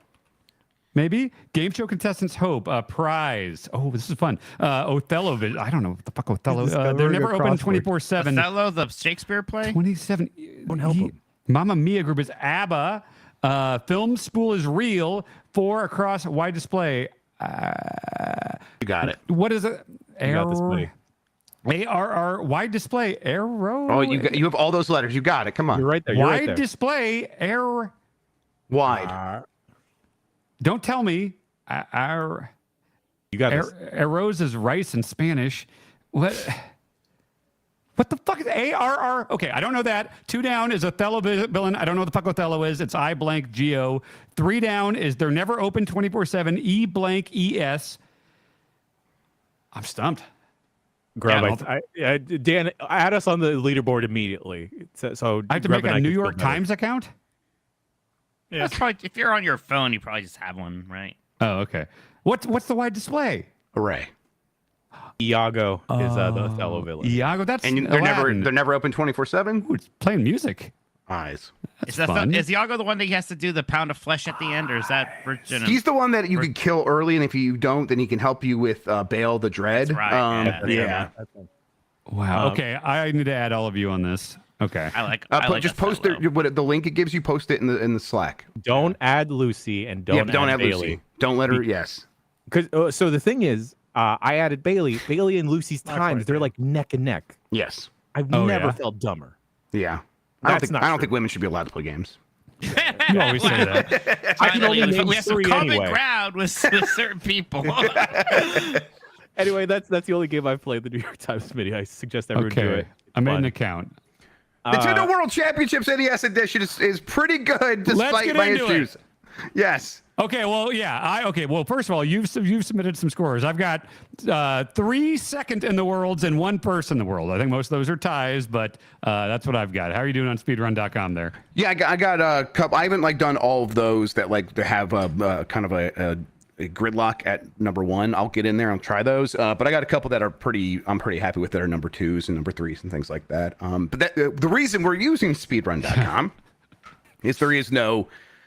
Speaker 3: Maybe game show contestants hope prize. Oh, this is fun. Othello. I don't know what the fuck Othello. They're never open 24/7.
Speaker 4: Othello, the Shakespeare play.
Speaker 3: 27.
Speaker 1: Don't help him.
Speaker 3: Mamma Mia group is ABBA. Film spool is real. 4 across wide display.
Speaker 2: You got it.
Speaker 3: What is it?
Speaker 1: You got this, buddy.
Speaker 3: ARR wide display arrow.
Speaker 2: Oh, you have all those letters. You got it. Come on.
Speaker 1: You're right there.
Speaker 3: Wide display arrow.
Speaker 2: Wide.
Speaker 3: Don't tell me.
Speaker 1: You got this.
Speaker 3: Arroz is rice in Spanish. What the fuck is ARR? Okay, I don't know that. 2 down is Othello villain. I don't know what the fuck Othello is. It's I blank Geo. 3 down is they're never open 24/7. E blank ES. I'm stumped.
Speaker 1: Grub, Dan, add us on the leaderboard immediately. So
Speaker 3: I have to make a New York Times account?
Speaker 5: Yeah.
Speaker 4: That's probably, if you're on your phone, you probably just have one, right?
Speaker 3: Oh, okay. What's the wide display?
Speaker 2: Hooray.
Speaker 1: Iago is the Othello villain.
Speaker 3: Iago, that's
Speaker 2: And
Speaker 3: Aladdin.
Speaker 2: they're never open 24/7.
Speaker 3: Ooh, it's playing music.
Speaker 2: Eyes.
Speaker 3: That's fun.
Speaker 4: Is Iago the one that he has to do the pound of flesh at the end, or is that Virgin?
Speaker 2: He's the one that you can kill early, and if you don't, then he can help you with Bale the Dread.
Speaker 4: That's right.
Speaker 2: Yeah.
Speaker 3: Wow. Okay, I need to add all of you on this. Okay.
Speaker 4: I like.
Speaker 2: Just post the link it gives you. Post it in the Slack.
Speaker 1: Don't add Lucy and don't add Bailey.
Speaker 2: Lucy. Don't let her. Yes.
Speaker 1: Because so the thing is, I added Bailey. Bailey and Lucy's times, they're like neck and neck.
Speaker 2: Yes.
Speaker 1: I've never felt dumber.
Speaker 2: Yeah. I don't think women should be allowed to play games.
Speaker 3: You always say that.
Speaker 1: I can only name
Speaker 4: we have some
Speaker 1: 3
Speaker 4: common
Speaker 1: anyway.
Speaker 4: ground with certain people.
Speaker 1: Anyway, that's the only game I've played. The New York Times mini. I suggest everyone do it.
Speaker 3: I made an account.
Speaker 2: Nintendo World Championships NES Edition is pretty good despite my issues. Yes.
Speaker 3: Okay, well, yeah. Well, first of all, you've submitted some scores. I've got 3 second in the worlds and 1 first in the world. I think most of those are ties, but that's what I've got. How are you doing on speedrun.com there?
Speaker 2: Yeah, I got a couple. I haven't done all of those that have kind of a gridlock at number 1. I'll get in there and try those. But I got a couple that I'm pretty happy with that are number 2s and number 3s and things like that. But the reason we're using speedrun.com is there is no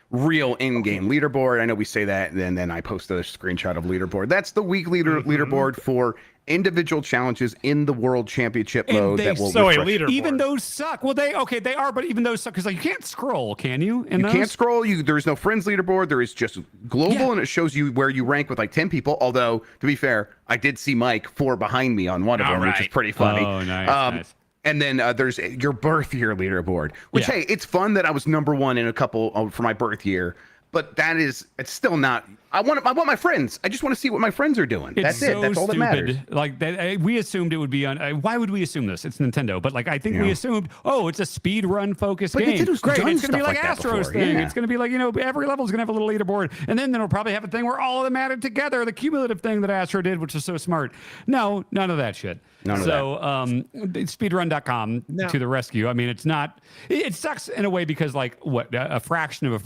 Speaker 2: real in-game leaderboard. I know we say that, and then I post a screenshot of leaderboard. That's the weekly leaderboard for individual challenges in the World Championship mode that will refresh.
Speaker 3: Even those suck. Well, they are, but even those suck because you can't scroll, can you?
Speaker 2: You can't scroll. There's no friends leaderboard. There is just global, and it shows you where you rank with 10 people. Although, to be fair, I did see Mike 4 behind me on one of them, which is pretty funny.
Speaker 3: Oh, nice.
Speaker 2: And then there's your birth year leaderboard, which, hey, it's fun that I was number 1 in a couple for my birth year, but it's still not. I want my friends. I just want to see what my friends are doing. That's it. That's all that matters.
Speaker 3: Like we assumed it would be on. Why would we assume this? It's Nintendo, but I think we assumed, it's a speed run focused game.
Speaker 2: Nintendo's
Speaker 3: Great,
Speaker 2: done
Speaker 3: it's going to be
Speaker 2: stuff
Speaker 3: like
Speaker 2: that
Speaker 3: Astro's
Speaker 2: before.
Speaker 3: thing.
Speaker 2: Yeah.
Speaker 3: It's going to be like every level is going to have a little leaderboard, and then it'll probably have a thing where all of them added together, the cumulative thing that Astro did, which is so smart. No, none of that shit. Speedrun.com to the rescue. I mean, it's not. It sucks in a way because a fraction of a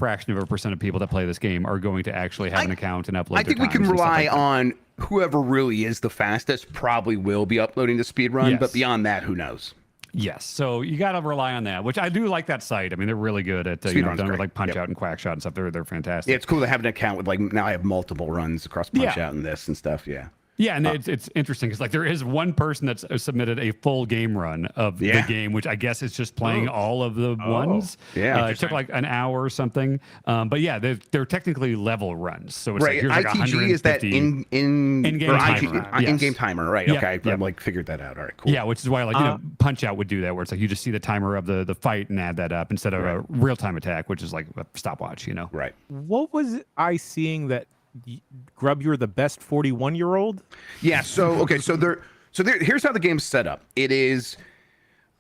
Speaker 3: percent of people that play this game are going to actually have an account and upload.
Speaker 2: I think we can rely on whoever really is the fastest probably will be uploading the speedrun, but beyond that, who knows?
Speaker 3: Yes, so you got to rely on that, which I do like that site. I mean, they're really good at done with Punch Out and Quackshot and stuff. They're fantastic.
Speaker 2: Yeah, it's cool to have an account with now I have multiple runs across Punch Out and this and stuff. Yeah.
Speaker 3: Yeah, and it's interesting because like there is one person that's submitted a full game run of the game, which I guess is just playing all of the ones.
Speaker 2: Yeah,
Speaker 3: it took like an hour or something. But yeah, they're technically level runs. So it's
Speaker 2: right.
Speaker 3: like here's like
Speaker 2: ITG is that in-game
Speaker 3: timer.
Speaker 2: In-game timer, right?
Speaker 3: Yep.
Speaker 2: Okay,
Speaker 3: Yep.
Speaker 2: I'm like figured that out. All right, cool.
Speaker 3: Yeah, which is why like Punch Out would do that, where it's like you just see the timer of the fight and add that up instead of a real time attack, which is like a stopwatch.
Speaker 2: Right.
Speaker 1: What was I seeing that Grub, you're the best 41-year-old?
Speaker 2: Yeah. So okay. So here's how the game's set up. It is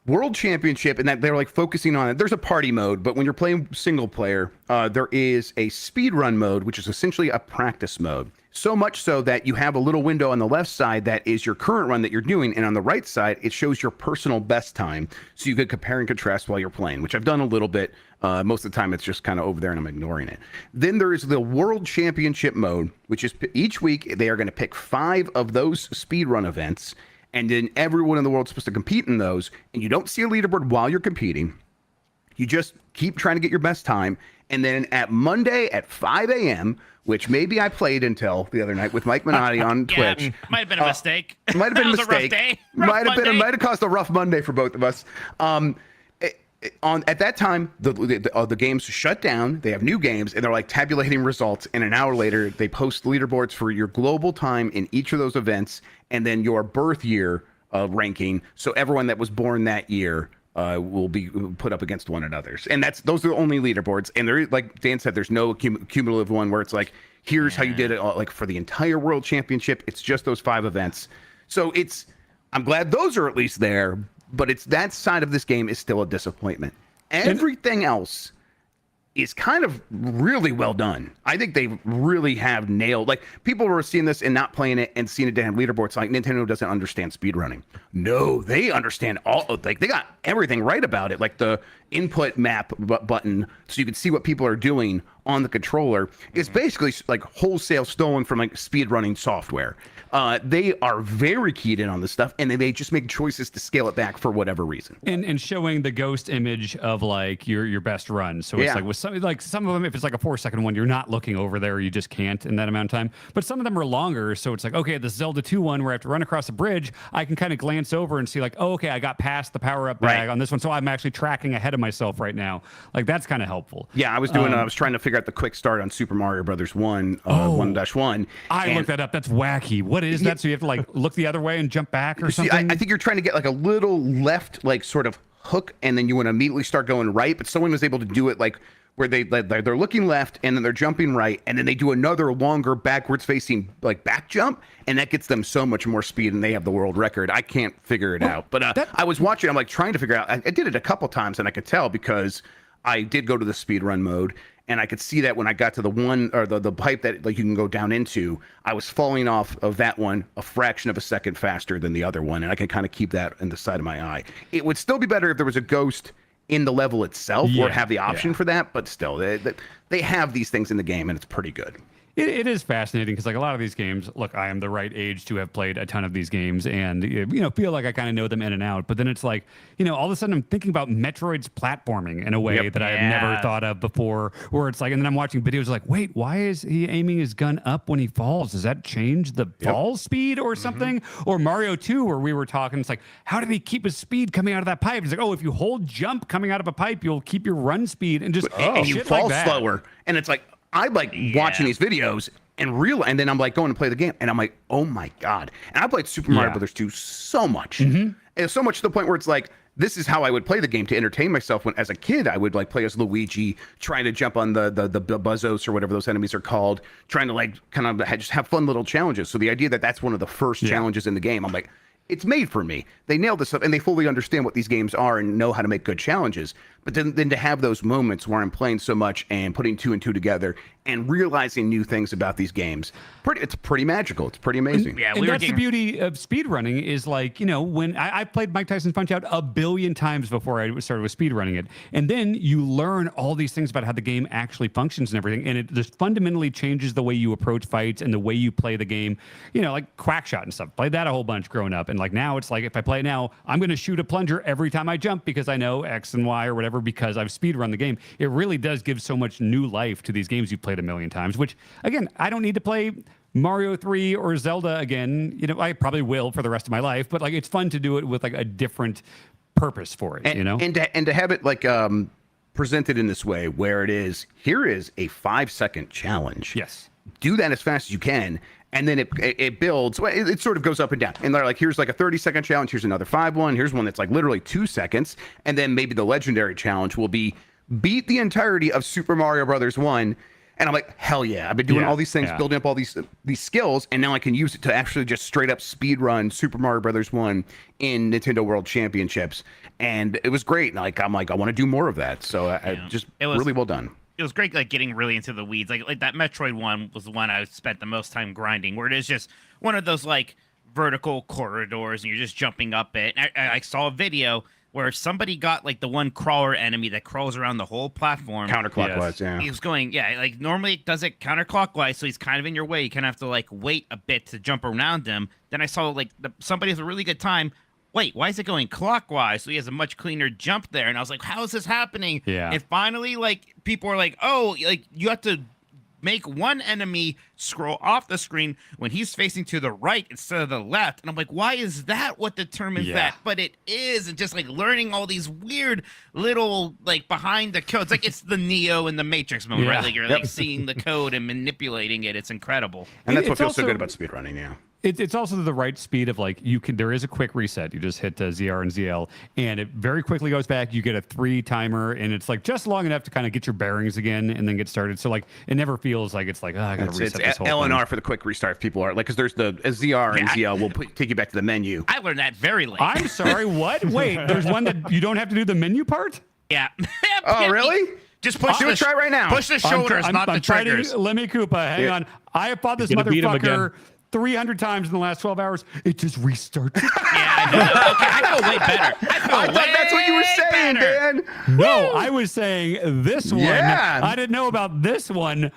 Speaker 2: World Championship, and that they're like focusing on it. There's a party mode, but when you're playing single player, there is a speed run mode, which is essentially a practice mode. So much so that you have a little window on the left side that is your current run that you're doing, and on the right side it shows your personal best time, so you could compare and contrast while you're playing, which I've done a little bit. Most of the time it's just kind of over there and I'm ignoring it. Then there is the World Championship mode, which is each week they are going to pick 5 of those speed run events, and then everyone in the world is supposed to compete in those, and you don't see a leaderboard while you're competing. You just keep trying to get your best time. And then at Monday at 5 a.m., which maybe I played until the other night with Mike Minotti on Twitch.
Speaker 4: Might have been a mistake.
Speaker 2: Might have been a mistake.
Speaker 4: Rough day.
Speaker 2: Might have caused a rough Monday for both of us. At that time, the games shut down. They have new games, and they're like tabulating results. And an hour later, they post leaderboards for your global time in each of those events, and then your birth year ranking. So everyone that was born that year will be put up against one another. And those are the only leaderboards. And there, like Dan said, there's no cumulative one where it's like, here's how you did it, like for the entire World Championship. It's just those 5 events. So I'm glad those are at least there, but it's that side of this game is still a disappointment. Everything else is kind of really well done. I think they really have nailed, like people were seeing this and not playing it and seeing it down leaderboards like Nintendo doesn't understand speedrunning. No, they understand like they got everything right about it. Like the input map button, so you can see what people are doing on the controller, is basically like wholesale stolen from like speedrunning software. They are very keyed in on this stuff, and they just make choices to scale it back for whatever reason.
Speaker 3: And showing the ghost image of like your best run. So it's like with some of them, if it's like a 4-second one, you're not looking over there, you just can't in that amount of time. But some of them are longer, so it's like, okay, the Zelda 2 one where I have to run across a bridge, I can kind of glance over and see like, oh, okay, I got past the power-up bag on this one, so I'm actually tracking ahead of myself right now. Like that's kind of helpful.
Speaker 2: Yeah, I was trying to figure out the quick start on Super Mario Brothers 1-1.
Speaker 3: I looked that up. That's wacky. What is that? So you have to like look the other way and jump back or something?
Speaker 2: I think you're trying to get like a little left, like sort of hook, and then you want to immediately start going right. But someone was able to do it like where they're looking left and then they're jumping right, and then they do another longer backwards facing like back jump, and that gets them so much more speed, and they have the world record. I can't figure it out. But I was watching, I'm like trying to figure out. I did it a couple times, and I could tell because I did go to the speed run mode. And I could see that when I got to the one or the pipe that like you can go down into, I was falling off of that one a fraction of a second faster than the other one, and I can kind of keep that in the side of my eye. It would still be better if there was a ghost in the level itself or have the option for that, but still, they have these things in the game, and it's pretty good.
Speaker 3: It is fascinating because like a lot of these games, look, I am the right age to have played a ton of these games and feel like I kind of know them in and out. But then it's like, all of a sudden I'm thinking about Metroid's platforming in a way that I have never thought of before, where it's like, and then I'm watching videos like, wait, why is he aiming his gun up when he falls? Does that change the fall speed or something? Or Mario 2, where we were talking, it's like, how did he keep his speed coming out of that pipe? It's like, oh, if you hold jump coming out of a pipe, you'll keep your run speed and just
Speaker 2: and you fall
Speaker 3: like
Speaker 2: slower. And it's like, I like watching these videos and then I'm like going to play the game and I'm like, oh my God. And I played Super Mario Brothers 2 so much. And so much to the point where it's like, this is how I would play the game to entertain myself. When as a kid, I would like play as Luigi, trying to jump on the buzzos or whatever those enemies are called, trying to like kind of just have fun little challenges. So the idea that that's one of the first challenges in the game, I'm like, it's made for me. They nailed this up, and they fully understand what these games are and know how to make good challenges. But then to have those moments where I'm playing so much and putting 2 and 2 together and realizing new things about these games, it's pretty magical. It's pretty amazing.
Speaker 3: And that's the beauty of speedrunning is like, when I played Mike Tyson's Punch-Out a billion times before I started with speedrunning it. And then you learn all these things about how the game actually functions and everything. And it just fundamentally changes the way you approach fights and the way you play the game. Like Quackshot and stuff. Played that a whole bunch growing up. And like now it's like, if I play it now, I'm going to shoot a plunger every time I jump because I know X and Y or whatever, because I've speedrun the game. It really does give so much new life to these games you've played a million times, which again, I don't need to play Mario 3 or Zelda again, I probably will for the rest of my life, but like it's fun to do it with like a different purpose for it,
Speaker 2: and to have it like presented in this way where here is a 5-second challenge.
Speaker 3: Yes.
Speaker 2: Do that as fast as you can. And then it builds. Well, it sort of goes up and down. And they're like, here's like a 30-second challenge. Here's another 5 one. Here's one that's like literally 2 seconds. And then maybe the legendary challenge will be beat the entirety of Super Mario Brothers 1. And I'm like, hell yeah. I've been doing all these things, building up all these skills. And now I can use it to actually just straight up speed run Super Mario Brothers 1 in Nintendo World Championships. And it was great. I'm like, I want to do more of that. So it was really well done.
Speaker 4: It was great, like getting really into the weeds. Like that Metroid one was the one I spent the most time grinding, where it is just one of those like vertical corridors, and you're just jumping up it. And I saw a video where somebody got like the one crawler enemy that crawls around the whole platform
Speaker 2: counterclockwise. Yeah,
Speaker 4: he was going like normally it does it counterclockwise, so he's kind of in your way. You kind of have to like wait a bit to jump around him. Then I saw like somebody has a really good time. Wait, why is it going clockwise? So he has a much cleaner jump there. And I was like, how is this happening?
Speaker 3: Yeah.
Speaker 4: And finally, like, people are like, oh, like, you have to make one enemy scroll off the screen when he's facing to the right instead of the left. And I'm like, why is that what determines that? But it is. And just, like, learning all these weird little, like, behind the codes. Like, it's the Neo and the Matrix moment, right? Like, you're, like, seeing the code and manipulating it. It's incredible.
Speaker 2: And that's what feels so good about speedrunning, yeah.
Speaker 3: It's also the right speed of like there is a quick reset. You just hit ZR and ZL and it very quickly goes back. You get a 3 timer and it's like just long enough to kind of get your bearings again and then get started. So like it never feels like it's like, I got to reset this whole
Speaker 2: L and
Speaker 3: thing.
Speaker 2: R for the quick restart. If people are like, because there's the ZR and ZL will take you back to the menu.
Speaker 4: I learned that very late.
Speaker 3: I'm sorry, what? Wait, there's one that you don't have to do the menu part?
Speaker 4: Yeah.
Speaker 2: Oh, really?
Speaker 4: Just push
Speaker 2: do a try right now.
Speaker 4: Push the shoulders, not the triggers.
Speaker 3: Lemmy Koopa, hang on. I have fought this motherfucker 300 times in the last 12 hours. It just restarts.
Speaker 4: Yeah, I know. Okay, I feel way better.
Speaker 2: I thought that's what you were saying, Dan.
Speaker 3: No, I was saying this one.
Speaker 2: Yeah.
Speaker 3: I didn't know about this one.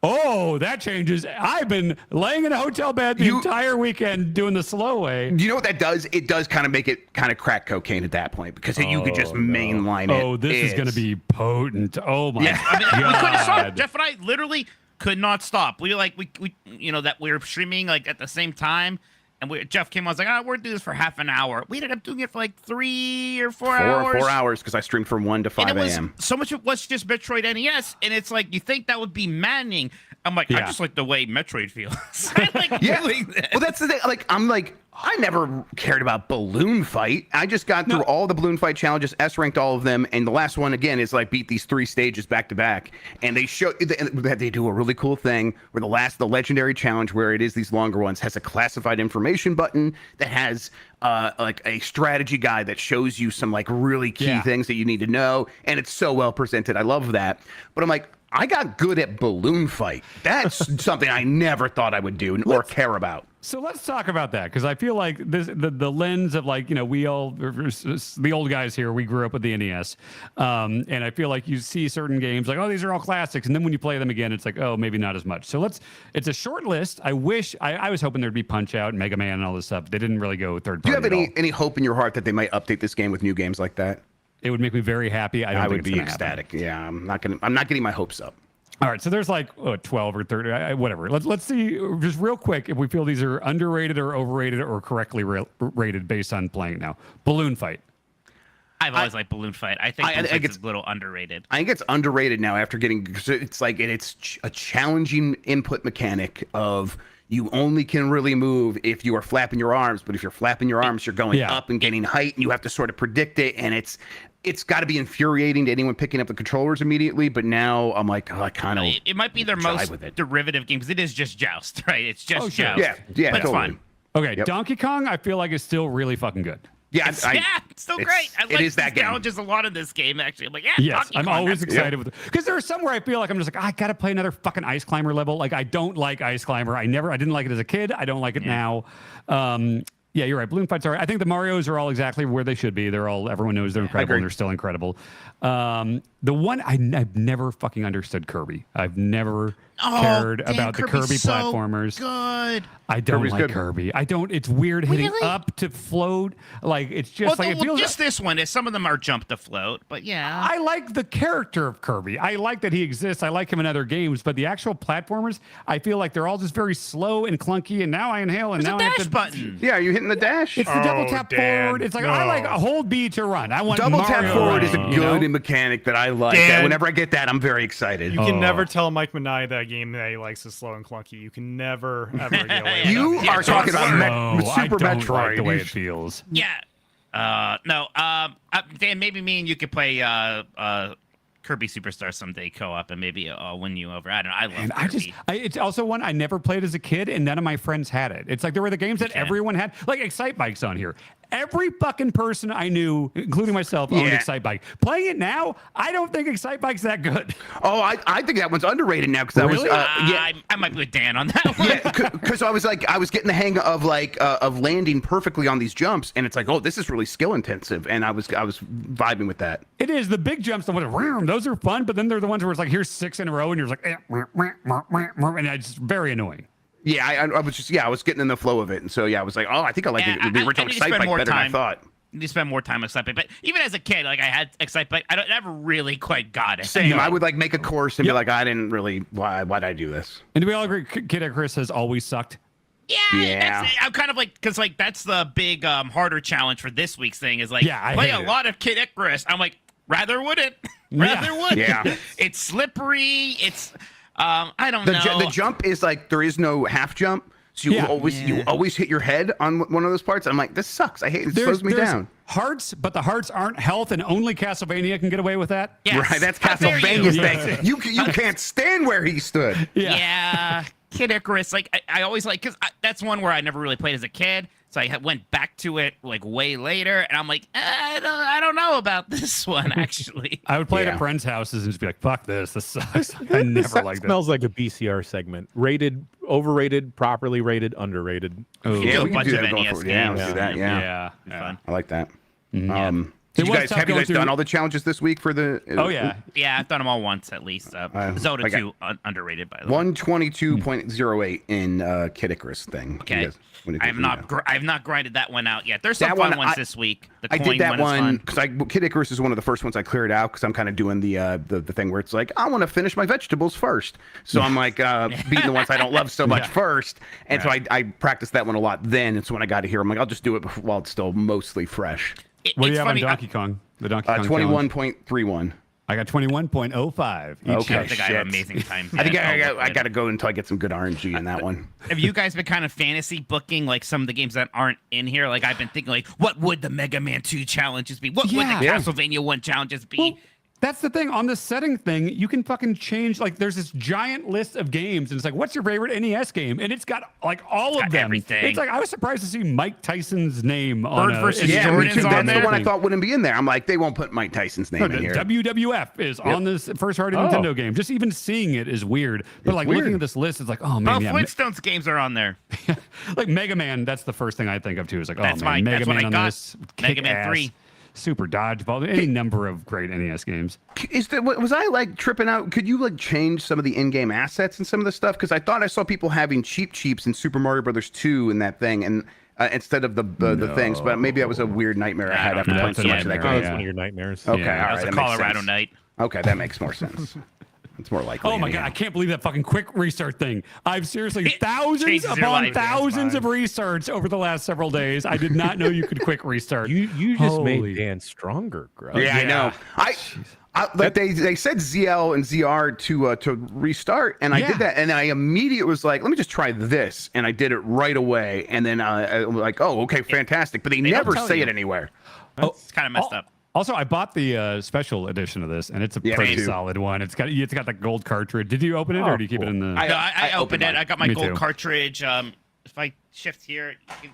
Speaker 3: Oh, that changes. I've been laying in a hotel bed the entire weekend doing the slow way.
Speaker 2: You know what that does? It does kind of make it kind of crack cocaine at that point because you could just mainline it.
Speaker 3: Oh, this is going to be potent. Oh my God.
Speaker 4: I mean, we couldn't stop. Jeff and I literally could not stop. We that we were streaming like at the same time, and Jeff came on, was like, we're doing this for half an hour. We ended up doing it for like 3 or 4 hours.
Speaker 2: 4 hours because I streamed from 1 to 5 a.m.
Speaker 4: So much of it was just Metroid NES, and it's like you think that would be maddening. I'm like, I just like the way Metroid feels. I like doing this.
Speaker 2: Well, that's the thing. I never cared about Balloon Fight. I just got through all the Balloon Fight challenges, S-ranked all of them, and the last one, again, is like beat these 3 stages back to back. And they show that they do a really cool thing where the legendary challenge, where it is these longer ones, has a classified information button that has like a strategy guide that shows you some like really key things that you need to know. And it's so well presented. I love that. But I'm like, I got good at Balloon Fight. That's something I never thought I would do or care about.
Speaker 3: So let's talk about that, because I feel like the lens of like, we all, the old guys here, we grew up with the NES. And I feel like you see certain games like, oh, these are all classics. And then when you play them again, it's like, oh, maybe not as much. So it's a short list. I wish, I was hoping there'd be Punch-Out and Mega Man and all this stuff. They didn't really go third party.
Speaker 2: Do you have any hope in your heart that they might update this game with new games like that?
Speaker 3: It would make me very happy. I would be
Speaker 2: ecstatic. Yeah, I'm not getting my hopes up.
Speaker 3: All right, so there's like 12 or 30, whatever. Let's see just real quick if we feel these are underrated or overrated or correctly rated based on playing now. Balloon Fight.
Speaker 4: I've always liked Balloon Fight. I think it's a little underrated.
Speaker 2: I think it's underrated now after it's like it's a challenging input mechanic of you only can really move if you are flapping your arms, but if you're flapping your arms, you're going up and gaining height, and you have to sort of predict it, and it's got to be infuriating to anyone picking up the controllers immediately, but now I'm like, I kind of
Speaker 4: it might be their most derivative game because it is just Joust, right? It's just Joust.
Speaker 2: Yeah,
Speaker 4: but it's fun.
Speaker 3: Okay, Donkey Kong, I feel like is still really fucking good.
Speaker 2: Yeah,
Speaker 4: it's still great. I like these challenges a lot in this game, actually. I'm like,
Speaker 3: yes, I'm always excited with it. Because there are some where I feel like I'm just like, I got to play another fucking Ice Climber level. Like, I don't like Ice Climber. I didn't like it as a kid. I don't like it now. Yeah, you're right. Balloon Fights are. I think the Marios are all exactly where they should be. Everyone knows they're incredible and they're still incredible. The one I've never fucking understood Kirby. I've never cared
Speaker 4: Dan,
Speaker 3: about the
Speaker 4: Kirby's
Speaker 3: Kirby
Speaker 4: so
Speaker 3: platformers.
Speaker 4: Good.
Speaker 3: I don't
Speaker 2: Kirby's
Speaker 3: like
Speaker 2: good.
Speaker 3: Kirby. I don't. It's weird hitting
Speaker 4: Really?
Speaker 3: up to float. Like it's just like it feels.
Speaker 4: Just this one. Some of them are jump to float, but yeah.
Speaker 3: I like the character of Kirby. I like that he exists. I like him in other games, but the actual platformers, I feel like they're all just very slow and clunky. And now I inhale, and
Speaker 4: There's
Speaker 3: now
Speaker 4: a
Speaker 3: I have
Speaker 4: dash
Speaker 3: to.
Speaker 4: button.
Speaker 2: Yeah, are you hitting the dash?
Speaker 3: It's the double tap
Speaker 5: Dan,
Speaker 3: forward. It's like
Speaker 5: no.
Speaker 3: I like a hold B to run. I want
Speaker 2: Double
Speaker 3: Mario
Speaker 2: tap forward is a
Speaker 3: running,
Speaker 2: good
Speaker 3: you know?
Speaker 2: mechanic that I like.
Speaker 5: Dan,
Speaker 2: Whenever I get that, I'm very excited.
Speaker 5: You can never tell Mike Minaj that game that he likes is slow and clunky. You can never ever get away with
Speaker 2: You
Speaker 5: that.
Speaker 4: Yeah,
Speaker 2: are talking about
Speaker 3: No, I
Speaker 2: Super
Speaker 3: don't
Speaker 2: Metroid.
Speaker 3: like the way
Speaker 2: You
Speaker 3: it feels.
Speaker 4: Yeah. No. Dan, maybe me and you could play Kirby Superstar someday co-op, and maybe I'll win you over. I don't know. I love
Speaker 3: And
Speaker 4: Kirby.
Speaker 3: it's also one I never played as a kid, and none of my friends had it. It's like there were the games that everyone had, like Excite Bike's on here. Every fucking person I knew, including myself, owned
Speaker 2: Yeah.
Speaker 3: Excite Bike. Playing it now, I don't think Excite Bike's that good.
Speaker 2: Oh, I think that one's underrated now because
Speaker 3: Really?
Speaker 4: I might be with Dan on that one.
Speaker 2: Yeah, because I was getting the hang of of landing perfectly on these jumps, and it's like, oh, this is really skill intensive, and I was vibing with that.
Speaker 3: It is the big jumps, the ones those are fun, but then they're the ones where it's like here's 6 in a row, and you're just like, and it's very annoying.
Speaker 2: Yeah, I was just I was getting in the flow of it, and so I was like, oh, I think I like the original
Speaker 4: I need to
Speaker 2: Excite
Speaker 4: spend
Speaker 2: Bike
Speaker 4: more
Speaker 2: better than I
Speaker 4: time.
Speaker 2: thought.
Speaker 4: You need to spend more time on Excite Bike. But even as a kid, like I had Excite Bike, I never really quite got it.
Speaker 2: Same.
Speaker 3: No.
Speaker 2: I would like make a course and be like, I didn't really. Why'd I do this?
Speaker 3: And do we all agree Kid Icarus has always sucked?
Speaker 4: Yeah,
Speaker 2: Yeah.
Speaker 4: I'm kind of like, because like that's the big harder challenge for this week's thing is like
Speaker 3: Yeah, I
Speaker 4: play
Speaker 3: hate
Speaker 4: a
Speaker 3: it.
Speaker 4: lot of Kid Icarus. I'm like, rather wouldn't. Rather would.
Speaker 2: Yeah.
Speaker 4: It's slippery. It's I don't know.
Speaker 2: The jump is like there is no half jump, so you always hit your head on one of those parts. I'm like, this sucks. I hate it. It slows me
Speaker 3: There's
Speaker 2: down.
Speaker 3: hearts, but the hearts aren't health, and only Castlevania can get away with that.
Speaker 4: Yes.
Speaker 2: Right, that's
Speaker 4: How dare
Speaker 2: Castlevania's
Speaker 4: you.
Speaker 2: thing. You can't stand where he stood.
Speaker 4: Yeah. Kid Icarus, like I always like, because that's one where I never really played as a kid, so I went back to it like way later, and I'm like, I don't know about this one actually.
Speaker 3: I would play it
Speaker 2: Yeah.
Speaker 3: at friends' houses and just be like, "Fuck this! This sucks." I never liked it.
Speaker 1: Smells like a BCR segment. Rated, overrated, properly rated, underrated.
Speaker 3: Oh,
Speaker 4: Yeah,
Speaker 2: we
Speaker 4: a bunch
Speaker 2: can do
Speaker 4: of
Speaker 2: that going
Speaker 4: NES
Speaker 2: forward. Yeah,
Speaker 4: games.
Speaker 2: let's do that.
Speaker 3: yeah.
Speaker 4: Fun.
Speaker 2: I like that.
Speaker 3: It
Speaker 2: Did you
Speaker 3: was
Speaker 2: guys
Speaker 3: tough
Speaker 2: have you
Speaker 3: going
Speaker 2: guys
Speaker 3: through-
Speaker 2: done all the challenges this week for the?
Speaker 3: Oh yeah.
Speaker 4: Yeah, I've done them all once at least. Zelda
Speaker 2: I got-
Speaker 4: 2 underrated by the way.
Speaker 2: 122.08 in Kid Icarus thing.
Speaker 4: Okay.
Speaker 2: You guys- when it
Speaker 4: I have
Speaker 2: goes
Speaker 4: not
Speaker 2: in there.
Speaker 4: I have not grinded that one out yet. There's some
Speaker 2: That
Speaker 4: fun
Speaker 2: one,
Speaker 4: ones
Speaker 2: I-
Speaker 4: this week. The
Speaker 2: I
Speaker 4: coin
Speaker 2: did that
Speaker 4: is
Speaker 2: one
Speaker 4: fun.
Speaker 2: because Kid Icarus is one of the first ones I cleared out because I'm kind of doing the thing where it's like I want to finish my vegetables first, so I'm like beating the ones I don't love so much first, and so I practiced that one a lot. Then it's when I got to here. I'm like I'll just do it while it's still mostly fresh.
Speaker 3: What do
Speaker 4: It's
Speaker 3: you have
Speaker 4: funny,
Speaker 3: on Donkey Kong? The Donkey Kong
Speaker 2: 21.31.
Speaker 3: I got 21.05. Each
Speaker 2: Okay.
Speaker 4: I
Speaker 3: year.
Speaker 4: think I have
Speaker 2: shit.
Speaker 4: amazing time.
Speaker 2: I think I
Speaker 4: Yeah,
Speaker 2: got to go until I get some good RNG in that one.
Speaker 4: Have you guys been kind of fantasy booking like some of the games that aren't in here? Like I've been thinking like, what would the Mega Man 2 challenges be? What would
Speaker 3: Yeah.
Speaker 4: the
Speaker 3: Yeah.
Speaker 4: Castlevania 1 challenges be?
Speaker 3: Well, that's the thing. On the setting thing, you can fucking change. Like, there's this giant list of games, and it's like, what's your favorite NES game? And it's got like all of
Speaker 4: got
Speaker 3: them.
Speaker 4: everything.
Speaker 3: It's like I was surprised to see Mike Tyson's name on
Speaker 4: Bird versus
Speaker 3: in-
Speaker 2: Yeah, me
Speaker 4: Jordan's
Speaker 2: too.
Speaker 4: on
Speaker 2: That's
Speaker 4: there?
Speaker 2: the one I thought wouldn't be in there. I'm like, they won't put Mike Tyson's name
Speaker 3: No,
Speaker 2: in here.
Speaker 3: WWF is on this first party Nintendo game. Just even seeing it is weird. But
Speaker 2: It's
Speaker 3: like
Speaker 2: weird.
Speaker 3: looking at this list, it's like, oh man,
Speaker 4: Oh,
Speaker 3: yeah,
Speaker 4: Flintstones games are on there.
Speaker 3: like Mega Man. That's the first thing I think of too. Is like,
Speaker 4: That's
Speaker 3: oh man, Mega
Speaker 4: that's what
Speaker 3: Man
Speaker 4: I
Speaker 3: on
Speaker 4: got.
Speaker 3: this,
Speaker 4: Mega Man
Speaker 3: kick-ass,
Speaker 4: 3.
Speaker 3: Super Dodgeball, any number of great NES games.
Speaker 2: Was I like tripping out? Could you like change some of the in-game assets and some of the stuff? Because I thought I saw people having cheaps in Super Mario Brothers 2 in that thing, and instead of the things. But maybe that was a weird nightmare I had after
Speaker 3: know.
Speaker 2: playing
Speaker 3: That's
Speaker 2: so
Speaker 3: a
Speaker 2: much of that
Speaker 3: nightmare,
Speaker 1: Oh,
Speaker 2: game.
Speaker 1: it's
Speaker 3: yeah.
Speaker 1: one of your nightmares.
Speaker 2: Okay,
Speaker 3: Yeah.
Speaker 2: all
Speaker 4: That
Speaker 2: right,
Speaker 4: was a
Speaker 2: that makes
Speaker 4: Colorado
Speaker 2: sense.
Speaker 4: night.
Speaker 2: Okay, that makes more sense. It's more likely.
Speaker 3: Oh my god,
Speaker 2: anyhow.
Speaker 3: I can't believe that fucking quick restart thing. I've seriously
Speaker 4: It
Speaker 3: thousands
Speaker 4: changes your
Speaker 3: upon
Speaker 4: life.
Speaker 3: thousands of restarts over the last several days. I did not know you could quick restart.
Speaker 1: You just
Speaker 3: Holy-
Speaker 1: made Dan stronger, Grub.
Speaker 2: Yeah, I know. Like they said ZL and ZR to restart, and I
Speaker 3: Yeah.
Speaker 2: did that, and I immediately was like, let me just try this, and I did it right away, and then I was like, oh, okay, fantastic, but they
Speaker 4: don't
Speaker 2: never
Speaker 4: tell
Speaker 2: say
Speaker 4: you.
Speaker 2: it anywhere.
Speaker 4: It's kind of messed up.
Speaker 3: Also, I bought the special edition of this, and it's a
Speaker 2: Yeah,
Speaker 3: pretty
Speaker 2: me too.
Speaker 3: solid one. It's got the gold cartridge. Did you open it, or do you keep it in the?
Speaker 4: No, I opened it.
Speaker 2: mine.
Speaker 4: I got my
Speaker 3: Me
Speaker 4: gold
Speaker 3: too.
Speaker 4: cartridge. If I shift here, you can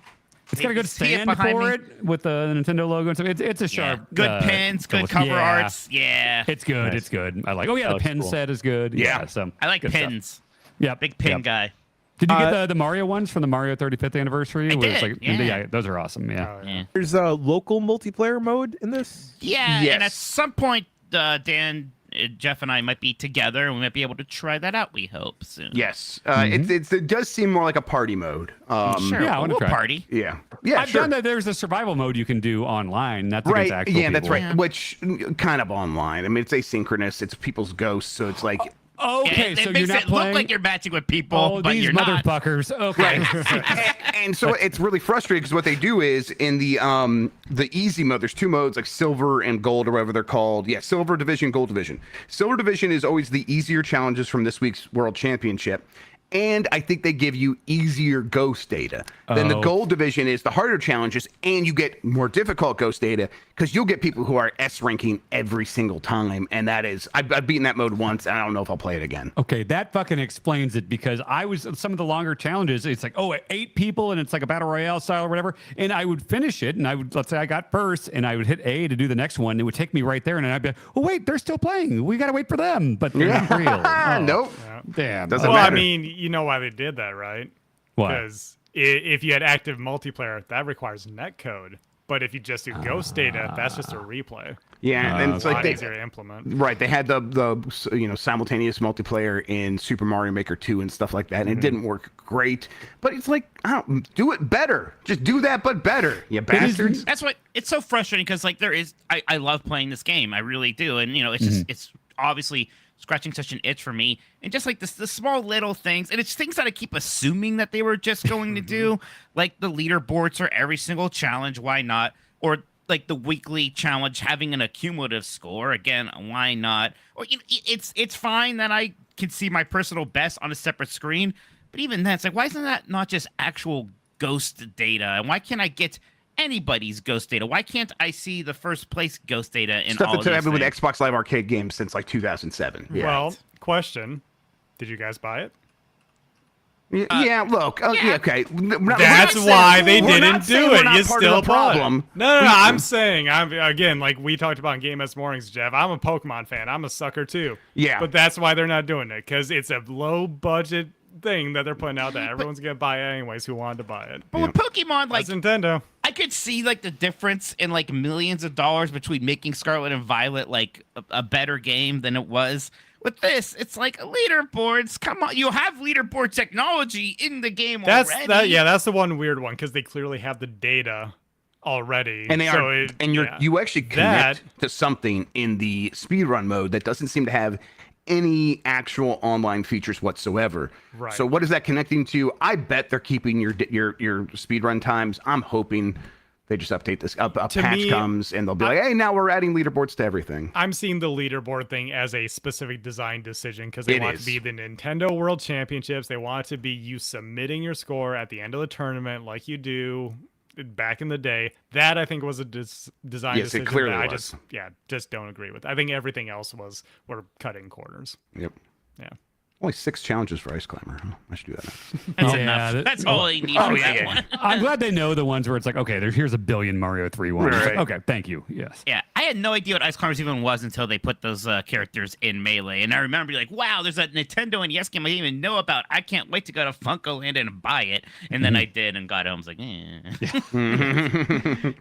Speaker 3: It's got a good
Speaker 4: see it
Speaker 3: stand
Speaker 4: behind
Speaker 3: for
Speaker 4: me.
Speaker 3: it with the Nintendo logo and stuff. It's a
Speaker 4: Yeah.
Speaker 3: sharp.
Speaker 4: Good pins, good
Speaker 3: gold-
Speaker 4: cover arts. Yeah.
Speaker 3: It's good.
Speaker 1: Nice.
Speaker 3: It's good. I like. Oh yeah,
Speaker 1: That
Speaker 3: the
Speaker 1: looks
Speaker 3: pin
Speaker 1: cool.
Speaker 3: set is good.
Speaker 2: Yeah.
Speaker 3: So
Speaker 4: I like
Speaker 3: good stuff.
Speaker 4: pins.
Speaker 3: Yeah,
Speaker 4: Big pin guy.
Speaker 3: Did you get the Mario ones from the Mario 35th anniversary?
Speaker 4: I
Speaker 3: where it's
Speaker 4: did,
Speaker 3: like,
Speaker 4: yeah.
Speaker 3: those are awesome. Yeah.
Speaker 4: Yeah.
Speaker 1: There's a local multiplayer mode in this.
Speaker 4: Yeah,
Speaker 2: Yes.
Speaker 4: and at some point, Dan, Jeff and I might be together, and we might be able to try that out. We hope soon.
Speaker 2: Yes, it does seem more like a party mode.
Speaker 4: Sure,
Speaker 3: yeah, I wanna
Speaker 4: we'll
Speaker 3: try.
Speaker 4: party.
Speaker 2: Yeah,
Speaker 3: I've done that. There's a survival mode you can do online. That's
Speaker 2: right.
Speaker 3: against actual
Speaker 2: Yeah, that's
Speaker 3: people.
Speaker 2: right. Which kind of online. I mean, it's asynchronous. It's people's ghosts, so it's like.
Speaker 3: Okay,
Speaker 4: it
Speaker 3: so
Speaker 4: makes
Speaker 3: you're not
Speaker 4: it
Speaker 3: playing.
Speaker 4: look like you're matching with people,
Speaker 3: Oh,
Speaker 4: but
Speaker 3: these
Speaker 4: you're not.
Speaker 3: motherfuckers. Okay.
Speaker 2: and so it's really frustrating because what they do is in the easy mode, there's two modes like silver and gold or whatever they're called. Yeah, silver division, gold division. Silver division is always the easier challenges from this week's World Championship. And I think they give you easier ghost data. Then the gold division is the harder challenges, and you get more difficult ghost data because you'll get people who are S ranking every single time. And that is, I've beaten that mode once, and I don't know if I'll play it again.
Speaker 3: Okay, that fucking explains it because I was some of the longer challenges. It's like, 8 people, and it's like a battle royale style or whatever. And I would finish it, and I would, let's say I got first, and I would hit A to do the next one. And it would take me right there, and then I'd be like, oh wait, they're still playing. We gotta wait for them, but they're not real.
Speaker 2: Nope.
Speaker 3: Damn.
Speaker 2: Doesn't
Speaker 5: Well,
Speaker 2: matter.
Speaker 5: I mean, you know why they did that, right?
Speaker 3: Why?
Speaker 5: Because if you had active multiplayer, that requires netcode. But if you just do ghost data, that's just a replay.
Speaker 2: Yeah, and it's
Speaker 5: A
Speaker 2: like
Speaker 5: lot
Speaker 2: they,
Speaker 5: easier to implement.
Speaker 2: right. They had the simultaneous multiplayer in Super Mario Maker 2 and stuff like that, and it didn't work great. But it's like, do it better. Just do that, but better, you bastards.
Speaker 4: That's what it's so frustrating because like I love playing this game, I really do, and it's just it's obviously scratching such an itch for me, and just like the small little things, and it's things that I keep assuming that they were just going to do, like the leaderboards for every single challenge, why not? Or like the weekly challenge having an accumulative score, again, why not? Or it's fine that I can see my personal best on a separate screen, but even then, it's like, why isn't that not just actual ghost data? And why can't I get anybody's ghost data? Why can't I see the first place ghost data in
Speaker 2: Stuff
Speaker 4: all
Speaker 2: that's
Speaker 4: these
Speaker 2: happened with
Speaker 4: things?
Speaker 2: Xbox Live Arcade games since like 2007. Yeah.
Speaker 5: Well, question: did you guys buy it?
Speaker 2: Yeah, look.
Speaker 4: yeah.
Speaker 2: Okay.
Speaker 5: That's why they
Speaker 2: we're
Speaker 5: didn't
Speaker 2: not saying
Speaker 5: do
Speaker 2: we're
Speaker 5: it.
Speaker 2: not
Speaker 5: You
Speaker 2: part of
Speaker 5: still
Speaker 2: the problem.
Speaker 5: No. I'm saying, again, like we talked about in Game S Mornings, Jeff. I'm a Pokemon fan. I'm a sucker too.
Speaker 2: Yeah.
Speaker 5: But that's why they're not doing it, because it's a low budget thing that they're putting out that everyone's gonna buy anyways who wanted to buy it.
Speaker 4: But with Pokemon, like,
Speaker 5: That's Nintendo.
Speaker 4: I could see like the difference in like millions of dollars between making Scarlet and Violet like a better game than it was. With this, it's like leaderboards. Come on, you have leaderboard technology in the game already.
Speaker 5: That's the one weird one, because they clearly have the data already,
Speaker 2: And they
Speaker 5: so
Speaker 2: are, you actually connect
Speaker 5: That-
Speaker 2: to something in the speedrun mode that doesn't seem to have any actual online features whatsoever.
Speaker 5: Right.
Speaker 2: So what is that connecting to? I bet they're keeping your speedrun times. I'm hoping they just update this. A patch
Speaker 5: me,
Speaker 2: comes and they'll be like, hey, now we're adding leaderboards to everything.
Speaker 5: I'm seeing the leaderboard thing as a specific design decision, because they want it to be the Nintendo World Championships. They want it to be you submitting your score at the end of the tournament like you do back in the day. That I think was a design
Speaker 2: Yes,
Speaker 5: decision
Speaker 2: it clearly
Speaker 5: that I
Speaker 2: was.
Speaker 5: just don't agree with. I think everything else we're cutting corners.
Speaker 2: Yep.
Speaker 5: Yeah.
Speaker 2: Only 6 challenges for Ice Climber. Huh? I should do that next.
Speaker 4: That's
Speaker 3: Yeah,
Speaker 4: enough. That's all you need for that one.
Speaker 3: I'm glad they know the ones where it's like, okay, here's a billion Mario 3 ones. It's like,
Speaker 2: Right.
Speaker 3: okay, thank you. Yes.
Speaker 4: Yeah, I had no idea what Ice Climbers even was until they put those characters in Melee. And I remember being like, wow, there's a Nintendo NES game I didn't even know about. I can't wait to go to Funko Land and buy it. And then I did and got home. I was like,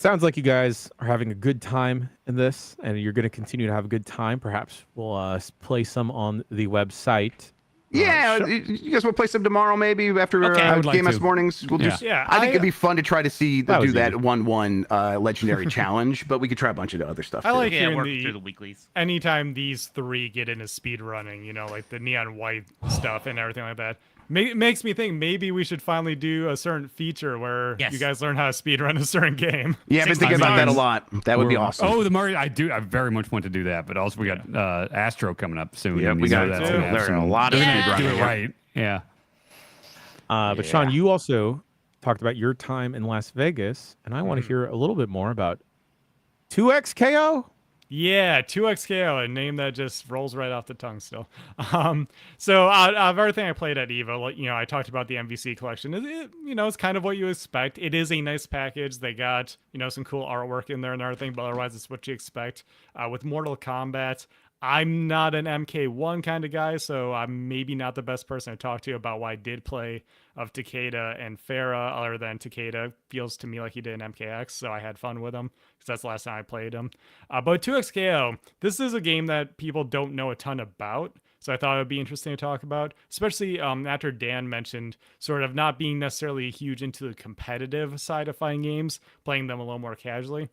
Speaker 1: Sounds like you guys are having a good time in this, and you're going to continue to have a good time. Perhaps we'll play some on the website.
Speaker 2: Yeah,
Speaker 1: Sure.
Speaker 2: you guys want to play some tomorrow, maybe after
Speaker 4: Okay. I
Speaker 3: would like
Speaker 2: Game S
Speaker 3: to.
Speaker 2: Mornings? We'll
Speaker 3: Yeah.
Speaker 2: just.
Speaker 5: Yeah,
Speaker 2: I think
Speaker 5: I-
Speaker 2: it'd be fun to try to see
Speaker 1: That
Speaker 2: do
Speaker 1: was
Speaker 2: that
Speaker 1: easy.
Speaker 2: 1-1 legendary challenge, but we could try a bunch of other stuff.
Speaker 5: I
Speaker 2: too.
Speaker 5: like
Speaker 4: yeah,
Speaker 5: hearing
Speaker 4: work through the weeklies.
Speaker 5: anytime these three get into speed running, like the neon white stuff and everything like that, makes me think maybe we should finally do a certain feature where
Speaker 4: Yes.
Speaker 5: you guys learn how to speed run a certain game.
Speaker 2: Yeah, I've been
Speaker 4: 6
Speaker 2: thinking about that a
Speaker 4: times.
Speaker 2: lot. That would be awesome.
Speaker 3: Oh, the Mario! I very much want to do that, but also we got Astro coming up soon.
Speaker 2: Yeah,
Speaker 3: and
Speaker 2: we
Speaker 3: you know
Speaker 2: got
Speaker 3: that's
Speaker 5: too.
Speaker 3: gonna have
Speaker 2: There are
Speaker 3: some-
Speaker 2: a lot of
Speaker 4: Yeah.
Speaker 2: speedrunners.
Speaker 3: do it right. Yeah.
Speaker 1: But Shawn, you also talked about your time in Las Vegas, and I want to hear a little bit more about 2XKO.
Speaker 5: Yeah, 2XKO, a name that just rolls right off the tongue still. So out of everything I played at EVO, I talked about the MVC collection. It's kind of what you expect. It is a nice package. They got, some cool artwork in there and everything, but otherwise it's what you expect. With Mortal Kombat, I'm not an MK1 kind of guy, so I'm maybe not the best person to talk to about why I did play of Takeda and Farah, other than Takeda feels to me like he did in MKX, so I had fun with him because that's the last time I played him. But 2XKO, this is a game that people don't know a ton about, so I thought it would be interesting to talk about, especially after Dan mentioned sort of not being necessarily huge into the competitive side of fighting games, playing them a little more casually.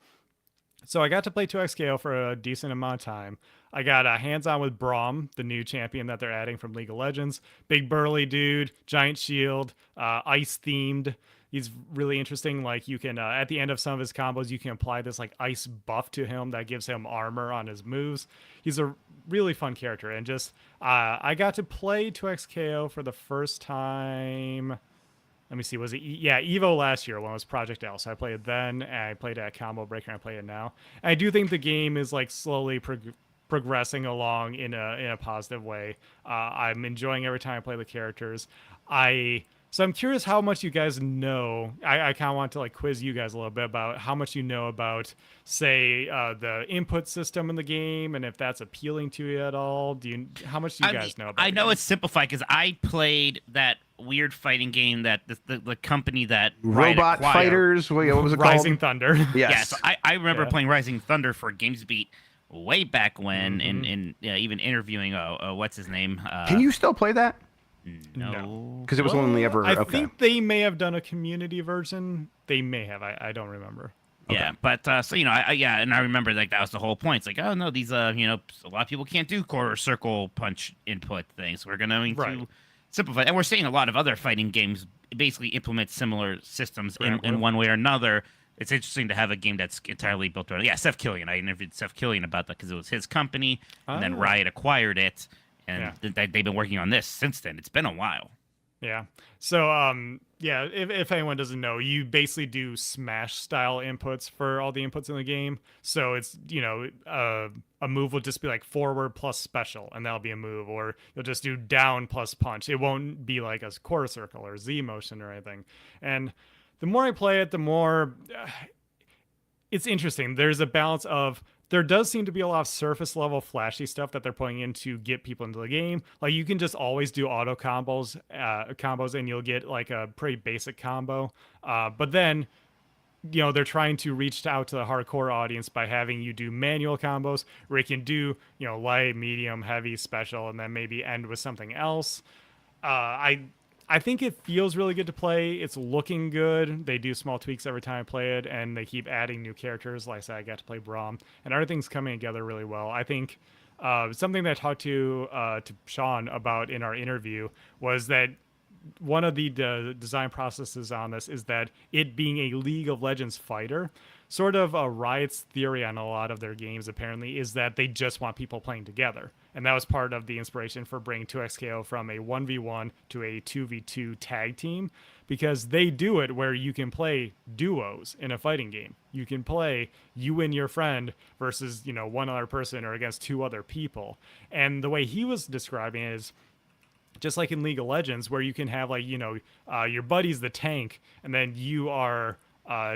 Speaker 5: So I got to play 2XKO for a decent amount of time. I got hands-on with Braum, the new champion that they're adding from League of Legends. Big burly dude, giant shield, ice-themed. He's really interesting. Like you can, at the end of some of his combos, you can apply this like ice buff to him that gives him armor on his moves. He's a really fun character. And just, I got to play 2XKO for the first time. Let me see, was it Evo last year when it was Project L. So I played it then, and I played it at Combo Breaker, and I play it now. And I do think the game is like slowly progressing along in a positive way. I'm enjoying every time I play the characters. So I'm curious how much you guys know. I kind of want to like quiz you guys a little bit about how much you know about, say, the input system in the game, and if that's appealing to you at all. How much do you guys know about it?
Speaker 4: I know it's simplified because I played that weird fighting game that the company that
Speaker 2: Robot Fighters. What was it called?
Speaker 5: Rising Thunder.
Speaker 2: Yes.
Speaker 4: Yeah, so I remember playing Rising Thunder for GamesBeat way back when, and even interviewing what's his name?
Speaker 2: Can you still play that?
Speaker 4: No,
Speaker 2: because it was only ever.
Speaker 5: I think they may have done a community version. They may have. I don't remember.
Speaker 4: Yeah, but so and I remember like that was the whole point. It's like, oh no, these a lot of people can't do quarter circle punch input things. We're gonna to simplify, and we're seeing a lot of other fighting games basically implement similar systems in one way or another. It's interesting to have a game that's entirely built around. Yeah, Seth Killian. I interviewed Seth Killian about that because it was his company, and then Riot acquired it, and they've been working on this since then. It's been a while.
Speaker 5: Yeah. So, if anyone doesn't know, you basically do Smash style inputs for all the inputs in the game. So it's, a move will just be like forward plus special, and that'll be a move, or you'll just do down plus punch. It won't be like a quarter circle or Z motion or anything. And the more I play it, the more it's interesting. There's a balance of, there does seem to be a lot of surface level flashy stuff that they're putting in to get people into the game. Like you can just always do auto combos and you'll get like a pretty basic combo. But then, they're trying to reach out to the hardcore audience by having you do manual combos where you can do, light, medium, heavy, special, and then maybe end with something else. I think it feels really good to play. It's looking good. They do small tweaks every time I play it, and they keep adding new characters. Like I said, I got to play Braum, and everything's coming together really well. I think something that I talked to Shawn about in our interview was that one of the design processes on this is that it being a League of Legends fighter, sort of Riot's theory on a lot of their games apparently is that they just want people playing together. And that was part of the inspiration for bringing 2XKO from a 1v1 to a 2v2 tag team, because they do it where you can play duos in a fighting game. You can play you and your friend versus, one other person or against two other people. And the way he was describing it is just like in League of Legends, where you can have like, your buddy's the tank and then you are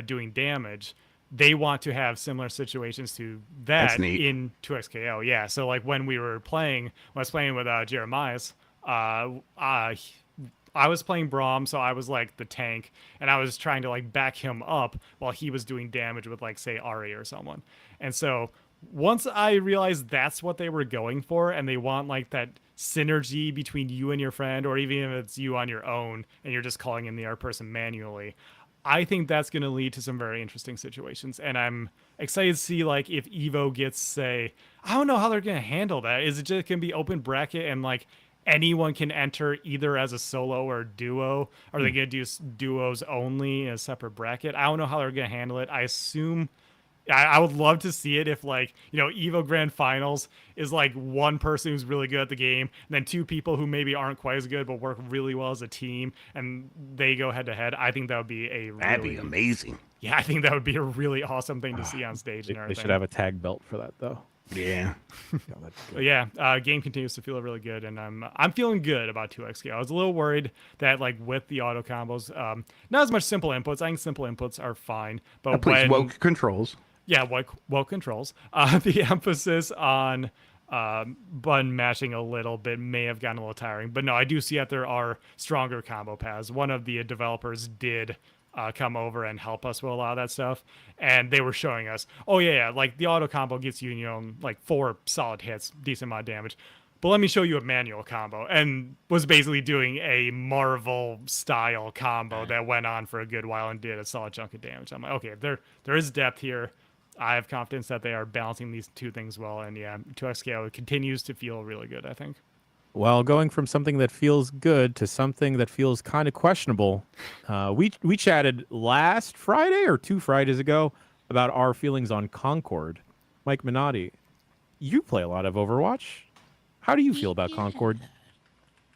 Speaker 5: doing damage. They want to have similar situations to that in 2XKO. Yeah. So like when I was playing with Jeremias, I was playing Braum, so I was like the tank, and I was trying to like back him up while he was doing damage with like, say, Ari or someone. And so once I realized that's what they were going for, and they want like that synergy between you and your friend, or even if it's you on your own and you're just calling in the other person manually, I think that's going to lead to some very interesting situations. And I'm excited to see like if Evo gets, say, I don't know how they're going to handle that. Is it just going to be open bracket and like anyone can enter either as a solo or duo? Are they going to do duos only in a separate bracket? I don't know how they're going to handle it. I assume I would love to see it if like, Evo Grand Finals is like one person who's really good at the game, and then two people who maybe aren't quite as good but work really well as a team, and they go head to head. I think that would be
Speaker 2: that'd be amazing.
Speaker 5: Yeah, I think that would be a really awesome thing to see on stage.
Speaker 1: They should have a tag belt for that though.
Speaker 2: Yeah.
Speaker 5: But game continues to feel really good, and I'm feeling good about 2XK. I was a little worried that like with the auto combos, not as much simple inputs. I think simple inputs are fine, but
Speaker 2: please, woke controls.
Speaker 5: Yeah, well controls. The emphasis on button mashing a little bit may have gotten a little tiring. But no, I do see that there are stronger combo paths. One of the developers did come over and help us with a lot of that stuff, and they were showing us, oh yeah, like the auto combo gets you, like 4 solid hits, decent amount of damage. But let me show you a manual combo, and was basically doing a Marvel style combo that went on for a good while and did a solid chunk of damage. I'm like, okay, there is depth here. I have confidence that they are balancing these two things well, and yeah, 2x KO continues to feel really good, I think.
Speaker 1: Well, going from something that feels good to something that feels kind of questionable, we chatted last Friday or 2 Fridays ago about our feelings on Concord. Mike Minotti, you play a lot of Overwatch. How do you feel about Concord?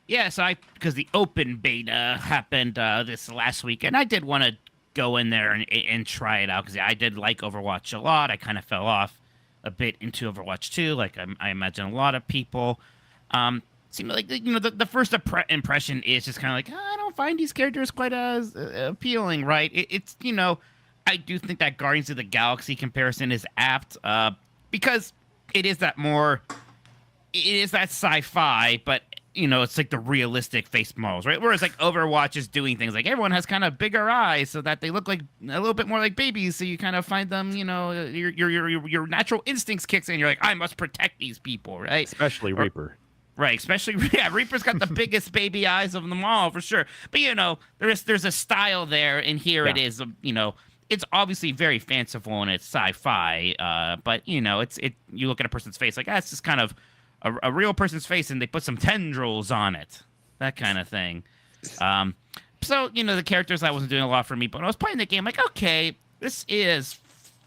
Speaker 4: Yes, because the open beta happened this last week, and I did want to go in there and try it out because I did like Overwatch a lot. I kind of fell off a bit into Overwatch 2, like I imagine a lot of people. Seemed like the first impression is just kind of like, I don't find these characters quite as appealing, right? It's I do think that Guardians of the Galaxy comparison is apt because it is that sci-fi, but it's like the realistic face models, right? Whereas like Overwatch is doing things like everyone has kind of bigger eyes so that they look like a little bit more like babies, so you kind of find them, your natural instincts kicks in. You're like, I must protect these people, right?
Speaker 1: Especially Reaper.
Speaker 4: Right, especially Reaper's got the biggest baby eyes of them all for sure. But there's a style there, and here it is. It's obviously very fanciful and it's sci-fi. But you look at a person's face like it's just kind of a real person's face, and they put some tendrils on it, that kind of thing. So the characters that wasn't doing a lot for me, but when I was playing the game, like okay, this is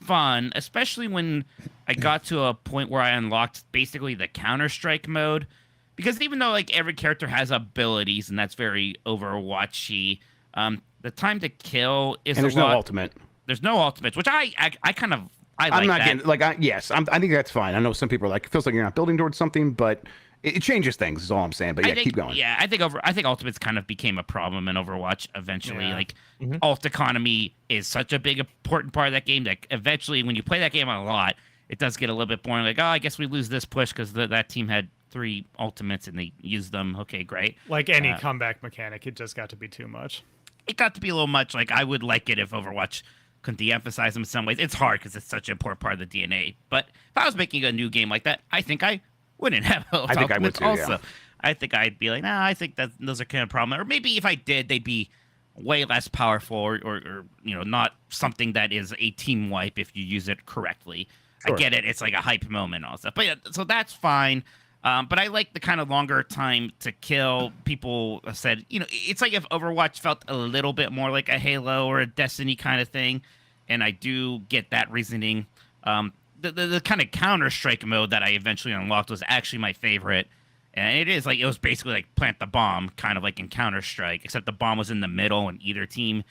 Speaker 4: fun, especially when I got to a point where I unlocked basically the Counter-Strike mode. Because even though like every character has abilities, and that's very Overwatchy, the time to kill is
Speaker 2: there's no ultimate.
Speaker 4: There's no ultimates, which I kind of like.
Speaker 2: I'm not getting I think that's fine. I know some people are like, it feels like you're not building towards something, but it changes things. Is all I'm saying. But keep going.
Speaker 4: Yeah, I think ultimates kind of became a problem in Overwatch eventually. Yeah. Like ult economy is such a big important part of that game that eventually, when you play that game a lot, it does get a little bit boring. Like, I guess we lose this push because that team had 3 ultimates and they used them. Okay, great.
Speaker 5: Like any comeback mechanic, it just got to be too much.
Speaker 4: It got to be a little much. Like, I would like it if Overwatch could de-emphasize them in some ways. It's hard because it's such an important part of the DNA. But if I was making a new game like that, I think I wouldn't have ultimates.
Speaker 2: I think I would too,
Speaker 4: also.
Speaker 2: Yeah.
Speaker 4: I think I'd be like, I think that those are kind of problem. Or maybe if I did, they'd be way less powerful or not something that is a team wipe if you use it correctly. Sure. I get it. It's like a hype moment also. But yeah, so that's fine. But I like the kind of longer time to kill. People have said, it's like if Overwatch felt a little bit more like a Halo or a Destiny kind of thing. And I do get that reasoning. The kind of Counter-Strike mode that I eventually unlocked was actually my favorite. And it was basically like plant the bomb, kind of like in Counter-Strike, except the bomb was in the middle and either team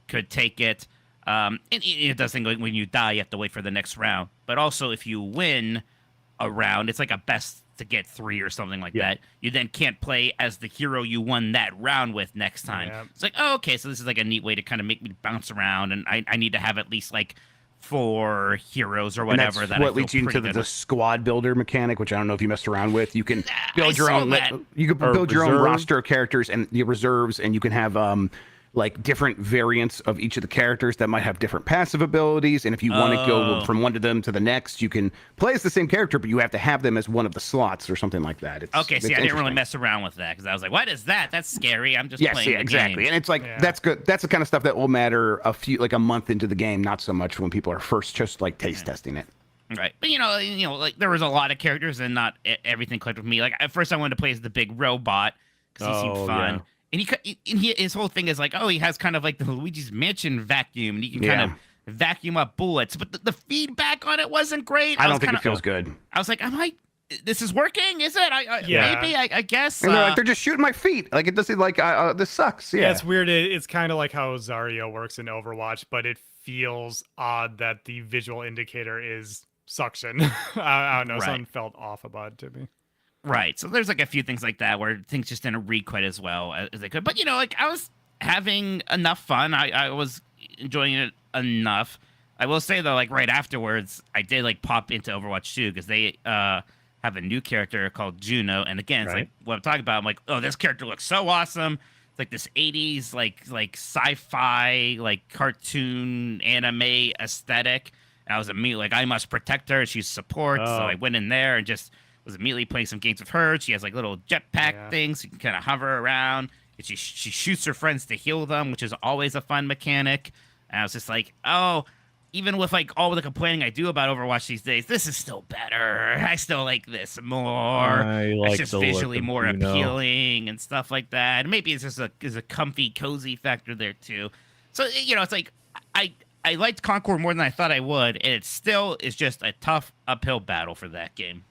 Speaker 4: could take it. It does things like when you die, you have to wait for the next round. But also, if you win a round, it's like a best to get 3 or something like that. You then can't play as the hero you won that round with next time. Yeah. It's like, oh, okay, so this is like a neat way to kind of make me bounce around, and I need to have at least like 4 heroes or whatever.
Speaker 2: That what leads you into the squad builder mechanic, which I don't know if you messed around with. You can build your own. You can build your own roster of characters and the reserves, and you can have like different variants of each of the characters that might have different passive abilities. And if you want to go from one of them to the next, you can play as the same character, but you have to have them as one of the slots or something like that.
Speaker 4: I didn't really mess around with that because I was like, what is that? That's scary. I'm just playing the
Speaker 2: exactly.
Speaker 4: game.
Speaker 2: And it's like, that's good. That's the kind of stuff that will matter a month into the game, not so much when people are first just like taste testing it.
Speaker 4: Right. But, like there was a lot of characters and not everything clicked with me. Like at first I wanted to play as the big robot because he seemed fun. Yeah. And his whole thing is like, he has kind of like the Luigi's Mansion vacuum, and he can kind of vacuum up bullets. But the feedback on it wasn't great.
Speaker 2: I don't think it feels good.
Speaker 4: I was like, this is working? Is it? Maybe, I guess.
Speaker 2: And they're like, they're just shooting my feet. Like, it doesn't like, this sucks. Yeah,
Speaker 5: it's weird. It's kind of like how Zarya works in Overwatch, but it feels odd that the visual indicator is suction. I don't know. Right. Something felt off about it to me.
Speaker 4: Right. So there's like a few things like that where things just didn't read quite as well as they could. But, like I was having enough fun. I was enjoying it enough. I will say, though, like right afterwards, I did like pop into Overwatch 2 because they have a new character called Juno, and again, it's like what I'm talking about. I'm like, oh, this character looks so awesome. It's like this 80s like sci-fi like cartoon anime aesthetic. And I was immediately like, I must protect her. She's support. So I went in there and just was immediately playing some games with her. She has like little jetpack things. You can kind of hover around. And she shoots her friends to heal them, which is always a fun mechanic. And I was just like, oh, even with like all the complaining I do about Overwatch these days, this is still better. I still like this more. It's just visually more appealing and stuff like that. And maybe it's just a comfy, cozy factor there too. So it's like I liked Concord more than I thought I would, and it still is just a tough uphill battle for that game.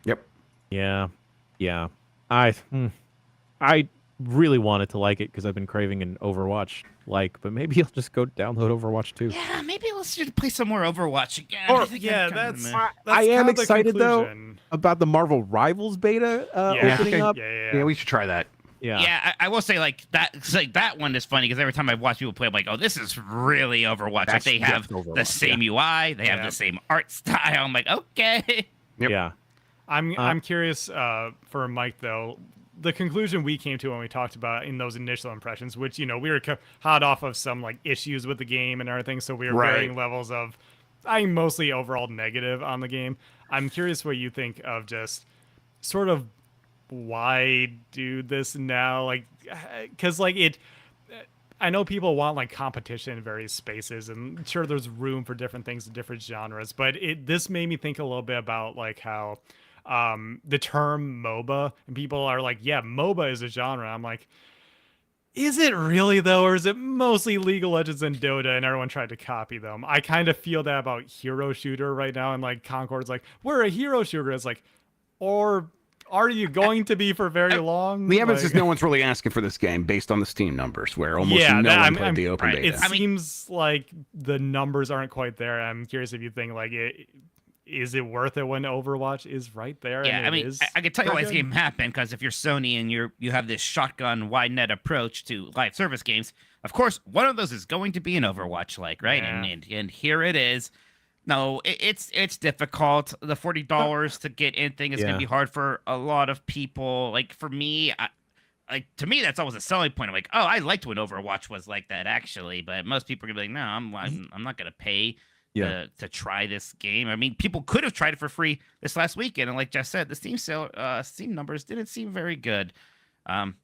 Speaker 2: Yep.
Speaker 6: Yeah. I really wanted to like it because I've been craving an Overwatch but maybe I'll just go download Overwatch 2.
Speaker 4: Yeah, maybe let's just play some more Overwatch again.
Speaker 6: I am excited though about the Marvel Rivals beta opening up.
Speaker 2: Yeah, we should try that.
Speaker 4: Yeah, I will say that one is funny because every time I watch people play, I'm like, oh, this is really Overwatch. Like they have the same UI, they have the same art style. I'm like, okay.
Speaker 2: Yep.
Speaker 6: Yeah.
Speaker 5: I'm curious for Mike though. The conclusion we came to when we talked about in those initial impressions, which we were hot off of some like issues with the game and everything, so we were varying levels of, I think mostly overall negative on the game. I'm curious what you think of just sort of why do this now, like because like it. I know people want like competition in various spaces, and sure there's room for different things in different genres, but this made me think a little bit about like how the term MOBA, and people are like, yeah, MOBA is a genre. I'm like, is it really though, or is it mostly League of Legends and Dota and everyone tried to copy them? I kind of feel that about hero shooter right now, and like Concord's like, we're a hero shooter. It's like, or are you going to be for very long?
Speaker 2: The evidence is no one's really asking for this game based on the Steam numbers, where almost no one played the open beta.
Speaker 5: It seems like the numbers aren't quite there. I'm curious if you think like is it worth it when Overwatch is right there?
Speaker 4: Yeah,
Speaker 5: and
Speaker 4: I can tell you why this game happened, because if you're Sony and you have this shotgun wide net approach to live service games, of course one of those is going to be an Overwatch right? Yeah. And here it is. No, it's difficult. The $40 to get anything is going to be hard for a lot of people. Like for me, to me that's always a selling point. I'm like, oh, I liked when Overwatch was like that actually, but most people are gonna be like, no, I'm not gonna pay to try this game. I mean, people could have tried it for free this last weekend, and like Jeff said, the Steam numbers didn't seem very good. I'm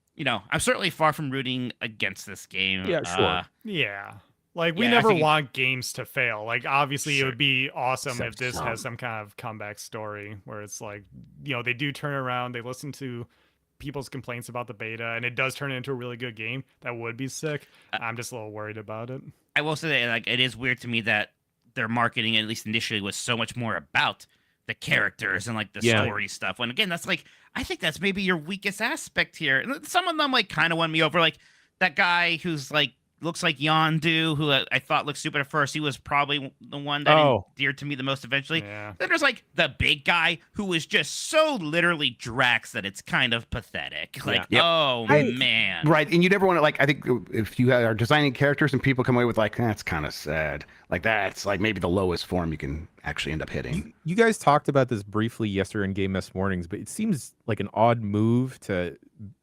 Speaker 4: certainly far from rooting against this game.
Speaker 6: Yeah, sure.
Speaker 5: Like, we never want games to fail. Like, obviously, it would be awesome if this has some kind of comeback story where it's like, they do turn around, they listen to people's complaints about the beta, and it does turn into a really good game. That would be sick. I'm just a little worried about it.
Speaker 4: I will say that, like, it is weird to me that their marketing, at least initially, was so much more about the characters and, like, the story stuff. When, again, that's, like, I think that's maybe your weakest aspect here. And some of them, like, kind of won me over. Like, that guy who's, like, looks like Yondu, who I thought looked stupid at first. He was probably the one that endeared to me the most eventually. Yeah. Then there's like the big guy who was just so literally Drax that it's kind of pathetic. Like, man.
Speaker 2: Right. And you never want to, like, I think if you are designing characters and people come away with like, that's kind of sad. Like, that's like maybe the lowest form you can actually end up hitting.
Speaker 6: You guys talked about this briefly yesterday in Game Mess Mornings, but it seems like an odd move to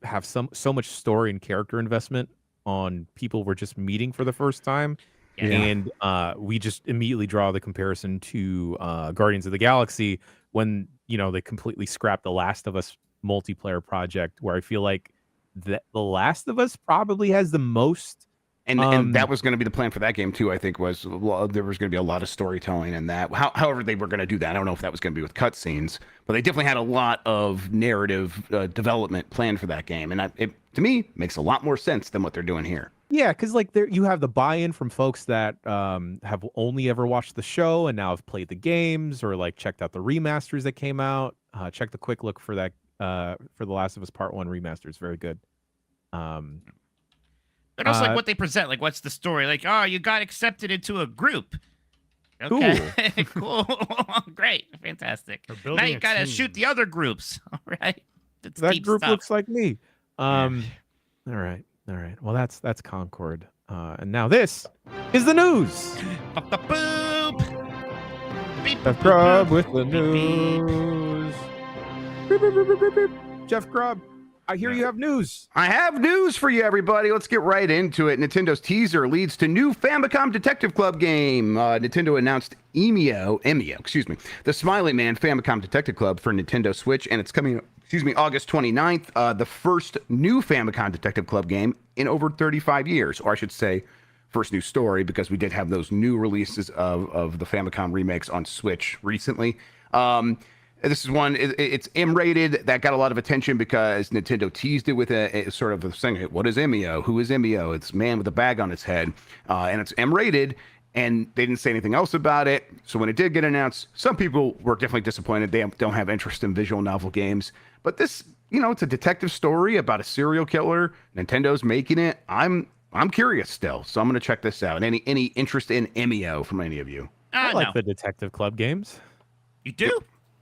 Speaker 6: have so much story and character investment on people we're just meeting for the first time. Yeah. And we just immediately draw the comparison to Guardians of the Galaxy when, they completely scrapped the Last of Us multiplayer project, where I feel like the Last of Us probably has the most.
Speaker 2: And that was going to be the plan for that game too, I think, was there was going to be a lot of storytelling in that. However they were going to do that, I don't know if that was going to be with cutscenes, but they definitely had a lot of narrative development planned for that game. And it, to me, makes a lot more sense than what they're doing here.
Speaker 6: Yeah, because like you have the buy-in from folks that have only ever watched the show and now have played the games or like checked out the remasters that came out. Check the quick look for that for The Last of Us Part 1 remaster. It's very good.
Speaker 4: But also, like, what they present, like, what's the story? Like, oh, you got accepted into a group. Okay, cool. Great, fantastic. Now you gotta shoot the other groups. All right,
Speaker 6: that group looks like me. All right. Well, that's Concord. And now this is the news.
Speaker 4: Boop.
Speaker 6: The probe with the news.
Speaker 1: Jeff Grubb, I hear you have news.
Speaker 2: I have news for you, everybody. Let's get right into it. Nintendo's teaser leads to new Famicom Detective Club game. Nintendo announced Emio, the Smiley Man Famicom Detective Club for Nintendo Switch, and it's coming, August 29th. The first new Famicom Detective Club game in over 35 years, or I should say, first new story, because we did have those new releases of the Famicom remakes on Switch recently. This is one, it's M-rated. That got a lot of attention because Nintendo teased it with a sort of a thing. What is Emio? Who is Emio? It's a man with a bag on his head. And it's M-rated, and they didn't say anything else about it. So when it did get announced, some people were definitely disappointed. They don't have interest in visual novel games. But this, it's a detective story about a serial killer. Nintendo's making it. I'm curious still, so I'm going to check this out. Any interest in Emio from any of you?
Speaker 6: I like the Detective Club games.
Speaker 4: You do?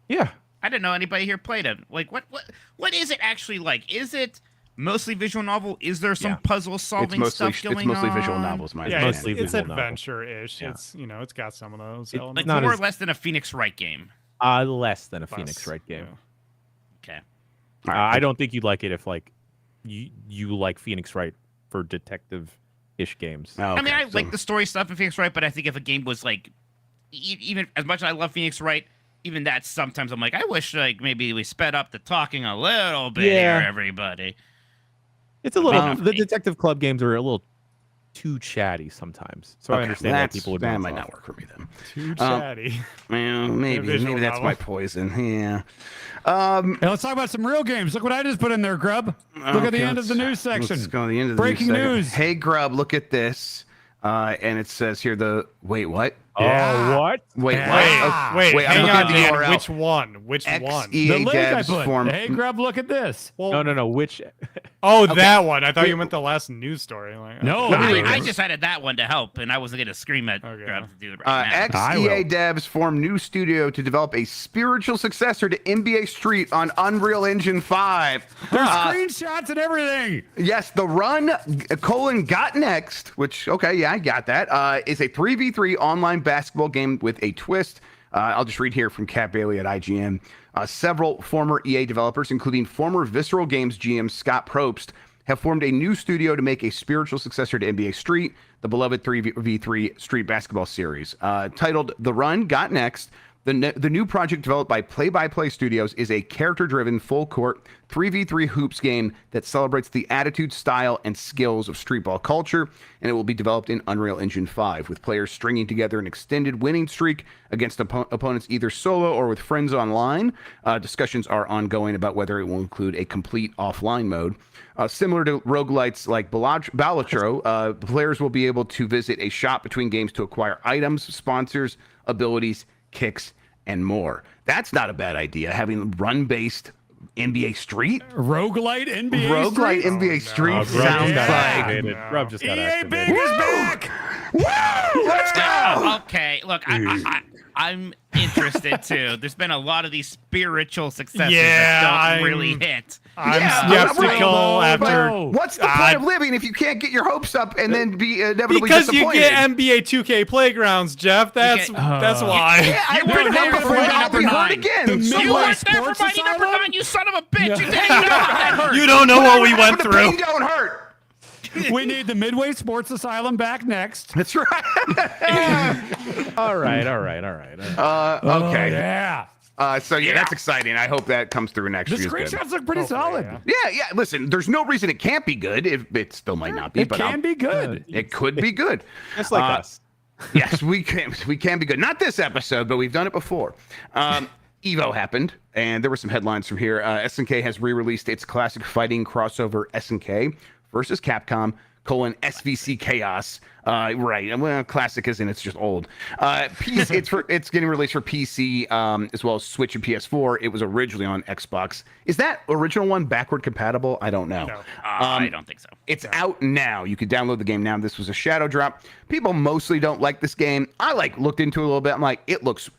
Speaker 6: Yeah.
Speaker 4: I didn't know anybody here played it. Like, what is it actually like? Is it mostly visual novel? Is there some puzzle solving stuff going on?
Speaker 2: It's mostly visual novels, my
Speaker 5: yeah,
Speaker 2: opinion.
Speaker 5: it's adventure-ish. Yeah. It's it's got some of those elements.
Speaker 4: Like more or less than a Phoenix Wright game.
Speaker 6: Less than a Phoenix Wright game.
Speaker 4: Yeah.
Speaker 2: Okay.
Speaker 6: I don't think you'd like it if you like Phoenix Wright for detective-ish games.
Speaker 2: Oh, okay.
Speaker 4: I mean, I like the story stuff in Phoenix Wright, but I think if a game was like, even as much as I love Phoenix Wright, even that sometimes I'm like, I wish maybe we sped up the talking a little bit here, everybody.
Speaker 6: It's a little. The Detective Club games are a little too chatty sometimes, so I understand why people would.
Speaker 2: That might not work for me then.
Speaker 5: Too chatty.
Speaker 2: Well, maybe that's my poison. Yeah.
Speaker 3: Hey, let's talk about some real games. Look what I just put in there, Grub. Look at the end of the news section.
Speaker 2: Let's go to the end of the
Speaker 3: Breaking news.
Speaker 2: Hey, Grub, look at this. And it says here wait, what?
Speaker 6: Oh, what?
Speaker 2: Wait,
Speaker 5: Wait,
Speaker 2: I'm
Speaker 5: hang
Speaker 2: looking
Speaker 5: on,
Speaker 2: at the
Speaker 5: Dan.
Speaker 2: URL.
Speaker 5: Which one? Which one?
Speaker 2: EA
Speaker 3: The link I
Speaker 2: devs
Speaker 3: put.
Speaker 2: formed.
Speaker 3: Hey, Grub, look at this.
Speaker 6: No. Which?
Speaker 5: Oh, that one. I thought you meant the last news story.
Speaker 3: No,
Speaker 4: I just added that one to help, and I wasn't going to scream at Grub to do it right now.
Speaker 2: Ex-EA devs formed new studio to develop a spiritual successor to NBA Street on Unreal Engine 5.
Speaker 3: There's screenshots and everything.
Speaker 2: Yes, the run, Got Next, which, okay, yeah, I got that, is a 3v3 online basketball game with a twist. I'll just read here from Kat Bailey at IGN. Several former EA developers, including former Visceral Games GM Scott Probst, have formed a new studio to make a spiritual successor to NBA Street, the beloved 3v3 street basketball series. Titled The Run Got Next, the new project developed by Play-by-Play Studios is a character-driven, full-court 3v3 hoops game that celebrates the attitude, style, and skills of streetball culture, and it will be developed in Unreal Engine 5, with players stringing together an extended winning streak against opponents either solo or with friends online. Discussions are ongoing about whether it will include a complete offline mode. Similar to roguelites like Balatro, players will be able to visit a shop between games to acquire items, sponsors, abilities, kicks, and more. That's not a bad idea, having run-based NBA Street.
Speaker 3: Roguelite NBA
Speaker 2: Street sounds like...
Speaker 6: Rob just got
Speaker 3: EA
Speaker 6: activated.
Speaker 3: Big is back!
Speaker 2: Woo! Let's go!
Speaker 4: Okay, look, I'm interested too. There's been a lot of these spiritual successes that don't really hit.
Speaker 5: I'm skeptical after.
Speaker 2: What's the point of living if you can't get your hopes up and then be inevitably
Speaker 5: because
Speaker 2: disappointed?
Speaker 5: you get NBA 2K Playgrounds, Jeff. That's why.
Speaker 2: Yeah, I wouldn't
Speaker 4: there for
Speaker 2: I'll be hurt again.
Speaker 4: You weren't there for Mighty Number 9, you son of a bitch. You didn't know that hurt.
Speaker 5: You don't know what we went
Speaker 2: The
Speaker 5: through.
Speaker 2: pain don't hurt.
Speaker 3: We need the Midway Sports Asylum back next.
Speaker 2: That's right.
Speaker 6: All right.
Speaker 2: Okay.
Speaker 3: Yeah.
Speaker 2: So that's exciting. I hope that comes through next
Speaker 3: The
Speaker 2: year.
Speaker 3: screenshots look pretty solid.
Speaker 2: Yeah. Listen, there's no reason it can't be good. It still might not be,
Speaker 3: It
Speaker 2: but
Speaker 3: can be good.
Speaker 2: it could be good.
Speaker 6: Just like us.
Speaker 2: Yes, we can be good. Not this episode, but we've done it before. Evo happened, and there were some headlines from here. SNK has re-released its classic fighting crossover SNK versus Capcom, SVC Chaos. Right. Well, classic isn't, it's just old. It's getting released for PC as well as Switch and PS4. It was originally on Xbox. Is that original one backward compatible? I don't know.
Speaker 5: No.
Speaker 4: I don't think so.
Speaker 2: It's out now. You can download the game now. This was a shadow drop. People mostly don't like this game. I looked into it a little bit. I'm like, it looks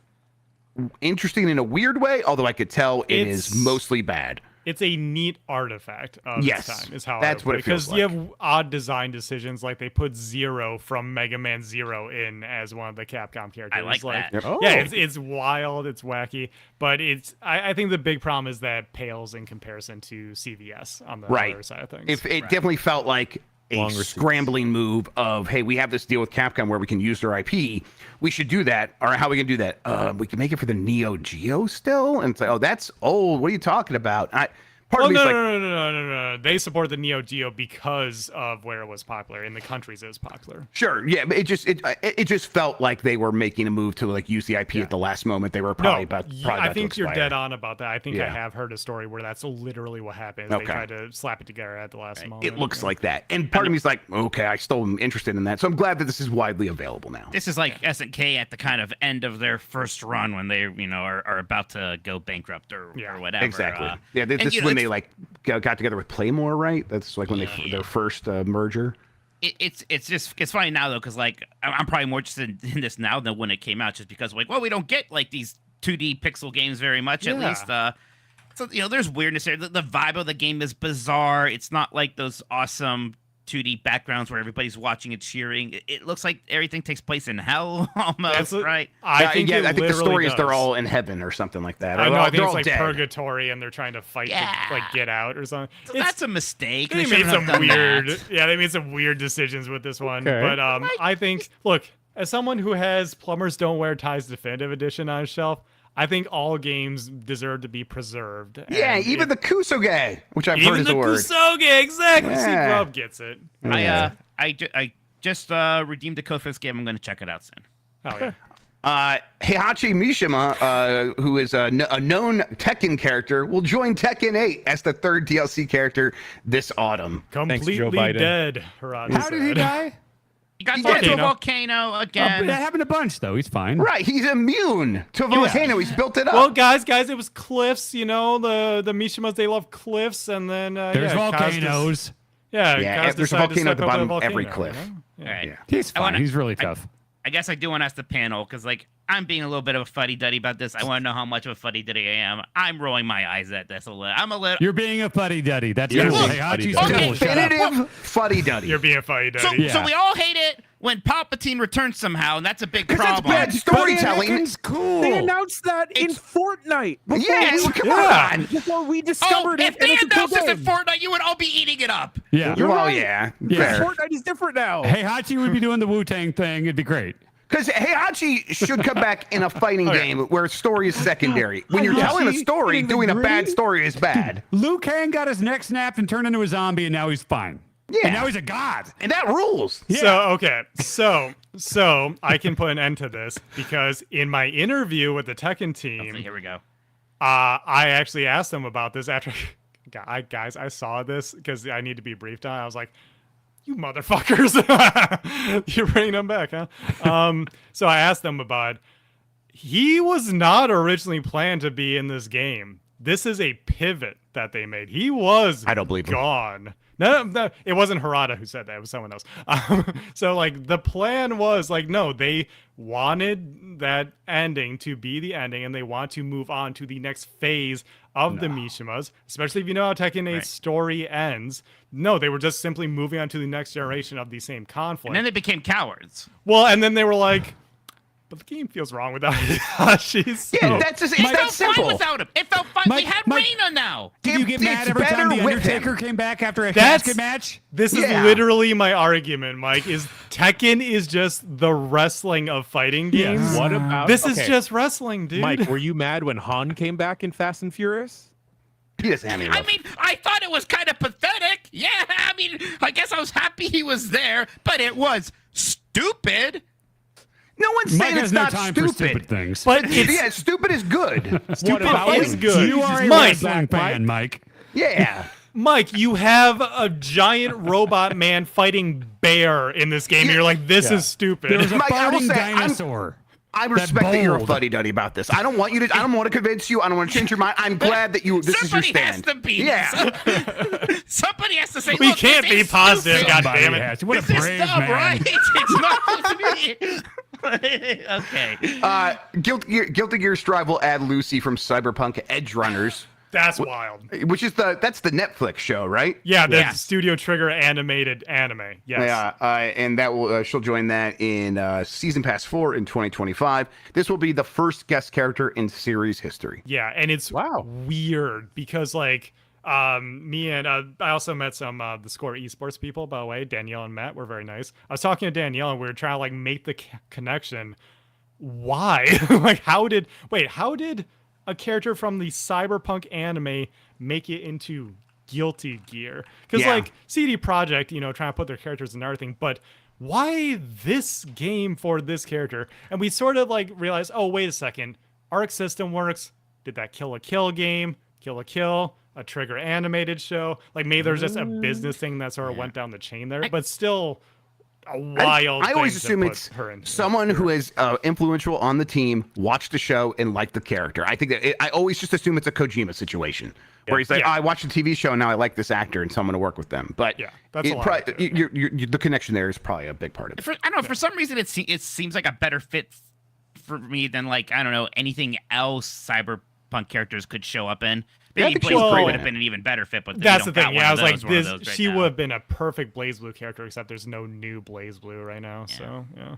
Speaker 2: interesting in a weird way, although I could tell it's mostly bad.
Speaker 5: it's a neat artifact of
Speaker 2: Yes,
Speaker 5: its time, is how
Speaker 2: that's
Speaker 5: I would
Speaker 2: what
Speaker 5: put
Speaker 2: it feels
Speaker 5: because you have odd design decisions, like they put Zero from Mega Man Zero in as one of the Capcom characters.
Speaker 4: I like that.
Speaker 2: Yep.
Speaker 6: Oh.
Speaker 5: Yeah, it's wild, it's wacky, but I think the big problem is that it pales in comparison to CVS on the other side of things.
Speaker 2: If it definitely felt like a
Speaker 6: Longer seats.
Speaker 2: scrambling move of, hey, we have this deal with Capcom where we can use their IP. We should do that. Or how are we going to do that? We can make it for the Neo Geo still? And it's like, oh, that's old. What are you talking about? Part of me is like,
Speaker 5: no. They support the Neo Geo because of where it was popular in the countries it was popular.
Speaker 2: sure, yeah, but it just felt like they were making a move to like use the IP at the last moment. They were probably about.
Speaker 5: I think
Speaker 2: to
Speaker 5: you're
Speaker 2: expire.
Speaker 5: dead on about that. I think I
Speaker 2: Yeah.
Speaker 5: have heard a story where that's literally what happened.
Speaker 2: Okay.
Speaker 5: They tried to slap it together at the last moment.
Speaker 2: It looks like that, and part of me is like, okay, I still am interested in that. So I'm glad that this is widely available now.
Speaker 4: This is like SNK at the kind of end of their first run when they, are about to go bankrupt or whatever.
Speaker 2: Exactly.
Speaker 4: And,
Speaker 2: This is when they like got together with Playmore, right? That's like when their first merger.
Speaker 4: It's funny now though, because like I'm probably more interested in this now than when it came out, just because like, well, we don't get like these 2D pixel games very much, at least. So there's weirdness there. The vibe of the game is bizarre. It's not like those awesome 2D backgrounds where everybody's watching and cheering. It looks like everything takes place in hell almost, right?
Speaker 5: I think
Speaker 2: the story is they're
Speaker 5: does.
Speaker 2: all in heaven or something like that.
Speaker 5: I know. I think
Speaker 2: They're
Speaker 5: it's
Speaker 2: all
Speaker 5: like
Speaker 2: dead.
Speaker 5: purgatory, and they're trying to fight to like get out or something.
Speaker 4: So that's a mistake.
Speaker 5: They
Speaker 4: shouldn't
Speaker 5: made some
Speaker 4: have done
Speaker 5: weird.
Speaker 4: that.
Speaker 5: Yeah, they made some weird decisions with this one.
Speaker 6: Okay.
Speaker 5: But I think, look, as someone who has Plumbers Don't Wear Ties Definitive Edition on his shelf, I think all games deserve to be preserved.
Speaker 2: Yeah,
Speaker 5: And
Speaker 2: even the Kusoge, which I've heard
Speaker 5: even
Speaker 2: is
Speaker 5: the
Speaker 2: a word.
Speaker 5: Kusoge, exactly.
Speaker 2: Yeah.
Speaker 5: See, Grub gets it.
Speaker 4: I just redeemed the code for this game. I'm going to check it out soon.
Speaker 5: Oh yeah.
Speaker 2: Heihachi Mishima, who is a known Tekken character, will join Tekken 8 as the third DLC character this autumn.
Speaker 6: Thanks, Joe
Speaker 5: Completely
Speaker 6: Biden.
Speaker 5: dead. Hirata
Speaker 3: How did he
Speaker 5: said.
Speaker 3: die?
Speaker 4: You got
Speaker 2: He's
Speaker 4: into a
Speaker 5: volcano.
Speaker 4: volcano again.
Speaker 3: That happened a bunch, though. He's fine.
Speaker 2: Right, he's immune to a volcano. He's built it up.
Speaker 5: Well, guys, it was cliffs. The Mishimas, they love cliffs, and then
Speaker 3: There's
Speaker 5: Kaz
Speaker 3: volcanoes.
Speaker 2: Yeah,
Speaker 5: Kaz
Speaker 2: there's a
Speaker 5: decided to
Speaker 2: volcano at
Speaker 5: step
Speaker 2: the
Speaker 5: up to
Speaker 2: bottom of every
Speaker 5: volcano,
Speaker 2: cliff.
Speaker 4: All right.
Speaker 2: Yeah.
Speaker 3: He's
Speaker 4: I
Speaker 3: fine.
Speaker 4: wanna-
Speaker 3: He's really tough.
Speaker 4: I guess I do want to ask the panel because, like, I'm being a little bit of a fuddy-duddy about this. I want to know how much of a fuddy-duddy I am. I'm rolling my eyes at this a little. I'm a little.
Speaker 3: You're being a fuddy-duddy. That's
Speaker 6: You're
Speaker 3: your
Speaker 6: being
Speaker 3: Heihachi's
Speaker 6: fuddy-duddy.
Speaker 3: cool. Shut up.
Speaker 2: Definitive fuddy-duddy.
Speaker 5: You're being funny,
Speaker 4: So,
Speaker 5: Daddy.
Speaker 4: so we all hate it when Palpatine returns somehow, and that's a big
Speaker 2: 'Cause that's
Speaker 4: problem.
Speaker 2: bad storytelling.
Speaker 3: Anakin's cool.
Speaker 6: They announced that in Fortnite.
Speaker 2: Yeah, come
Speaker 5: Yeah.
Speaker 2: on.
Speaker 6: Before we
Speaker 4: Oh,
Speaker 6: discovered
Speaker 4: if
Speaker 6: it.
Speaker 4: they
Speaker 6: and it's a
Speaker 4: announced
Speaker 6: cool
Speaker 4: this in
Speaker 6: game.
Speaker 4: Fortnite, you would all be eating it up.
Speaker 3: Yeah.
Speaker 6: You're
Speaker 2: Well,
Speaker 6: right.
Speaker 2: yeah,
Speaker 3: Yeah.
Speaker 2: fair.
Speaker 6: Fortnite is different now.
Speaker 3: Heihachi would be doing the Wu-Tang thing. It'd be great.
Speaker 2: Because Heihachi should come back in a fighting game where story is secondary. When you're telling a
Speaker 6: Heihachi
Speaker 2: story,
Speaker 6: eating the
Speaker 2: doing a bad
Speaker 6: green?
Speaker 2: story is bad.
Speaker 3: Liu Kang got his neck snapped and turned into a zombie, and now he's fine.
Speaker 2: Yeah.
Speaker 3: And now he's a god.
Speaker 2: And that rules.
Speaker 5: So I can put an end to this because in my interview with the Tekken
Speaker 4: So
Speaker 5: team,
Speaker 4: here we go.
Speaker 5: I actually asked them about this after. Guys, I saw this because I need to be briefed on. I was like, "You motherfuckers, you're bringing them back, huh?" So I asked them about. He was not originally planned to be in this game. This is a pivot that they made. He was
Speaker 2: I don't believe him.
Speaker 5: gone. No, it wasn't Hirata who said that. It was someone else. So, like, the plan was, like, no, they wanted that ending to be the ending, and they want to move on to the next phase of the Mishimas, especially if you know how Tekken 8's story ends. No, they were just simply moving on to the next generation of the same conflict.
Speaker 4: And then they became cowards.
Speaker 5: Well, and then they were like, but the game feels wrong without Heihachi. So.
Speaker 2: Yeah, that's just, it's
Speaker 4: It
Speaker 2: that
Speaker 4: felt fine
Speaker 2: simple.
Speaker 4: without him. It felt fine.
Speaker 3: Mike-
Speaker 4: we had
Speaker 3: Mike-
Speaker 4: Reina now.
Speaker 3: Did you get mad
Speaker 2: It's
Speaker 3: every time
Speaker 2: better
Speaker 3: The
Speaker 2: with him.
Speaker 3: Undertaker came back after a
Speaker 5: That's-
Speaker 3: casket match?
Speaker 5: This is
Speaker 2: Yeah.
Speaker 5: literally my argument, Mike, is Tekken is just the wrestling of fighting
Speaker 3: Yes.
Speaker 5: games.
Speaker 6: What about
Speaker 5: This is
Speaker 6: okay,
Speaker 5: just wrestling, dude.
Speaker 6: Mike? Were you mad when Han came back in Fast and Furious?
Speaker 2: He doesn't have any
Speaker 4: I
Speaker 2: love.
Speaker 4: mean, I thought it was kind of pathetic. Yeah, I mean, I guess I was happy he was there, but it was stupid.
Speaker 2: No one's
Speaker 3: Mike
Speaker 2: saying
Speaker 3: has
Speaker 2: it's
Speaker 3: no
Speaker 2: not
Speaker 3: time
Speaker 2: stupid.
Speaker 3: for stupid things.
Speaker 5: But it's
Speaker 2: Yeah, stupid is good.
Speaker 5: stupid
Speaker 6: about
Speaker 5: is
Speaker 6: it?
Speaker 5: good.
Speaker 3: You are a
Speaker 5: Mike,
Speaker 3: wrestling fan, Mike.
Speaker 2: Yeah.
Speaker 5: Mike, you have a giant robot man fighting bear in this game, and you're like, this is stupid.
Speaker 3: There's a
Speaker 2: Mike, I will
Speaker 3: farting
Speaker 2: say, I'm-
Speaker 3: dinosaur.
Speaker 2: I respect that you're a
Speaker 3: bold.
Speaker 2: fuddy-duddy about this. I don't want you to. I don't want to convince you. I don't want to change your mind. I'm glad that you. This
Speaker 4: Somebody
Speaker 2: is your
Speaker 4: has
Speaker 2: stand.
Speaker 4: to be.
Speaker 2: Yeah.
Speaker 4: Somebody has to say,
Speaker 5: We
Speaker 4: look,
Speaker 5: can't
Speaker 4: this
Speaker 5: be
Speaker 4: is
Speaker 5: positive,
Speaker 4: stupid.
Speaker 5: God
Speaker 3: Somebody
Speaker 5: damn it.
Speaker 3: has to. What a
Speaker 4: This is
Speaker 3: brave
Speaker 4: dumb,
Speaker 3: man.
Speaker 4: right? It's not okay.
Speaker 2: Guilty Gear Strive will add Lucy from Cyberpunk Edge Runners
Speaker 5: That's wild.
Speaker 2: Which is that's the Netflix show, right?
Speaker 5: Yeah, the
Speaker 4: Yes.
Speaker 5: Studio Trigger animated anime. Yes.
Speaker 2: Yeah, and that will she'll join that in Season Pass 4 in 2025. This will be the first guest character in series history.
Speaker 5: Yeah, and it's weird because like me and I also met some the Score Esports people, by the way. Danielle and Matt were very nice. I was talking to Danielle and we were trying to like make the connection. Why? Like how did a character from the Cyberpunk anime make it into Guilty Gear? Because like CD Projekt, trying to put their characters in everything, but why this game for this character? And we sort of like realized, oh, wait a second, Arc System Works did that Kill la Kill game, Kill la Kill, a Trigger animated show. Like maybe there's just a business thing that sort of went down the chain there, but still a wild.
Speaker 2: I always
Speaker 5: thing
Speaker 2: assume
Speaker 5: to
Speaker 2: it's
Speaker 5: put her in.
Speaker 2: someone who is influential on the team, watched the show, and liked the character. I think that I always just assume it's a Kojima situation where he's like, oh, I watched the TV show and now I like this actor and so I'm going to work with them. But
Speaker 5: that's a lot.
Speaker 2: the connection there is probably a big part of it.
Speaker 4: I don't know. For some reason, it seems like a better fit for me than like I don't know anything else Cyberpunk characters could show up in. Maybe BlazBlue would have been an even better fit, but
Speaker 5: that's the thing. Yeah, I was like, she
Speaker 4: would
Speaker 5: would have been a perfect BlazBlue character, except there's no new BlazBlue right now. Yeah. So yeah.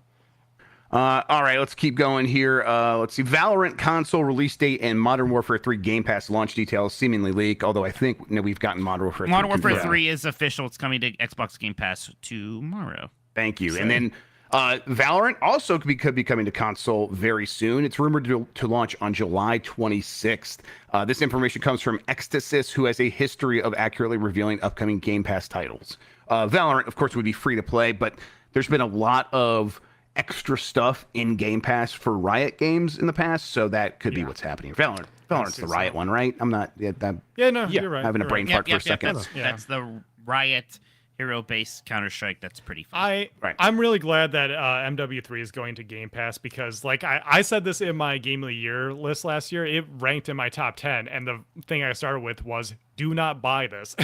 Speaker 2: All right, let's keep going here. Let's see. Valorant console release date and Modern Warfare 3 Game Pass launch details seemingly leak, although I think we've gotten Modern Warfare 3.
Speaker 4: Modern Warfare 3 is official. It's coming to Xbox Game Pass tomorrow.
Speaker 2: Thank you. And then Valorant also could be coming to console very soon. It's rumored to launch on July 26th. This information comes from Ecstasis, who has a history of accurately revealing upcoming Game Pass titles. Valorant, of course, would be free to play, but there's been a lot of extra stuff in Game Pass for Riot games in the past, so that could be what's happening. Valorant's the Riot one, right? I'm not.
Speaker 5: You're right.
Speaker 2: Having a brain fart for a second.
Speaker 4: That's the Riot hero-based Counter-Strike. That's pretty fun.
Speaker 5: I'm really glad that MW3 is going to Game Pass because, like, I said this in my Game of the Year list last year. It ranked in my top 10, and the thing I started with was, do not buy this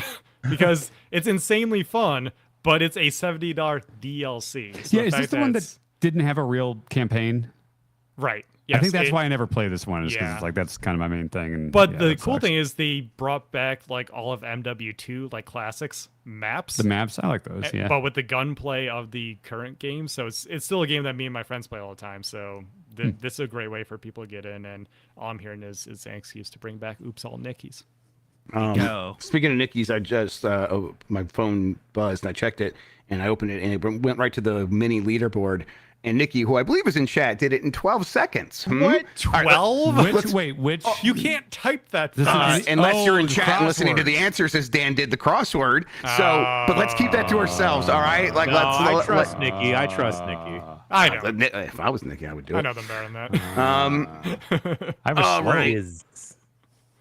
Speaker 5: because it's insanely fun, but it's a $70 DLC. So
Speaker 3: is this the one that didn't have a real campaign?
Speaker 5: Right. Yes,
Speaker 3: I think that's why I never play this one. Is because it's like that's kind of my main thing. And,
Speaker 5: but the cool thing is they brought back like all of MW2 like classics maps.
Speaker 3: The maps, I like those. Yeah.
Speaker 5: But with the gunplay of the current game, so it's still a game that me and my friends play all the time. So this is a great way for people to get in. And all I'm hearing is an excuse to bring back Oops All Nickies.
Speaker 2: Speaking of Nickies, I just my phone buzzed and I checked it and I opened it and it went right to the mini leaderboard. And Nikki, who I believe is in chat, did it in 12 seconds.
Speaker 5: What? 12?
Speaker 3: Which?
Speaker 5: Oh, you can't type that.
Speaker 2: Unless you're in chat and listening to the answers as Dan did the crossword. So, but let's keep that to ourselves, all right? Like,
Speaker 6: I trust Nikki. I trust Nikki.
Speaker 5: I know.
Speaker 2: If I was Nikki, I would do it.
Speaker 5: I know them better than that.
Speaker 3: I
Speaker 2: right.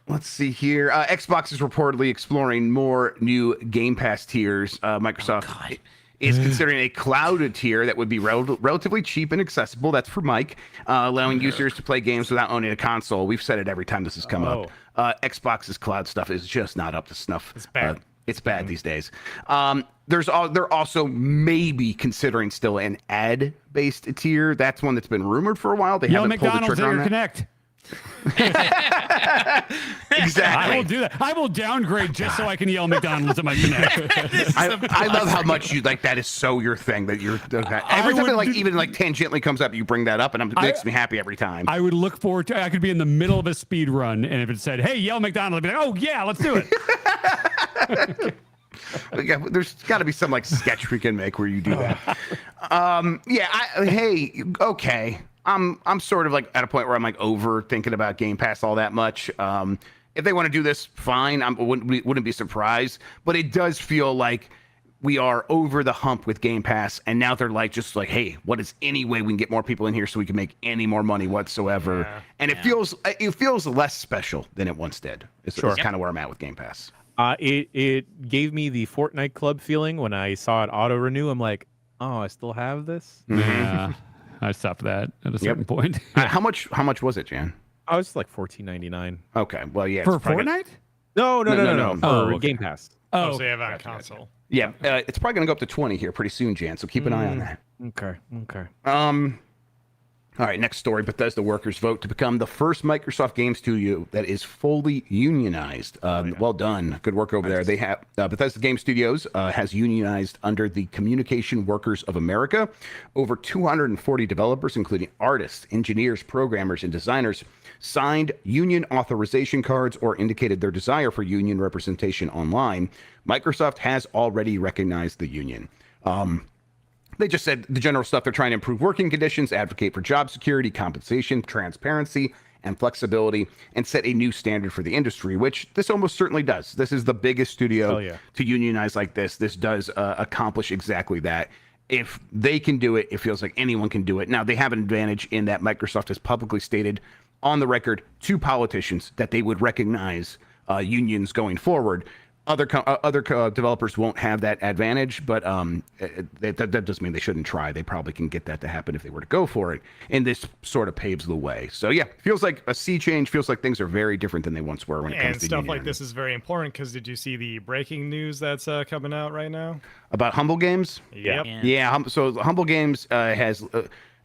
Speaker 2: Let's see here. Xbox is reportedly exploring more new Game Pass tiers. Microsoft is considering a cloud tier that would be relatively cheap and accessible. That's for Mike, allowing users to play games without owning a console. We've said it every time this has come up. Xbox's cloud stuff is just not up to snuff.
Speaker 5: It's bad.
Speaker 2: It's bad these days. They're also maybe considering still an ad-based tier. That's one that's been rumored for a while. They haven't pulled the trigger on that.
Speaker 3: Connect.
Speaker 2: Exactly.
Speaker 3: I will do that. I will downgrade just so I can yell McDonald's at my Connect.
Speaker 2: I love how much you like that is so your thing that you're every time it even tangentially comes up, you bring that up, and it makes me happy every time.
Speaker 3: I would look forward to. I could be in the middle of a speed run, and if it said, "Hey, yell McDonald's," I'd be like, "Oh yeah, let's do it."
Speaker 2: There's got to be some like sketch we can make where you do that. Okay. I'm sort of like at a point where I'm like over thinking about Game Pass all that much. If they want to do this, fine. I wouldn't be surprised. But it does feel like we are over the hump with Game Pass, and now they're like just like, hey, what is any way we can get more people in here so we can make any more money whatsoever? Yeah. And it feels less special than it once did. It's kind of where I'm at with Game Pass.
Speaker 6: It gave me the Fortnite Club feeling when I saw it auto renew. I'm like, oh, I still have this.
Speaker 3: Yeah. I stopped that at a certain point.
Speaker 2: How much was it, Jan?
Speaker 6: I was like $14.99.
Speaker 2: Okay, well, yeah.
Speaker 3: For Fortnite?
Speaker 6: No. For
Speaker 3: okay.
Speaker 6: Game Pass.
Speaker 5: So you have on a console.
Speaker 2: Yeah, it's probably going to go up to 20 here pretty soon, Jan. So keep an eye on that.
Speaker 6: Okay.
Speaker 2: All right, next story. Bethesda workers vote to become the first Microsoft game studio that is fully unionized. Well done. Good work over there. They have Bethesda Game Studios has unionized under the Communication Workers of America. Over 240 developers, including artists, engineers, programmers, and designers, signed union authorization cards or indicated their desire for union representation online. Microsoft has already recognized the union. They just said the general stuff. They're trying to improve working conditions, advocate for job security, compensation, transparency, and flexibility, and set a new standard for the industry, which this almost certainly does. This is the biggest studio to unionize like this. This does accomplish exactly that. If they can do it, it feels like anyone can do it. Now, they have an advantage in that Microsoft has publicly stated on the record to politicians that they would recognize unions going forward. Other developers won't have that advantage, but that doesn't mean they shouldn't try. They probably can get that to happen if they were to go for it, and this sort of paves the way. So yeah, feels like a sea change. Feels like things are very different than they once were when it comes to
Speaker 5: stuff
Speaker 2: union.
Speaker 5: Like this is very important because did you see the breaking news that's coming out right now
Speaker 2: about Humble Games?
Speaker 5: Yep.
Speaker 2: Yeah. So Humble Games has.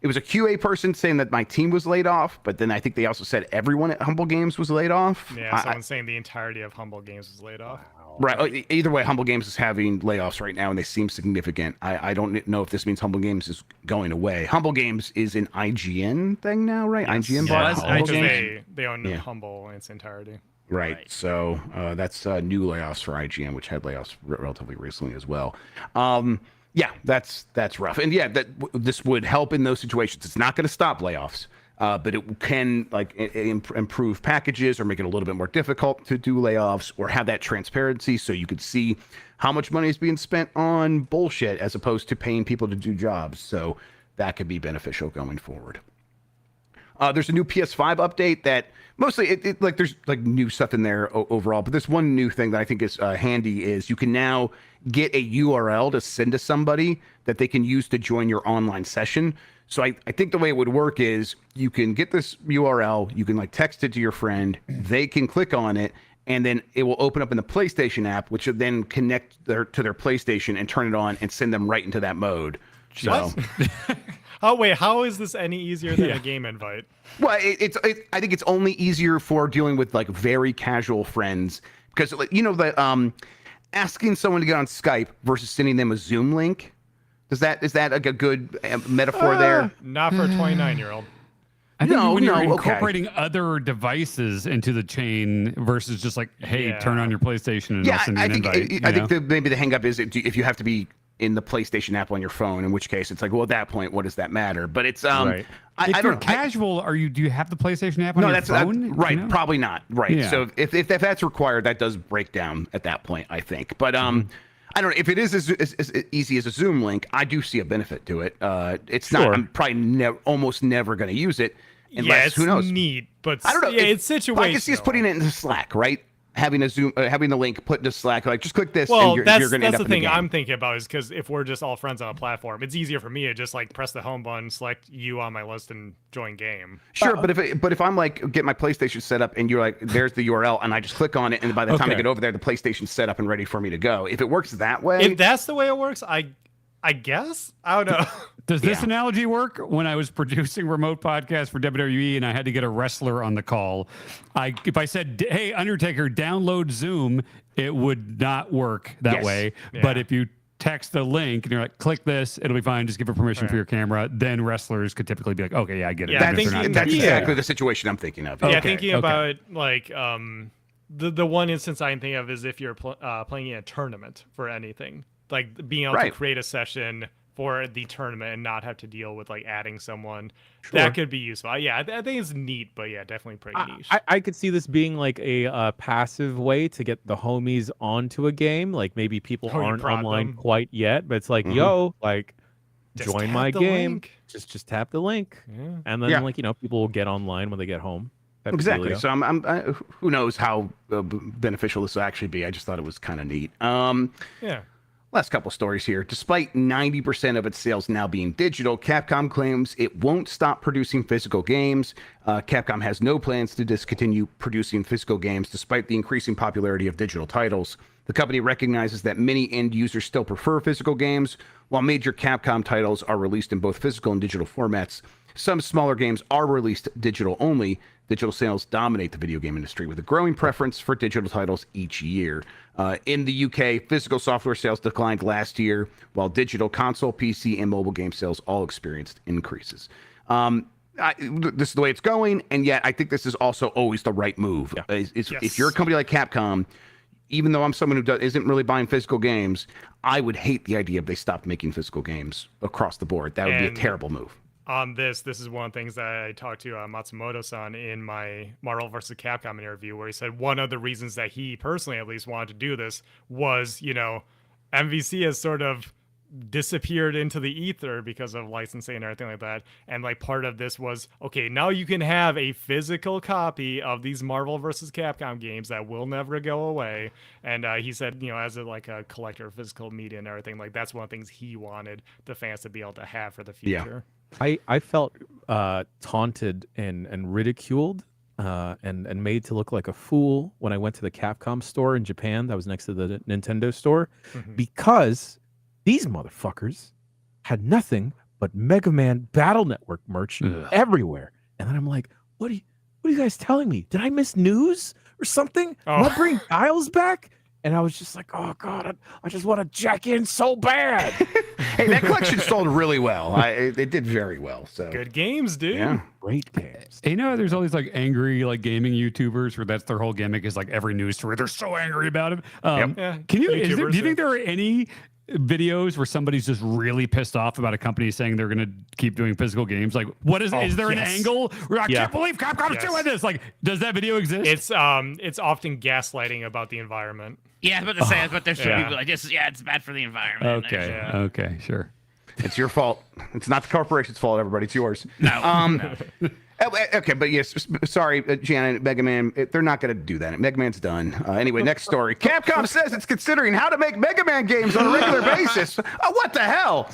Speaker 2: It was a QA person saying that my team was laid off, but then I think they also said everyone at Humble Games was laid off.
Speaker 5: Yeah, someone's saying the entirety of Humble Games was laid off.
Speaker 2: Right. Either way, Humble Games is having layoffs right now, and they seem significant. I don't know if this means Humble Games is going away. Humble Games is an IGN thing now, right?
Speaker 5: Yes.
Speaker 2: IGN
Speaker 5: bought
Speaker 2: Humble
Speaker 5: because
Speaker 2: Games.
Speaker 5: they own Humble in its entirety.
Speaker 2: Right. So that's new layoffs for IGN, which had layoffs relatively recently as well. Yeah, that's rough. And yeah, this would help in those situations. It's not going to stop layoffs. But it can improve packages or make it a little bit more difficult to do layoffs or have that transparency so you could see how much money is being spent on bullshit as opposed to paying people to do jobs. So that could be beneficial going forward. There's a new PS5 update that mostly there's new stuff in there overall, but this one new thing that I think is handy is you can now get a URL to send to somebody that they can use to join your online session. So I think the way it would work is you can get this URL, you can text it to your friend, they can click on it, and then it will open up in the PlayStation app, which will then connect to their PlayStation and turn it on and send them right into that mode. So,
Speaker 5: how is this any easier than a game invite?
Speaker 2: Well, I think it's only easier for dealing with very casual friends because asking someone to get on Skype versus sending them a Zoom link. Is that a good metaphor there?
Speaker 5: Not for a 29-year-old.
Speaker 3: I think when you're incorporating other devices into the chain versus just turn on your PlayStation and I'll send you an invite.
Speaker 2: I think maybe the hang up is if you have to be in the PlayStation app on your phone, in which case it's well, at that point, what does that matter? But it's
Speaker 3: right. If you're casual, do you have the PlayStation app on your phone?
Speaker 2: Right, probably not. Right. Yeah. So if that's required, that does break down at that point, I think. But I don't know if it is as easy as a Zoom link. I do see a benefit to it. It's not. I'm probably almost never going to use it unless
Speaker 5: it's
Speaker 2: who knows.
Speaker 5: Neat, but
Speaker 2: I don't know.
Speaker 5: It's situational.
Speaker 2: I can see us putting it into Slack, right? Having a Zoom, having the link put into Slack, just click this,
Speaker 5: and
Speaker 2: you're going to end up in the game.
Speaker 5: That's the thing I'm thinking about is because if we're just all friends on a platform, it's easier for me to just press the home button, select you on my list, and join game.
Speaker 2: Sure, but if I'm get my PlayStation set up, and you're there's the URL, and I just click on it, and by the time I get over there, the PlayStation's set up and ready for me to go. If it works that way,
Speaker 5: if that's the way it works, I guess I don't know.
Speaker 3: Does this analogy work? When I was producing remote podcasts for WWE and I had to get a wrestler on the call, if I said, "Hey, Undertaker, download Zoom," it would not work that way. Yeah. But if you text the link and you're click this, it'll be fine. Just give it permission for your camera. Then wrestlers could typically be okay, yeah, I get it.
Speaker 2: Yeah, that's exactly the situation I'm thinking of.
Speaker 5: Yeah, thinking about the one instance I'm thinking of is if you're playing in a tournament for anything, being able to create a session for the tournament and not have to deal with adding someone. Sure. That could be useful. Yeah, I think it's neat, but yeah, definitely pretty niche.
Speaker 6: I could see this being a passive way to get the homies onto a game. Maybe people aren't online quite yet, but it's yo, join my game.
Speaker 5: Link.
Speaker 6: Just tap the link, and then people will get online when they get home.
Speaker 2: Exactly. So I'm who knows how beneficial this will actually be. I just thought it was kind of neat.
Speaker 5: Yeah.
Speaker 2: Last couple stories here. Despite 90% of its sales now being digital, Capcom claims it won't stop producing physical games. Capcom has no plans to discontinue producing physical games despite the increasing popularity of digital titles. The company recognizes that many end users still prefer physical games, while major Capcom titles are released in both physical and digital formats. some smaller games are released digital only. Digital sales dominate the video game industry with a growing preference for digital titles each year. In the UK, physical software sales declined last year, while digital console, PC, and mobile game sales all experienced increases. This is the way it's going, and yet I think this is also always the right move.
Speaker 1: Yeah.
Speaker 2: If you're a company like Capcom, even though I'm someone who isn't really buying physical games, I would hate the idea if they stopped making physical games across the board. That would be a terrible move.
Speaker 5: On this is one of the things that I talked to Matsumoto-san in my Marvel vs. Capcom interview, where he said one of the reasons that he personally at least wanted to do this was, MVC has sort of disappeared into the ether because of licensing and everything like that. And like part of this was, okay, now you can have a physical copy of these Marvel vs. Capcom games that will never go away. And he said, as a collector of physical media and everything, like that's one of the things he wanted the fans to be able to have for the future.
Speaker 6: I felt taunted and ridiculed and made to look like a fool when I went to the Capcom store in Japan that was next to the Nintendo store, because these motherfuckers had nothing but Mega Man Battle Network merch everywhere. And then I'm like, what are you guys telling me? Did I miss news or something? What bring Giles back? And I was just like, oh God, I just want to jack in so bad.
Speaker 2: Hey, that collection sold really well. It did very well. So
Speaker 5: good games, dude.
Speaker 2: Yeah,
Speaker 6: great games.
Speaker 3: There's all these like angry like gaming YouTubers where that's their whole gimmick is like every news story they're so angry about it. Do you think there are any videos where somebody's just really pissed off about a company saying they're going to keep doing physical games? Like, what is there an angle where I can't believe Capcom's doing this? Like, does that video exist?
Speaker 5: It's often gaslighting about the environment.
Speaker 4: Yeah, I was about to say, but there's people like this. Yeah, it's bad for the environment.
Speaker 3: Okay, sure.
Speaker 2: It's your fault. It's not the corporation's fault, everybody. It's yours.
Speaker 4: No.
Speaker 2: Okay, but yes, sorry, Janet, Mega Man, they're not going to do that. Mega Man's done. Anyway, next story. Capcom says it's considering how to make Mega Man games on a regular basis. What the hell?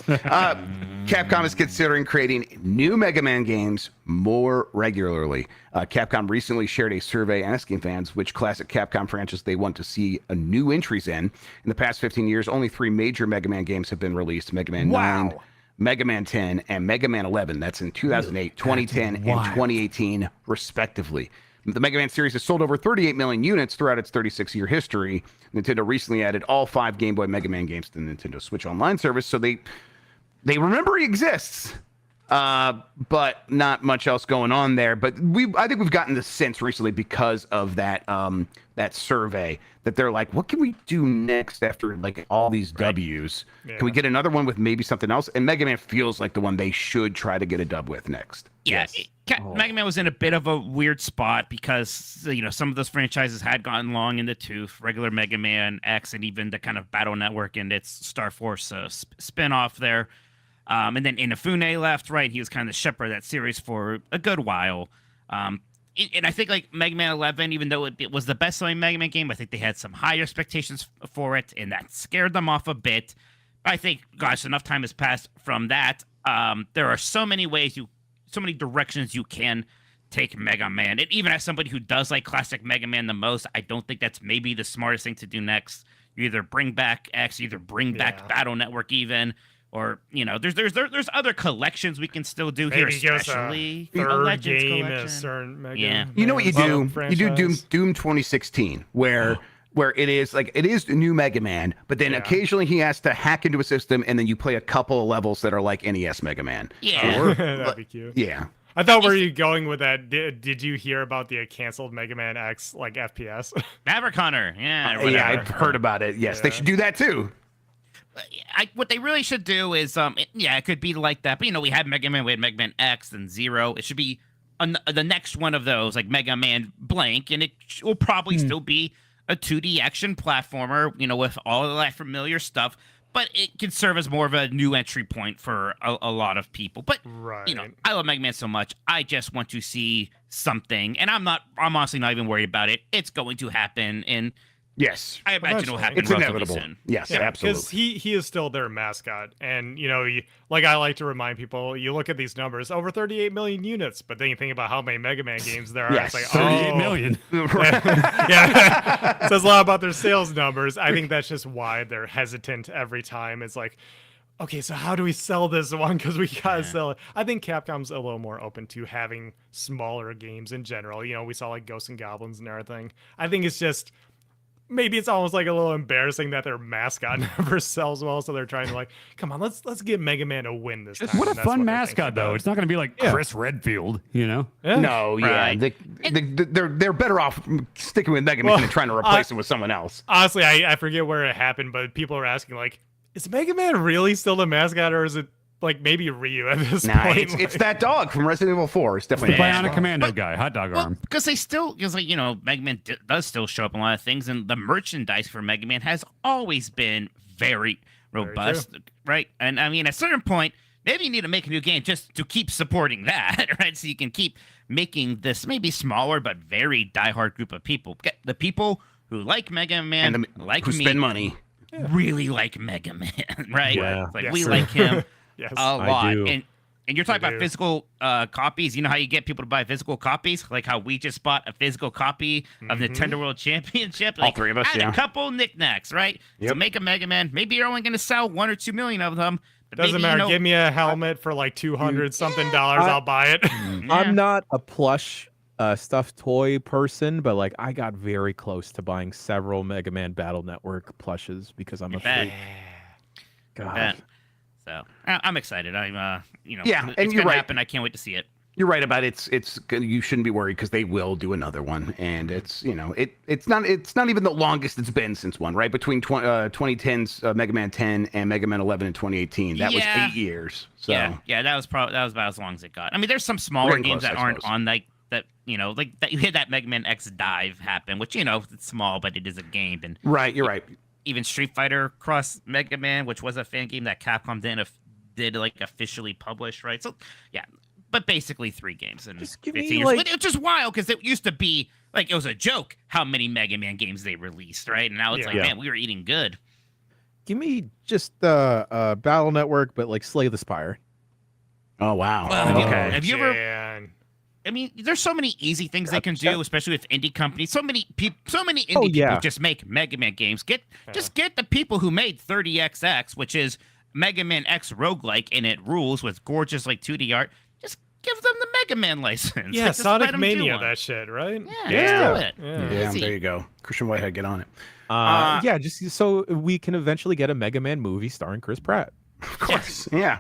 Speaker 2: Capcom is considering creating new Mega Man games more regularly. Capcom recently shared a survey asking fans which classic Capcom franchise they want to see new entries in. In the past 15 years, only 3 major Mega Man games have been released: Mega Man 9, Mega Man 10, and Mega Man 11. That's in 2008, 2010, and 2018, respectively. The Mega Man series has sold over 38 million units throughout its 36-year history. Nintendo recently added all 5 Game Boy Mega Man games to the Nintendo Switch Online service, so they remember he exists, but not much else going on there. But I think we've gotten the sense recently because of that that survey that they're like, what can we do next after like all these W's? Yeah. Can we get another one with maybe something else? And Mega Man feels like the one they should try to get a dub with next.
Speaker 4: Yeah, Mega Man was in a bit of a weird spot because some of those franchises had gotten long in the tooth. Regular Mega Man X and even the kind of Battle Network and its Star Force spin-off there. And then Inafune left, right? He was kind of the shepherd of that series for a good while. And I think like Mega Man 11, even though it was the best-selling Mega Man game, I think they had some higher expectations for it, and that scared them off a bit. I think, gosh, enough time has passed from that. There are so many directions you can take Mega Man. And even as somebody who does like classic Mega Man the most, I don't think that's maybe the smartest thing to do next. You either bring back X, either bring back Battle Network even. Or there's other collections we can still do here, especially
Speaker 5: a
Speaker 4: Legends
Speaker 5: game
Speaker 4: collection.
Speaker 5: A certain Mega
Speaker 2: you know what you do? You do Doom 2016, where it is new Mega Man, but then occasionally he has to hack into a system, and then you play a couple of levels that are like NES Mega Man.
Speaker 4: Yeah,
Speaker 5: that'd be cute.
Speaker 2: Yeah.
Speaker 5: I thought where you going with that? Did you hear about the canceled Mega Man X like FPS?
Speaker 4: Maverick Hunter,
Speaker 2: I've heard about it. Yes, they should do that too.
Speaker 4: What they really should do is, it could be like that. But we had Mega Man, we had Mega Man X and Zero. It should be the next one of those, like Mega Man blank, and it will probably still be a 2D action platformer, with all of that familiar stuff. But it can serve as more of a new entry point for a lot of people. But I love Mega Man so much. I just want to see something, and I'm honestly not even worried about it. It's going to happen, and
Speaker 2: yes,
Speaker 4: I imagine it'll happen.
Speaker 2: It's inevitable.
Speaker 4: Soon.
Speaker 2: Yes, absolutely.
Speaker 5: Because he is still their mascot, and like I like to remind people, you look at these numbers, over 38 million units, but then you think about how many Mega Man games there are.
Speaker 2: Yes,
Speaker 5: it's like
Speaker 3: 38 million.
Speaker 5: Yeah, says a lot about their sales numbers. I think that's just why they're hesitant every time. It's like, okay, so how do we sell this one? Because we gotta sell it. I think Capcom's a little more open to having smaller games in general. You know, we saw like Ghosts and Goblins and everything. I think it's just maybe it's almost like a little embarrassing that their mascot never sells well, so they're trying to like, come on, let's get Mega Man a win this time.
Speaker 3: What a
Speaker 5: and that's
Speaker 3: fun
Speaker 5: they're
Speaker 3: mascot,
Speaker 5: thinking
Speaker 3: though.
Speaker 5: about.
Speaker 3: It's not going to be like Chris Redfield, you know?
Speaker 5: Yeah.
Speaker 2: No, yeah,
Speaker 4: Right.
Speaker 2: they're better off sticking with Mega Man and trying to replace him with someone else.
Speaker 5: Honestly, I forget where it happened, but people are asking like, is Mega Man really still the mascot, or is it like maybe Ryu at this
Speaker 2: Nah,
Speaker 5: point?
Speaker 2: it's that dog from Resident Evil 4. It's definitely
Speaker 3: The
Speaker 2: a
Speaker 3: Bionic Commando guy, hot dog arm.
Speaker 4: Because they still, because like, you know, Mega Man does still show up in a lot of things, and the merchandise for Mega Man has always been very robust, right? And I mean, at a certain point, maybe you need to make a new game just to keep supporting that, right? So you can keep making this maybe smaller but very diehard group of people. Get the people who like Mega Man,
Speaker 2: and
Speaker 4: like
Speaker 2: who
Speaker 4: me,
Speaker 2: spend money.
Speaker 4: really like Mega Man, right?
Speaker 6: Yeah.
Speaker 4: Like
Speaker 5: Yes,
Speaker 4: we
Speaker 5: sir.
Speaker 4: like him
Speaker 5: Yes.
Speaker 4: a lot.
Speaker 6: do.
Speaker 4: And you're talking
Speaker 5: I
Speaker 4: about
Speaker 5: do.
Speaker 4: physical copies. You know how you get people to buy physical copies? Like how we just bought a physical copy of Nintendo World Championship.
Speaker 2: All
Speaker 4: Like,
Speaker 2: three of us,
Speaker 4: I had
Speaker 2: yeah.
Speaker 4: a couple knickknacks, right? To
Speaker 2: Yep.
Speaker 4: make a Mega Man. Maybe you're only going to sell 1 or 2 million of them. But
Speaker 5: Doesn't
Speaker 4: maybe,
Speaker 5: matter.
Speaker 4: You know,
Speaker 5: Give me a helmet for like $200 something dollars. I'll buy it.
Speaker 6: I'm not a plush stuffed toy person, but like I got very close to buying several Mega Man Battle Network plushes because I'm a
Speaker 4: bet.
Speaker 6: freak. God.
Speaker 4: bet. So I'm excited. I'm, you know,
Speaker 2: Yeah, and
Speaker 4: it's
Speaker 2: you're
Speaker 4: gonna
Speaker 2: right.
Speaker 4: happen. I can't wait to see it.
Speaker 2: You're right about it. It's you shouldn't be worried because they will do another one, and it's it's not even the longest it's been since one, right? Between 2010's Mega Man 10 and Mega Man 11 in 2018, that was
Speaker 4: Yeah.
Speaker 2: 8 years. So
Speaker 4: Yeah, that was about as long as it got. I mean, there's some smaller
Speaker 2: Getting
Speaker 4: games
Speaker 2: close,
Speaker 4: that
Speaker 2: I
Speaker 4: aren't
Speaker 2: suppose.
Speaker 4: on like that. You know, like that you had that Mega Man X dive happen, which you know it's small, but it is a game. And
Speaker 2: right, you're right.
Speaker 4: even Street Fighter Cross Mega Man, which was a fan game that Capcom did like officially publish, right? So yeah, but basically 3 games in
Speaker 6: Just give
Speaker 4: 15
Speaker 6: me,
Speaker 4: years,
Speaker 6: like-
Speaker 4: which is wild because it used to be like it was a joke how many Mega Man games they released, right? And now it's like,
Speaker 6: Yeah.
Speaker 4: man, we were eating good.
Speaker 6: Give me just Battle Network, but like Slay the Spire.
Speaker 2: Oh wow.
Speaker 4: Well,
Speaker 2: okay.
Speaker 4: have you ever?
Speaker 5: Jan.
Speaker 4: I mean, there's so many easy things they can do, especially with indie companies. So many indie
Speaker 6: Oh,
Speaker 4: people
Speaker 6: yeah.
Speaker 4: just make Mega Man games. Just get the people who made 30XX, which is Mega Man X roguelike, and it rules with gorgeous like 2D art. Just give them the Mega Man license.
Speaker 5: Yeah,
Speaker 4: Like, just let
Speaker 5: Sonic
Speaker 4: 'em do
Speaker 5: Mania,
Speaker 4: one.
Speaker 5: that shit, right?
Speaker 4: Yeah,
Speaker 2: Yeah.
Speaker 4: let's do it.
Speaker 5: Yeah.
Speaker 4: Easy.
Speaker 2: There you go. Christian Whitehead, get on it.
Speaker 6: Yeah, just so we can eventually get a Mega Man movie starring Chris Pratt.
Speaker 2: Of course. Yeah.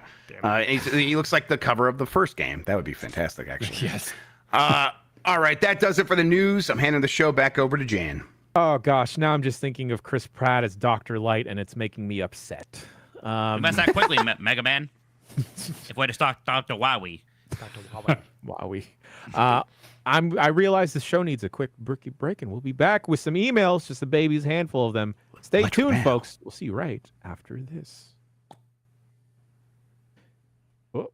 Speaker 2: He looks like the cover of the first game. That would be fantastic, actually.
Speaker 6: Yes.
Speaker 2: All right, that does it for the news. I'm handing the show back over to Jan.
Speaker 6: Oh gosh, now I'm just thinking of Chris Pratt as Dr. Light, and it's making me upset.
Speaker 4: You messed that quickly, Mega Man. If we had to stop Dr. Wowie.
Speaker 6: Wowie. I realize the show needs a quick break, and we'll be back with some emails, just a baby's handful of them. Stay
Speaker 2: Electric
Speaker 6: tuned,
Speaker 2: Bell.
Speaker 6: folks. We'll see you right after this. Oh.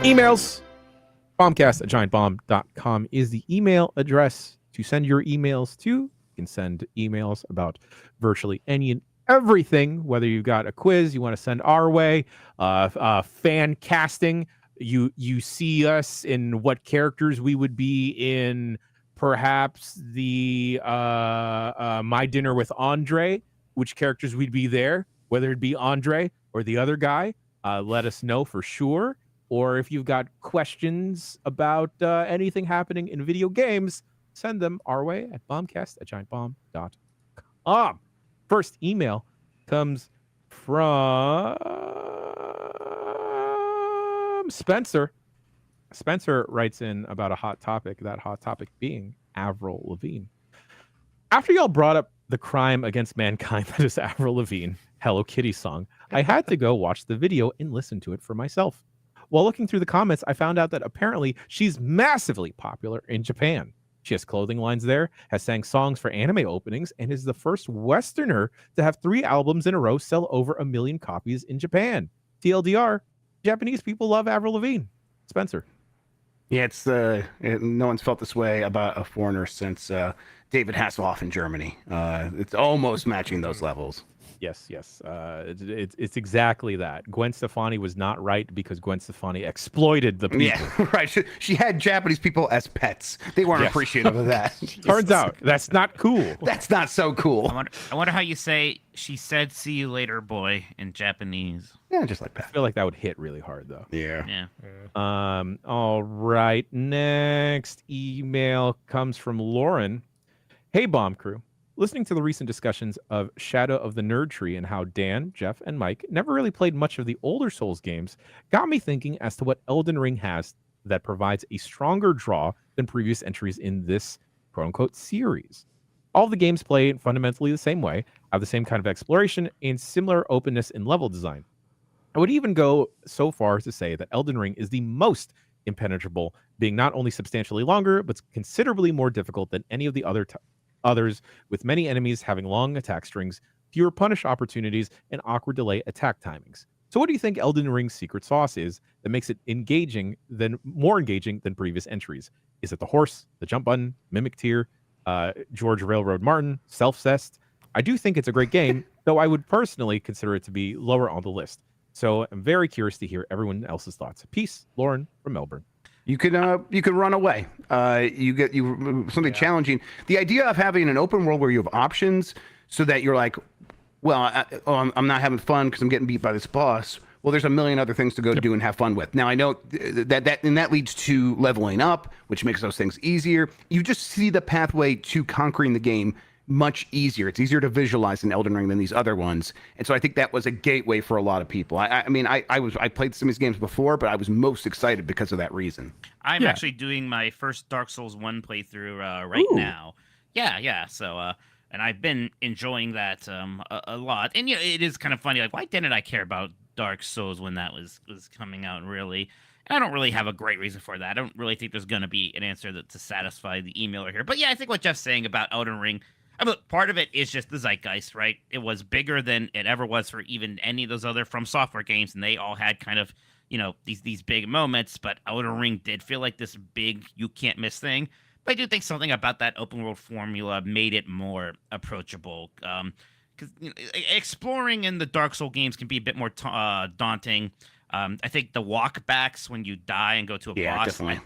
Speaker 1: Emails. Bombcast at giantbomb.com is the email address to send your emails to. You can send emails about virtually any and everything, whether you've got a quiz you want to send our way, fan casting. You see us in what characters we would be in, perhaps the My Dinner with Andre, which characters we'd be there, whether it be Andre or the other guy. Let us know for sure. Or if you've got questions about anything happening in video games, send them our way at bombcast@giantbomb.com. First email comes from Spencer. Spencer writes in about a hot topic, that hot topic being Avril Lavigne. After y'all brought up the crime against mankind that is Avril Lavigne, Hello Kitty song, I had to go watch the video and listen to it for myself. While looking through the comments, I found out that apparently she's massively popular in Japan. She has clothing lines there, has sang songs for anime openings, and is the first Westerner to have 3 albums in a row sell over 1 million copies in Japan. TLDR, Japanese people love Avril Lavigne. Spencer.
Speaker 2: Yeah, no one's felt this way about a foreigner since David Hasselhoff in Germany. It's almost matching those levels.
Speaker 1: Yes. It's exactly that. Gwen Stefani was not right because Gwen Stefani exploited the people.
Speaker 2: Yeah, right. She had Japanese people as pets. They weren't appreciative of that.
Speaker 1: Turns out that's not cool.
Speaker 2: That's not so cool.
Speaker 4: I wonder how you say "she said see you later, boy" in Japanese.
Speaker 2: Yeah, just like that.
Speaker 1: I feel like that would hit really hard though.
Speaker 2: Yeah.
Speaker 1: All right. Next email comes from Lauren. Hey, Bomb Crew. Listening to the recent discussions of Shadow of the Nerd Tree and how Dan, Jeff, and Mike never really played much of the older Souls games got me thinking as to what Elden Ring has that provides a stronger draw than previous entries in this quote-unquote series. All of the games play fundamentally the same way, have the same kind of exploration, and similar openness in level design. I would even go so far as to say that Elden Ring is the most impenetrable, being not only substantially longer, but considerably more difficult than any of the others, with many enemies having long attack strings, fewer punish opportunities, and awkward delay attack timings. So what do you think Elden Ring's secret sauce is that makes it more engaging than previous entries? Is it the horse, the jump button, mimic tier, George Railroad Martin, self-cest? I do think it's a great game, though I would personally consider it to be lower on the list. So I'm very curious to hear everyone else's thoughts. Peace, Lauren from Melbourne.
Speaker 2: You could run away. Something challenging. The idea of having an open world where you have options, so that you're like, well, I'm not having fun because I'm getting beat by this boss. Well, there's a million other things to go do and have fun with. Now I know that leads to leveling up, which makes those things easier. You just see the pathway to conquering the game much easier. It's easier to visualize in Elden Ring than these other ones, and so I think that was a gateway for a lot of people. I played some of these games before, but I was most excited because of that reason.
Speaker 4: I'm actually doing my first Dark Souls 1 playthrough right now. Yeah. So and I've been enjoying that a lot. And it is kind of funny. Like, why didn't I care about Dark Souls when that was coming out? Really. And I don't really have a great reason for that. I don't really think there's going to be an answer to satisfy the emailer here. But yeah, I think what Jeff's saying about Elden Ring, part of it is just the zeitgeist, right? It was bigger than it ever was for even any of those other From Software games, and they all had kind of, these big moments, but Elden Ring did feel like this big, you can't miss thing. But I do think something about that open world formula made it more approachable. Because exploring in the Dark Souls games can be a bit more daunting. I think the walkbacks when you die and go to a boss,
Speaker 2: definitely.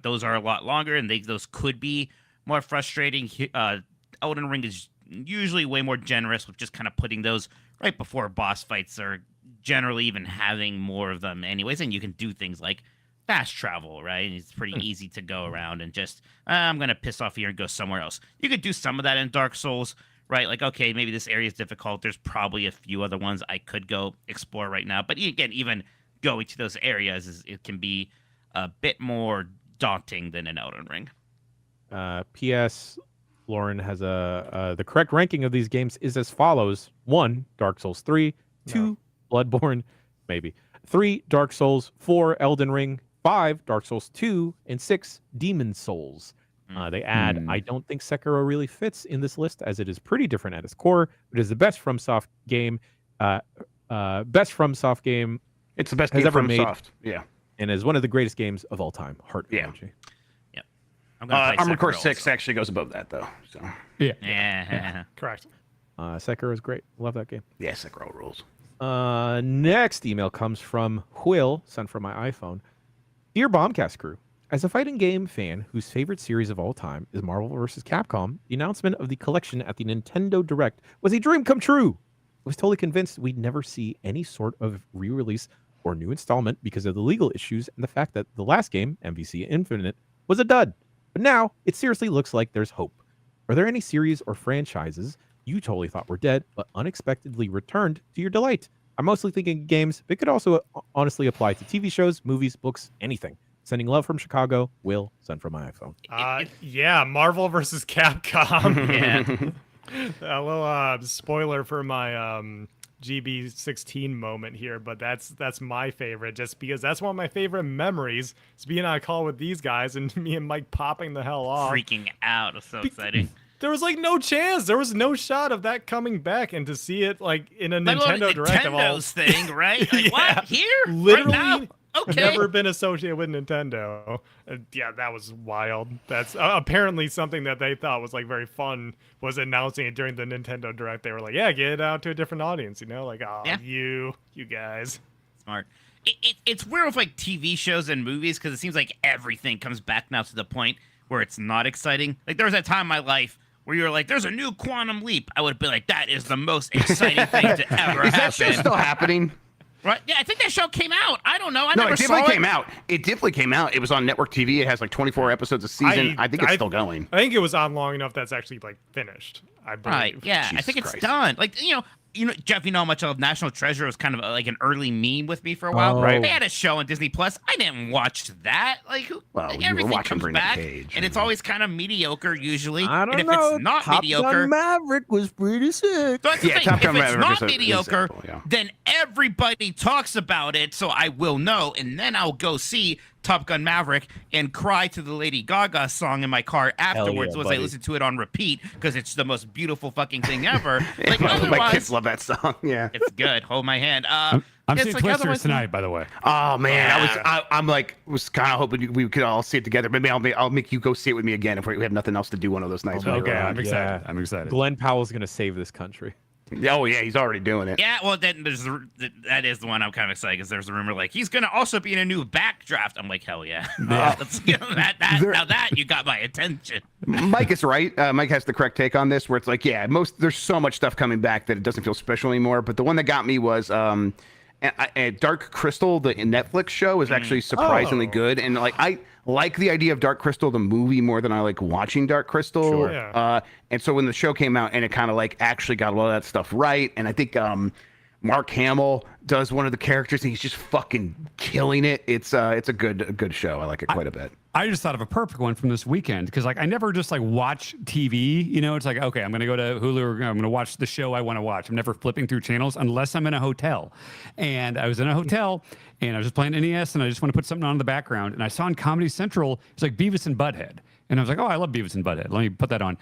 Speaker 4: Those are a lot longer, and those could be more frustrating. Elden Ring is usually way more generous with just kind of putting those right before boss fights, or generally even having more of them anyways. And you can do things like fast travel, right? It's pretty easy to go around and just, I'm going to piss off here and go somewhere else. You could do some of that in Dark Souls, right? Like, okay, maybe this area is difficult. There's probably a few other ones I could go explore right now. But again, even going to those areas, it can be a bit more daunting than an Elden Ring.
Speaker 1: P.S. Lauren has the correct ranking of these games is as follows: 1, Dark Souls 3, 2, Bloodborne, maybe 3, Dark Souls, 4, Elden Ring, 5, Dark Souls 2, and 6, Demon Souls. They add, I don't think Sekiro really fits in this list, as it is pretty different at its core. It is the best FromSoft game.
Speaker 2: It's the best
Speaker 1: has
Speaker 2: game
Speaker 1: ever
Speaker 2: from
Speaker 1: made.
Speaker 2: Soft. Yeah.
Speaker 6: and is one of the greatest games of all time. Heart
Speaker 2: Yeah.
Speaker 6: emoji.
Speaker 4: Yep. I'm gonna play
Speaker 2: Armored Core
Speaker 4: Sekiro
Speaker 2: 6
Speaker 4: also.
Speaker 2: actually goes above that, though. So,
Speaker 4: Yeah.
Speaker 5: Correct.
Speaker 6: Sekiro is great. Love that game.
Speaker 2: yeah, Sekiro rules.
Speaker 6: Next email comes from Will, sent from my iPhone. Dear Bombcast crew, as a fighting game fan whose favorite series of all time is Marvel vs. Capcom, the announcement of the collection at the Nintendo Direct was a dream come true. I was totally convinced we'd never see any sort of re-release or new installment because of the legal issues and the fact that the last game, MVC Infinite, was a dud. But now, it seriously looks like there's hope. Are there any series or franchises you totally thought were dead, but unexpectedly returned to your delight? I'm mostly thinking games, but it could also honestly apply to TV shows, movies, books, anything. Sending love from Chicago. Will, sent from my iPhone.
Speaker 5: Yeah, Marvel versus Capcom.
Speaker 4: Yeah.
Speaker 5: A little spoiler for my GB16 moment here, but that's my favorite, just because that's one of my favorite memories, is being on a call with these guys and me and Mike popping the hell off.
Speaker 4: Freaking out. It was so exciting.
Speaker 5: There was like no chance. There was no shot of that coming back, and to see it like in a
Speaker 4: Let alone
Speaker 5: Nintendo Direct of all,
Speaker 4: Nintendo's thing, right? Like,
Speaker 5: Yeah.
Speaker 4: what? Here?
Speaker 5: Literally
Speaker 4: Right now? Okay.
Speaker 5: never been associated with Nintendo. Yeah, that was wild. That's apparently something that they thought was like very fun, was announcing it during the Nintendo Direct. They were like, yeah, get it out to a different audience, you know? Like, oh,
Speaker 4: Yeah.
Speaker 5: you guys.
Speaker 4: Smart. It's weird with like TV shows and movies because it seems like everything comes back now to the point where it's not exciting. Like there was that time in my life where you were like, "There's a new Quantum Leap." I would be like, "That is the most exciting thing to ever
Speaker 2: Is
Speaker 4: happen."
Speaker 2: that show still happening?
Speaker 4: Right? Yeah, I think that show came out. I don't know. I
Speaker 2: No,
Speaker 4: never
Speaker 2: it
Speaker 4: saw
Speaker 2: definitely
Speaker 4: it.
Speaker 2: came out. It definitely came out. It was on network TV. It has like 24 episodes a season. I think it's still going.
Speaker 5: I think it was on long enough that's actually like finished, I believe.
Speaker 4: Right? Yeah, I
Speaker 2: Jesus
Speaker 4: think it's
Speaker 2: Christ.
Speaker 4: done. Like you know, Jeff. You know how much of National Treasure was kind of like an early meme with me for a while.
Speaker 6: Right.
Speaker 4: They had a show on Disney Plus. I didn't watch that. Like,
Speaker 2: Well,
Speaker 4: like
Speaker 2: you were
Speaker 4: everything
Speaker 2: watching
Speaker 4: comes
Speaker 2: Brenda
Speaker 4: back,
Speaker 2: Cage,
Speaker 4: and it's
Speaker 2: and-
Speaker 4: always kind of mediocre usually.
Speaker 6: I don't
Speaker 4: and if
Speaker 6: know.
Speaker 4: it's not
Speaker 6: Top
Speaker 4: mediocre,
Speaker 6: Gun Maverick was pretty sick.
Speaker 4: so that's the
Speaker 2: Yeah,
Speaker 4: thing.
Speaker 2: Top
Speaker 4: If
Speaker 2: Gun
Speaker 4: it's
Speaker 2: Maverick
Speaker 4: not
Speaker 2: is an
Speaker 4: mediocre,
Speaker 2: example, yeah.
Speaker 4: then everybody talks about it, so I will know, and then I'll go see Top Gun Maverick and cry to the Lady Gaga song in my car afterwards
Speaker 6: yeah,
Speaker 4: as I
Speaker 6: buddy.
Speaker 4: listen to it on repeat because it's the most beautiful fucking thing ever. Like
Speaker 2: my
Speaker 4: otherwise,
Speaker 2: kids love that song. Yeah.
Speaker 4: it's good. Hold my hand.
Speaker 3: I'm
Speaker 4: it's
Speaker 3: seeing
Speaker 4: like
Speaker 3: Twisters
Speaker 4: otherwise-
Speaker 3: tonight, by the way.
Speaker 2: Oh man,
Speaker 5: Yeah.
Speaker 2: I'm like was kind of hoping we could all see it together. Maybe I'll make you go see it with me again if we have nothing else to do one of those nights. when
Speaker 3: Okay,
Speaker 2: you're
Speaker 3: I'm
Speaker 2: around.
Speaker 3: excited.
Speaker 6: Yeah.
Speaker 3: I'm excited.
Speaker 6: Glenn Powell's going to save this country.
Speaker 2: Oh yeah, he's already doing it.
Speaker 4: Yeah, well, then that is the one I'm kind of excited because there's a rumor like he's gonna also be in a new Backdraft. I'm like, hell yeah, Let's get now that you got my attention.
Speaker 2: Mike is right. Mike has the correct take on this, where it's like, yeah, there's so much stuff coming back that it doesn't feel special anymore. But the one that got me was Dark Crystal, the Netflix show, is actually surprisingly good, and like I like the idea of Dark Crystal the movie more than I like watching Dark Crystal.
Speaker 6: Sure.
Speaker 5: Yeah.
Speaker 2: And so when the show came out and it kind of like actually got a lot of that stuff right, and I think Mark Hamill does one of the characters and he's just fucking killing it. It's a good show. I like it quite a bit.
Speaker 3: I just thought of a perfect one from this weekend because like I never just like watch TV. You know, it's like, okay, I'm gonna go to Hulu or I'm gonna watch the show I want to watch. I'm never flipping through channels unless I'm in a hotel. And I was in a hotel and I was just playing NES and I just want to put something on in the background. And I saw on Comedy Central it's like Beavis and Butthead, and I was like, oh, I love Beavis and Butthead. Let me put that on.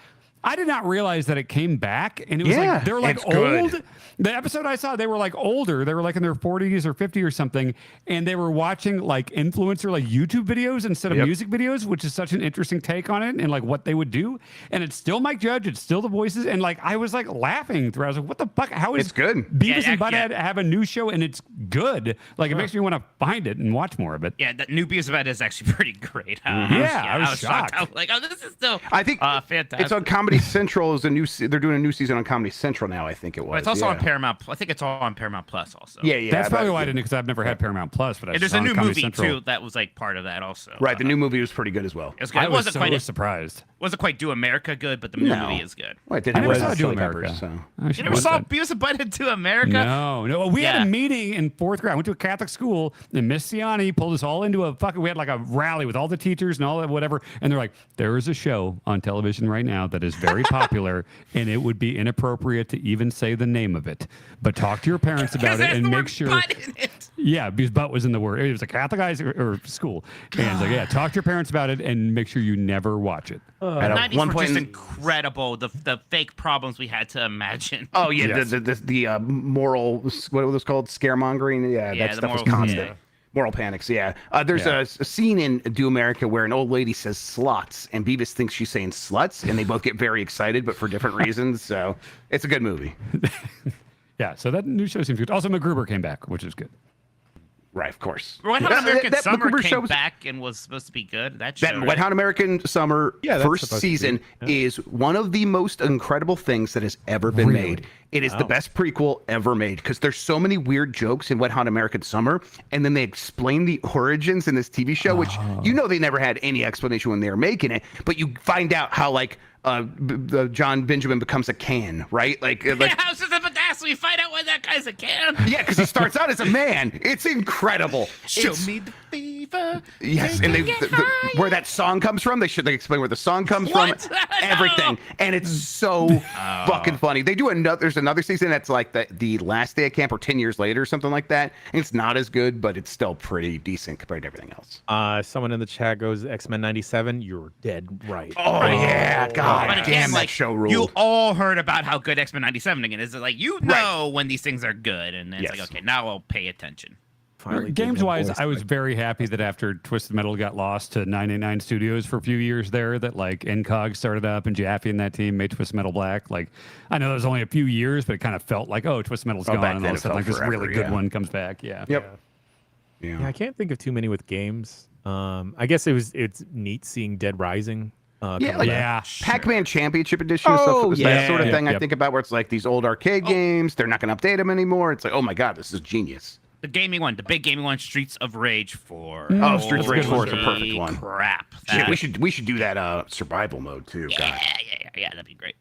Speaker 3: I did not realize that it came back, and it was
Speaker 2: Yeah,
Speaker 3: like they were like
Speaker 2: it's good.
Speaker 3: old. The episode I saw, they were like older. They were like in their 40s or 50 or something, and they were watching like influencer like YouTube videos instead of
Speaker 2: Yep.
Speaker 3: music videos, which is such an interesting take on it and like what they would do. And it's still Mike Judge, it's still the voices, and like I was like laughing through. I was like, "What the fuck? How is
Speaker 2: It's good.
Speaker 3: Beavis
Speaker 4: Yeah,
Speaker 3: and Butthead
Speaker 4: yeah.
Speaker 3: have a new show and it's good? Like it makes me want to find it and watch more of it."
Speaker 4: Yeah, that new Beavis and Butthead is actually pretty great.
Speaker 3: Yeah, I was shocked.
Speaker 4: I was like, oh, this is still.
Speaker 2: I think
Speaker 4: fantastic.
Speaker 2: it's on Comedy Central. They're doing a new season on Comedy Central now. I think it was.
Speaker 4: But it's also
Speaker 2: yeah.
Speaker 4: on Paramount. I think it's all on Paramount Plus also.
Speaker 2: Yeah.
Speaker 3: That's probably why I didn't, because I've never had Paramount Plus. But I
Speaker 4: And there's
Speaker 3: saw
Speaker 4: a
Speaker 3: on
Speaker 4: new
Speaker 3: Comedy
Speaker 4: movie
Speaker 3: Central.
Speaker 4: too that was like part of that also.
Speaker 2: Right. The new movie was pretty good as well.
Speaker 4: It was good.
Speaker 3: I
Speaker 4: It
Speaker 3: was
Speaker 4: wasn't
Speaker 3: so
Speaker 4: quite
Speaker 3: surprised.
Speaker 4: wasn't quite Do America good, but the new
Speaker 2: No.
Speaker 4: movie is good.
Speaker 2: Well, it did
Speaker 3: I
Speaker 2: have
Speaker 3: never
Speaker 2: Red
Speaker 3: saw Do
Speaker 2: Chili
Speaker 3: America.
Speaker 2: Peppers, so.
Speaker 3: I should
Speaker 4: You never
Speaker 3: watch
Speaker 4: saw
Speaker 3: that.
Speaker 4: Beavis and Butthead Do America?
Speaker 3: No. We had
Speaker 4: Yeah.
Speaker 3: a meeting in fourth grade. I went to a Catholic school, and Miss Ciani pulled us all into we had like a rally with all the teachers and all that, whatever. And they're like, there is a show on television right now that is very popular, and it would be inappropriate to even say the name of it. But talk to your parents about it
Speaker 4: There's
Speaker 3: and
Speaker 4: the
Speaker 3: make
Speaker 4: word
Speaker 3: sure.
Speaker 4: butt in it.
Speaker 3: Yeah, because butt was in the word. It was a Catholic or school. And it's like, yeah, talk to your parents about it and make sure you never watch it.
Speaker 2: At a
Speaker 4: 90s
Speaker 2: one
Speaker 4: were
Speaker 2: point
Speaker 4: just
Speaker 2: in-
Speaker 4: incredible. The fake problems we had to imagine.
Speaker 2: Oh yeah,
Speaker 3: Yes.
Speaker 2: the moral, what was it called, scaremongering. Yeah,
Speaker 4: Yeah,
Speaker 2: that
Speaker 4: the
Speaker 2: stuff was
Speaker 4: moral-
Speaker 2: constant.
Speaker 4: yeah.
Speaker 2: Moral panics, yeah. There's a scene in Do America where an old lady says sluts, and Beavis thinks she's saying sluts, and they both get very excited, but for different reasons. So it's a good movie.
Speaker 3: Yeah, so that new show seems good. Also, MacGruber came back, which is good.
Speaker 2: Right, of course.
Speaker 4: Wet Hot American Summer
Speaker 2: MacGruber
Speaker 4: came
Speaker 2: show was-
Speaker 4: back and was supposed to be good. That
Speaker 2: Wet Hot American Summer
Speaker 6: Yeah, that's
Speaker 2: first
Speaker 6: supposed to be.
Speaker 2: season
Speaker 6: Yeah.
Speaker 2: is one of the most incredible things that has ever been made. It is the best prequel ever made because there's so many weird jokes in Wet Hot American Summer, and then they explain the origins in this TV show, which they never had any explanation when they were making it, but you find out how the John Benjamin becomes a can, right?
Speaker 4: Yeah, I was just about to ask. We find out why that guy's a can.
Speaker 2: Yeah, because he starts out as a man. It's incredible.
Speaker 4: Show me the fever.
Speaker 2: Yes, and where that song comes from, they explain where the song comes
Speaker 4: What?
Speaker 2: from, everything, and it's so fucking funny. They do there's another season that's like the last day of camp or 10 years later or something like that, and it's not as good, but it's still pretty decent compared to everything else.
Speaker 6: Someone in the chat goes X-Men 97. You're dead right.
Speaker 2: Oh yeah, God
Speaker 4: But again,
Speaker 2: damn, that
Speaker 4: like,
Speaker 2: show ruled.
Speaker 4: you all heard about how good X-Men 97 again is. It like you know when these things are good, and then it's like, okay, now I'll pay attention.
Speaker 3: Games-wise, I was very happy that after Twisted Metal got lost to 989 Studios for a few years there, that like NCOG started up and Jaffe and that team made Twisted Metal Black. Like, I know that was only a few years, but it kind of felt like, Twisted Metal's gone,
Speaker 2: back
Speaker 3: and
Speaker 2: then
Speaker 3: all of a
Speaker 2: it
Speaker 3: sudden,
Speaker 2: felt
Speaker 3: like this
Speaker 2: forever,
Speaker 3: really good
Speaker 2: yeah.
Speaker 3: one comes back. Yeah.
Speaker 2: Yep.
Speaker 6: Yeah, I can't think of too many with games. I guess it's neat seeing Dead Rising.
Speaker 2: Pac-Man Championship Edition stuff. That sort of thing. I think about where it's like these old arcade games. They're not going to update them anymore. It's like, oh my god, this is genius.
Speaker 4: The gaming one, the big gaming one, Streets of Rage 4.
Speaker 2: Streets of Rage 4 is a perfect one.
Speaker 4: Crap.
Speaker 2: Shit, we should do that survival mode too. God.
Speaker 4: Yeah, that'd be great.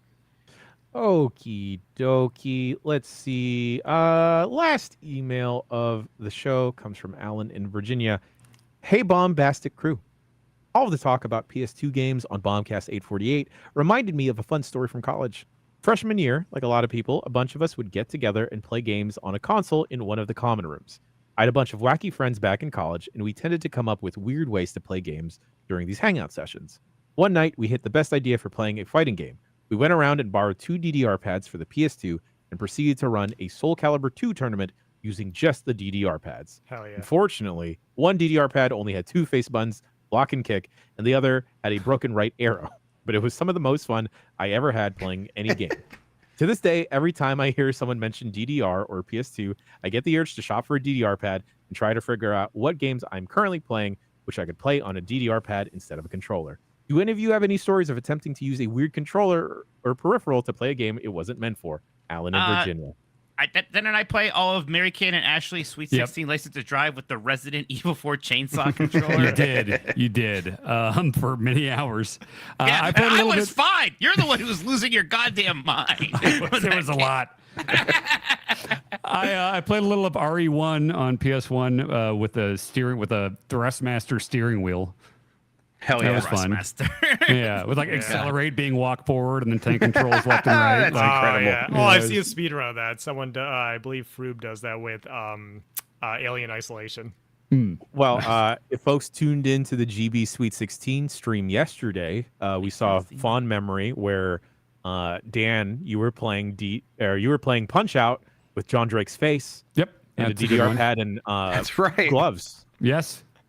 Speaker 6: Okie dokie. Let's see. Last email of the show comes from Alan in Virginia. Hey, Bombastic crew. All of the talk about PS2 games on Bombcast 848 reminded me of a fun story from college. Freshman year, like a lot of people, a bunch of us would get together and play games on a console in one of the common rooms. I had a bunch of wacky friends back in college, and we tended to come up with weird ways to play games during these hangout sessions. One night, we hit the best idea for playing a fighting game. We went around and borrowed 2 DDR pads for the PS2 and proceeded to run a Soul Calibur 2 tournament using just the DDR pads.
Speaker 5: Hell yeah.
Speaker 6: Unfortunately, one DDR pad only had 2 face buttons, block and kick, and the other had a broken right arrow. But it was some of the most fun I ever had playing any game. To this day, every time I hear someone mention DDR or PS2, I get the urge to shop for a DDR pad and try to figure out what games I'm currently playing, which I could play on a DDR pad instead of a controller. Do any of you have any stories of attempting to use a weird controller or peripheral to play a game it wasn't meant for? Alan in Virginia.
Speaker 4: Then I play all of Mary Kate and Ashley's Sweet 16 License to Drive with the Resident Evil 4 chainsaw controller.
Speaker 3: You did, for many hours.
Speaker 4: I was fine. You're the one who was losing your goddamn mind.
Speaker 3: It was a lot. I played a little of RE1 on PS1 with a Thrustmaster steering wheel.
Speaker 2: Hell yeah,
Speaker 3: that was fun. Yeah, with accelerate being walk forward and then tank controls left and right.
Speaker 2: That's incredible.
Speaker 5: Yeah. Oh, I've seen a speedrun of that. Someone, I believe Froob does that with Alien Isolation.
Speaker 6: Well, if folks tuned into the GB Sweet 16 stream yesterday, we saw Fond Memory where Dan, you were playing Punch Out with John Drake's face.
Speaker 3: Yep,
Speaker 6: and a DDR pad and
Speaker 2: that's right.
Speaker 6: gloves.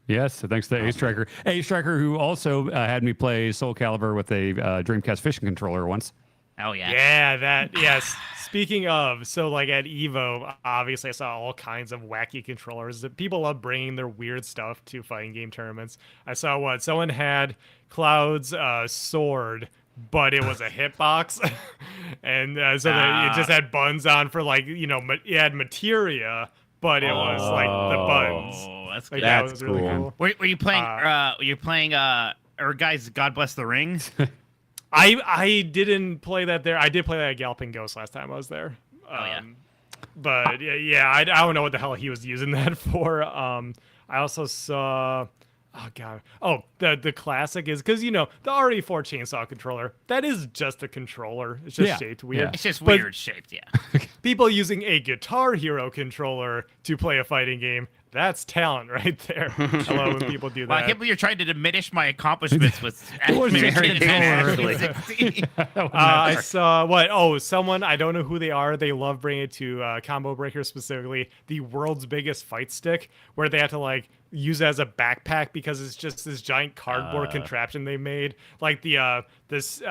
Speaker 3: Yes, thanks to Ace Striker. Ace Striker, who also had me play Soul Calibur with a Dreamcast fishing controller once.
Speaker 4: Oh, yeah.
Speaker 5: Yeah, yes. Speaking of, so like at EVO, obviously I saw all kinds of wacky controllers. People love bringing their weird stuff to fighting game tournaments. I saw someone had Cloud's sword, but it was a hitbox. And so it just had buttons on for it had materia, but it was like the buttons.
Speaker 4: Oh, that's
Speaker 5: like,
Speaker 4: good.
Speaker 5: that was really cool.
Speaker 4: Were you playing? Or guys, God Bless the Ring?
Speaker 5: I didn't play that there. I did play that at Galloping Ghost last time I was there. But I don't know what the hell he was using that for. I also saw. Oh god. Oh, the classic is because the RE4 chainsaw controller. That is just a controller. It's just shaped weird.
Speaker 3: Yeah.
Speaker 4: It's just weird shaped. Yeah.
Speaker 5: People using a Guitar Hero controller to play a fighting game. That's talent right there. I love when people do that.
Speaker 4: Well, I can't believe you're trying to diminish my accomplishments with
Speaker 5: I saw what? Oh, someone, I don't know who they are. They love bringing it to Combo Breaker specifically, the world's biggest fight stick, where they have to like use it as a backpack because it's just this giant cardboard contraption they made. Like the this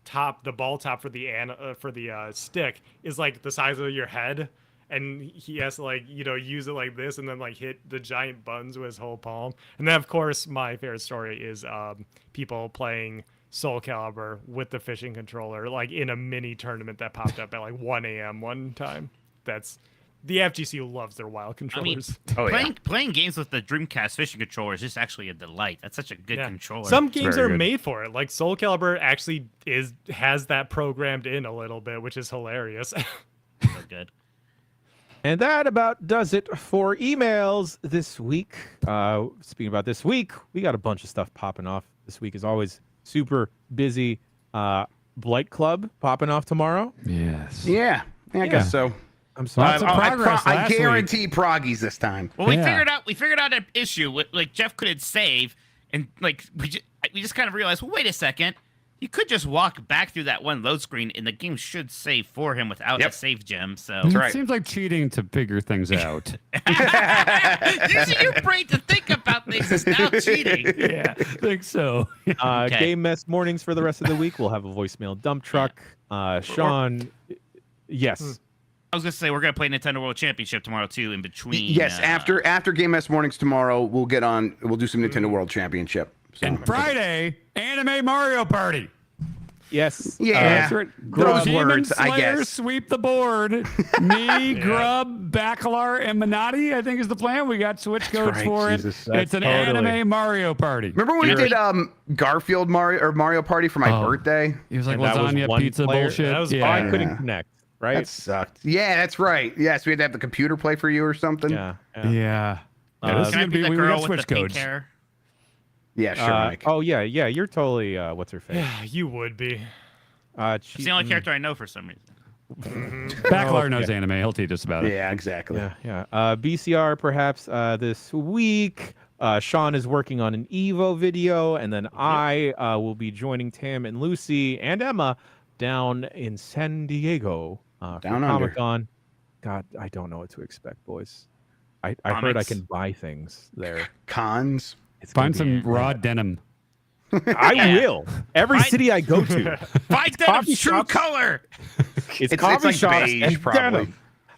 Speaker 5: top, the ball top for the stick is like the size of your head. And he has to like, use it like this and then like hit the giant buttons with his whole palm. And then of course my favorite story is people playing Soul Calibur with the fishing controller, like in a mini tournament that popped up at like 1 a.m. one time. That's the FGC loves their wild controllers.
Speaker 4: I mean, playing games with the Dreamcast fishing controller is just actually a delight. That's such a good controller.
Speaker 5: Some games are made for it. Like Soul Calibur actually has that programmed in a little bit, which is hilarious.
Speaker 4: So good.
Speaker 6: And that about does it for emails this week. Speaking about this week, we got a bunch of stuff popping off. This week is always super busy. Blight Club popping off tomorrow.
Speaker 3: Yes.
Speaker 2: Yeah, I guess so.
Speaker 6: I'm sorry.
Speaker 2: I guarantee Proggies this time.
Speaker 4: Well, we figured out an issue with, like, Jeff couldn't save, and like we just kind of realized, well, wait a second. He could just walk back through that one load screen, and the game should save for him without a save gem. So
Speaker 3: It seems like cheating to figure things out.
Speaker 4: Using your brain to think about things is now cheating.
Speaker 3: Yeah, I think so.
Speaker 6: Game Mess mornings for the rest of the week. We'll have a voicemail dump truck. Shawn, yes.
Speaker 4: I was gonna say we're gonna play Nintendo World Championship tomorrow too. In between,
Speaker 2: Yes, after Game S mornings tomorrow, we'll do some Nintendo World Championship. So.
Speaker 3: And Friday, Anime Mario Party.
Speaker 6: Yes.
Speaker 2: Yeah. Those
Speaker 3: Demon
Speaker 2: words,
Speaker 3: Slayer,
Speaker 2: I guess.
Speaker 3: Sweep the board. Me, Grub, Bacalar, and Manati, I think is the plan. We got Switch codes for it. It's an anime Mario Party.
Speaker 2: Remember when we did Garfield Mario Party for my birthday?
Speaker 3: It was like
Speaker 6: And that was
Speaker 3: lasagna
Speaker 6: one
Speaker 3: pizza
Speaker 6: player?
Speaker 3: bullshit.
Speaker 5: That was
Speaker 6: I couldn't connect, right?
Speaker 2: That sucked. Yeah, that's right. Yes, we had to have the computer play for you or something.
Speaker 6: Yeah.
Speaker 3: Yeah. This is
Speaker 4: Can I
Speaker 3: gonna
Speaker 4: be the
Speaker 3: we
Speaker 4: girl
Speaker 3: got
Speaker 4: with the
Speaker 3: Switch
Speaker 4: pink
Speaker 3: codes.
Speaker 4: hair?
Speaker 2: Yeah, sure, Mike.
Speaker 6: Oh, yeah. You're totally, what's her face?
Speaker 5: Yeah, you would be.
Speaker 4: It's the only character I know for some reason.
Speaker 3: Bacalar knows anime. He'll teach us about it.
Speaker 2: Yeah, exactly.
Speaker 6: Yeah. BCR perhaps this week. Shawn is working on an Evo video, and then I will be joining Tam and Lucy and Emma down in San Diego for
Speaker 2: Down under.
Speaker 6: Comic-Con. God, I don't know what to expect, boys. I heard I can buy things there.
Speaker 2: Cons.
Speaker 6: It's gonna
Speaker 3: Find
Speaker 6: be-
Speaker 3: some raw denim.
Speaker 6: I will. Every city I go to.
Speaker 4: Find
Speaker 6: coffee
Speaker 4: Denim's true
Speaker 6: shops.
Speaker 4: color.
Speaker 6: It's
Speaker 2: It's
Speaker 6: coffee
Speaker 2: like
Speaker 6: shops
Speaker 2: beige,
Speaker 6: and
Speaker 2: probably.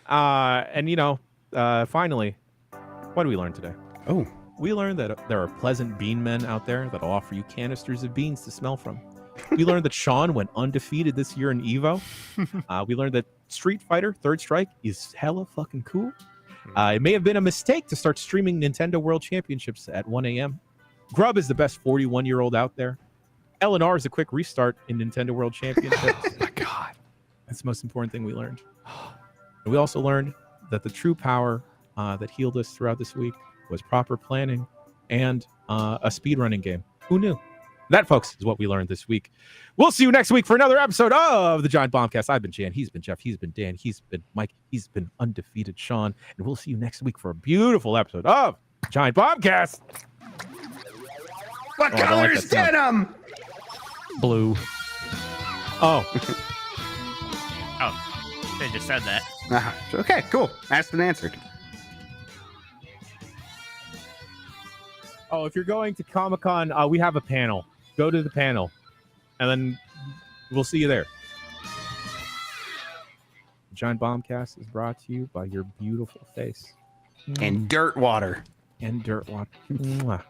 Speaker 6: denim. And finally, what did we learn today?
Speaker 2: Oh.
Speaker 6: We learned that there are pleasant bean men out there that'll offer you canisters of beans to smell from. We learned that Shawn went undefeated this year in Evo. We learned that Street Fighter Third Strike is hella fucking cool. It may have been a mistake to start streaming Nintendo World Championships at 1 a.m. Grub is the best 41-year-old out there. LNR is a quick restart in Nintendo World Championships.
Speaker 3: Oh my god.
Speaker 6: That's the most important thing we learned. And we also learned that the true power that healed us throughout this week was proper planning and a speedrunning game. Who knew? That, folks, is what we learned this week. We'll see you next week for another episode of the Giant Bombcast. I've been Jan. He's been Jeff. He's been Dan. He's been Mike. He's been undefeated Shawn. And we'll see you next week for a beautiful episode of Giant Bombcast.
Speaker 2: What
Speaker 6: I don't like
Speaker 2: color's
Speaker 6: that sound.
Speaker 2: denim?
Speaker 3: Blue.
Speaker 6: Oh,
Speaker 4: Oh, they just said that.
Speaker 2: Okay, cool. Asked and answered.
Speaker 6: if you're going to Comic-Con, we have a panel. Go to the panel, and then we'll see you there. Giant Bombcast is brought to you by your beautiful face
Speaker 2: And dirt water.
Speaker 6: and dirt water. Mwah.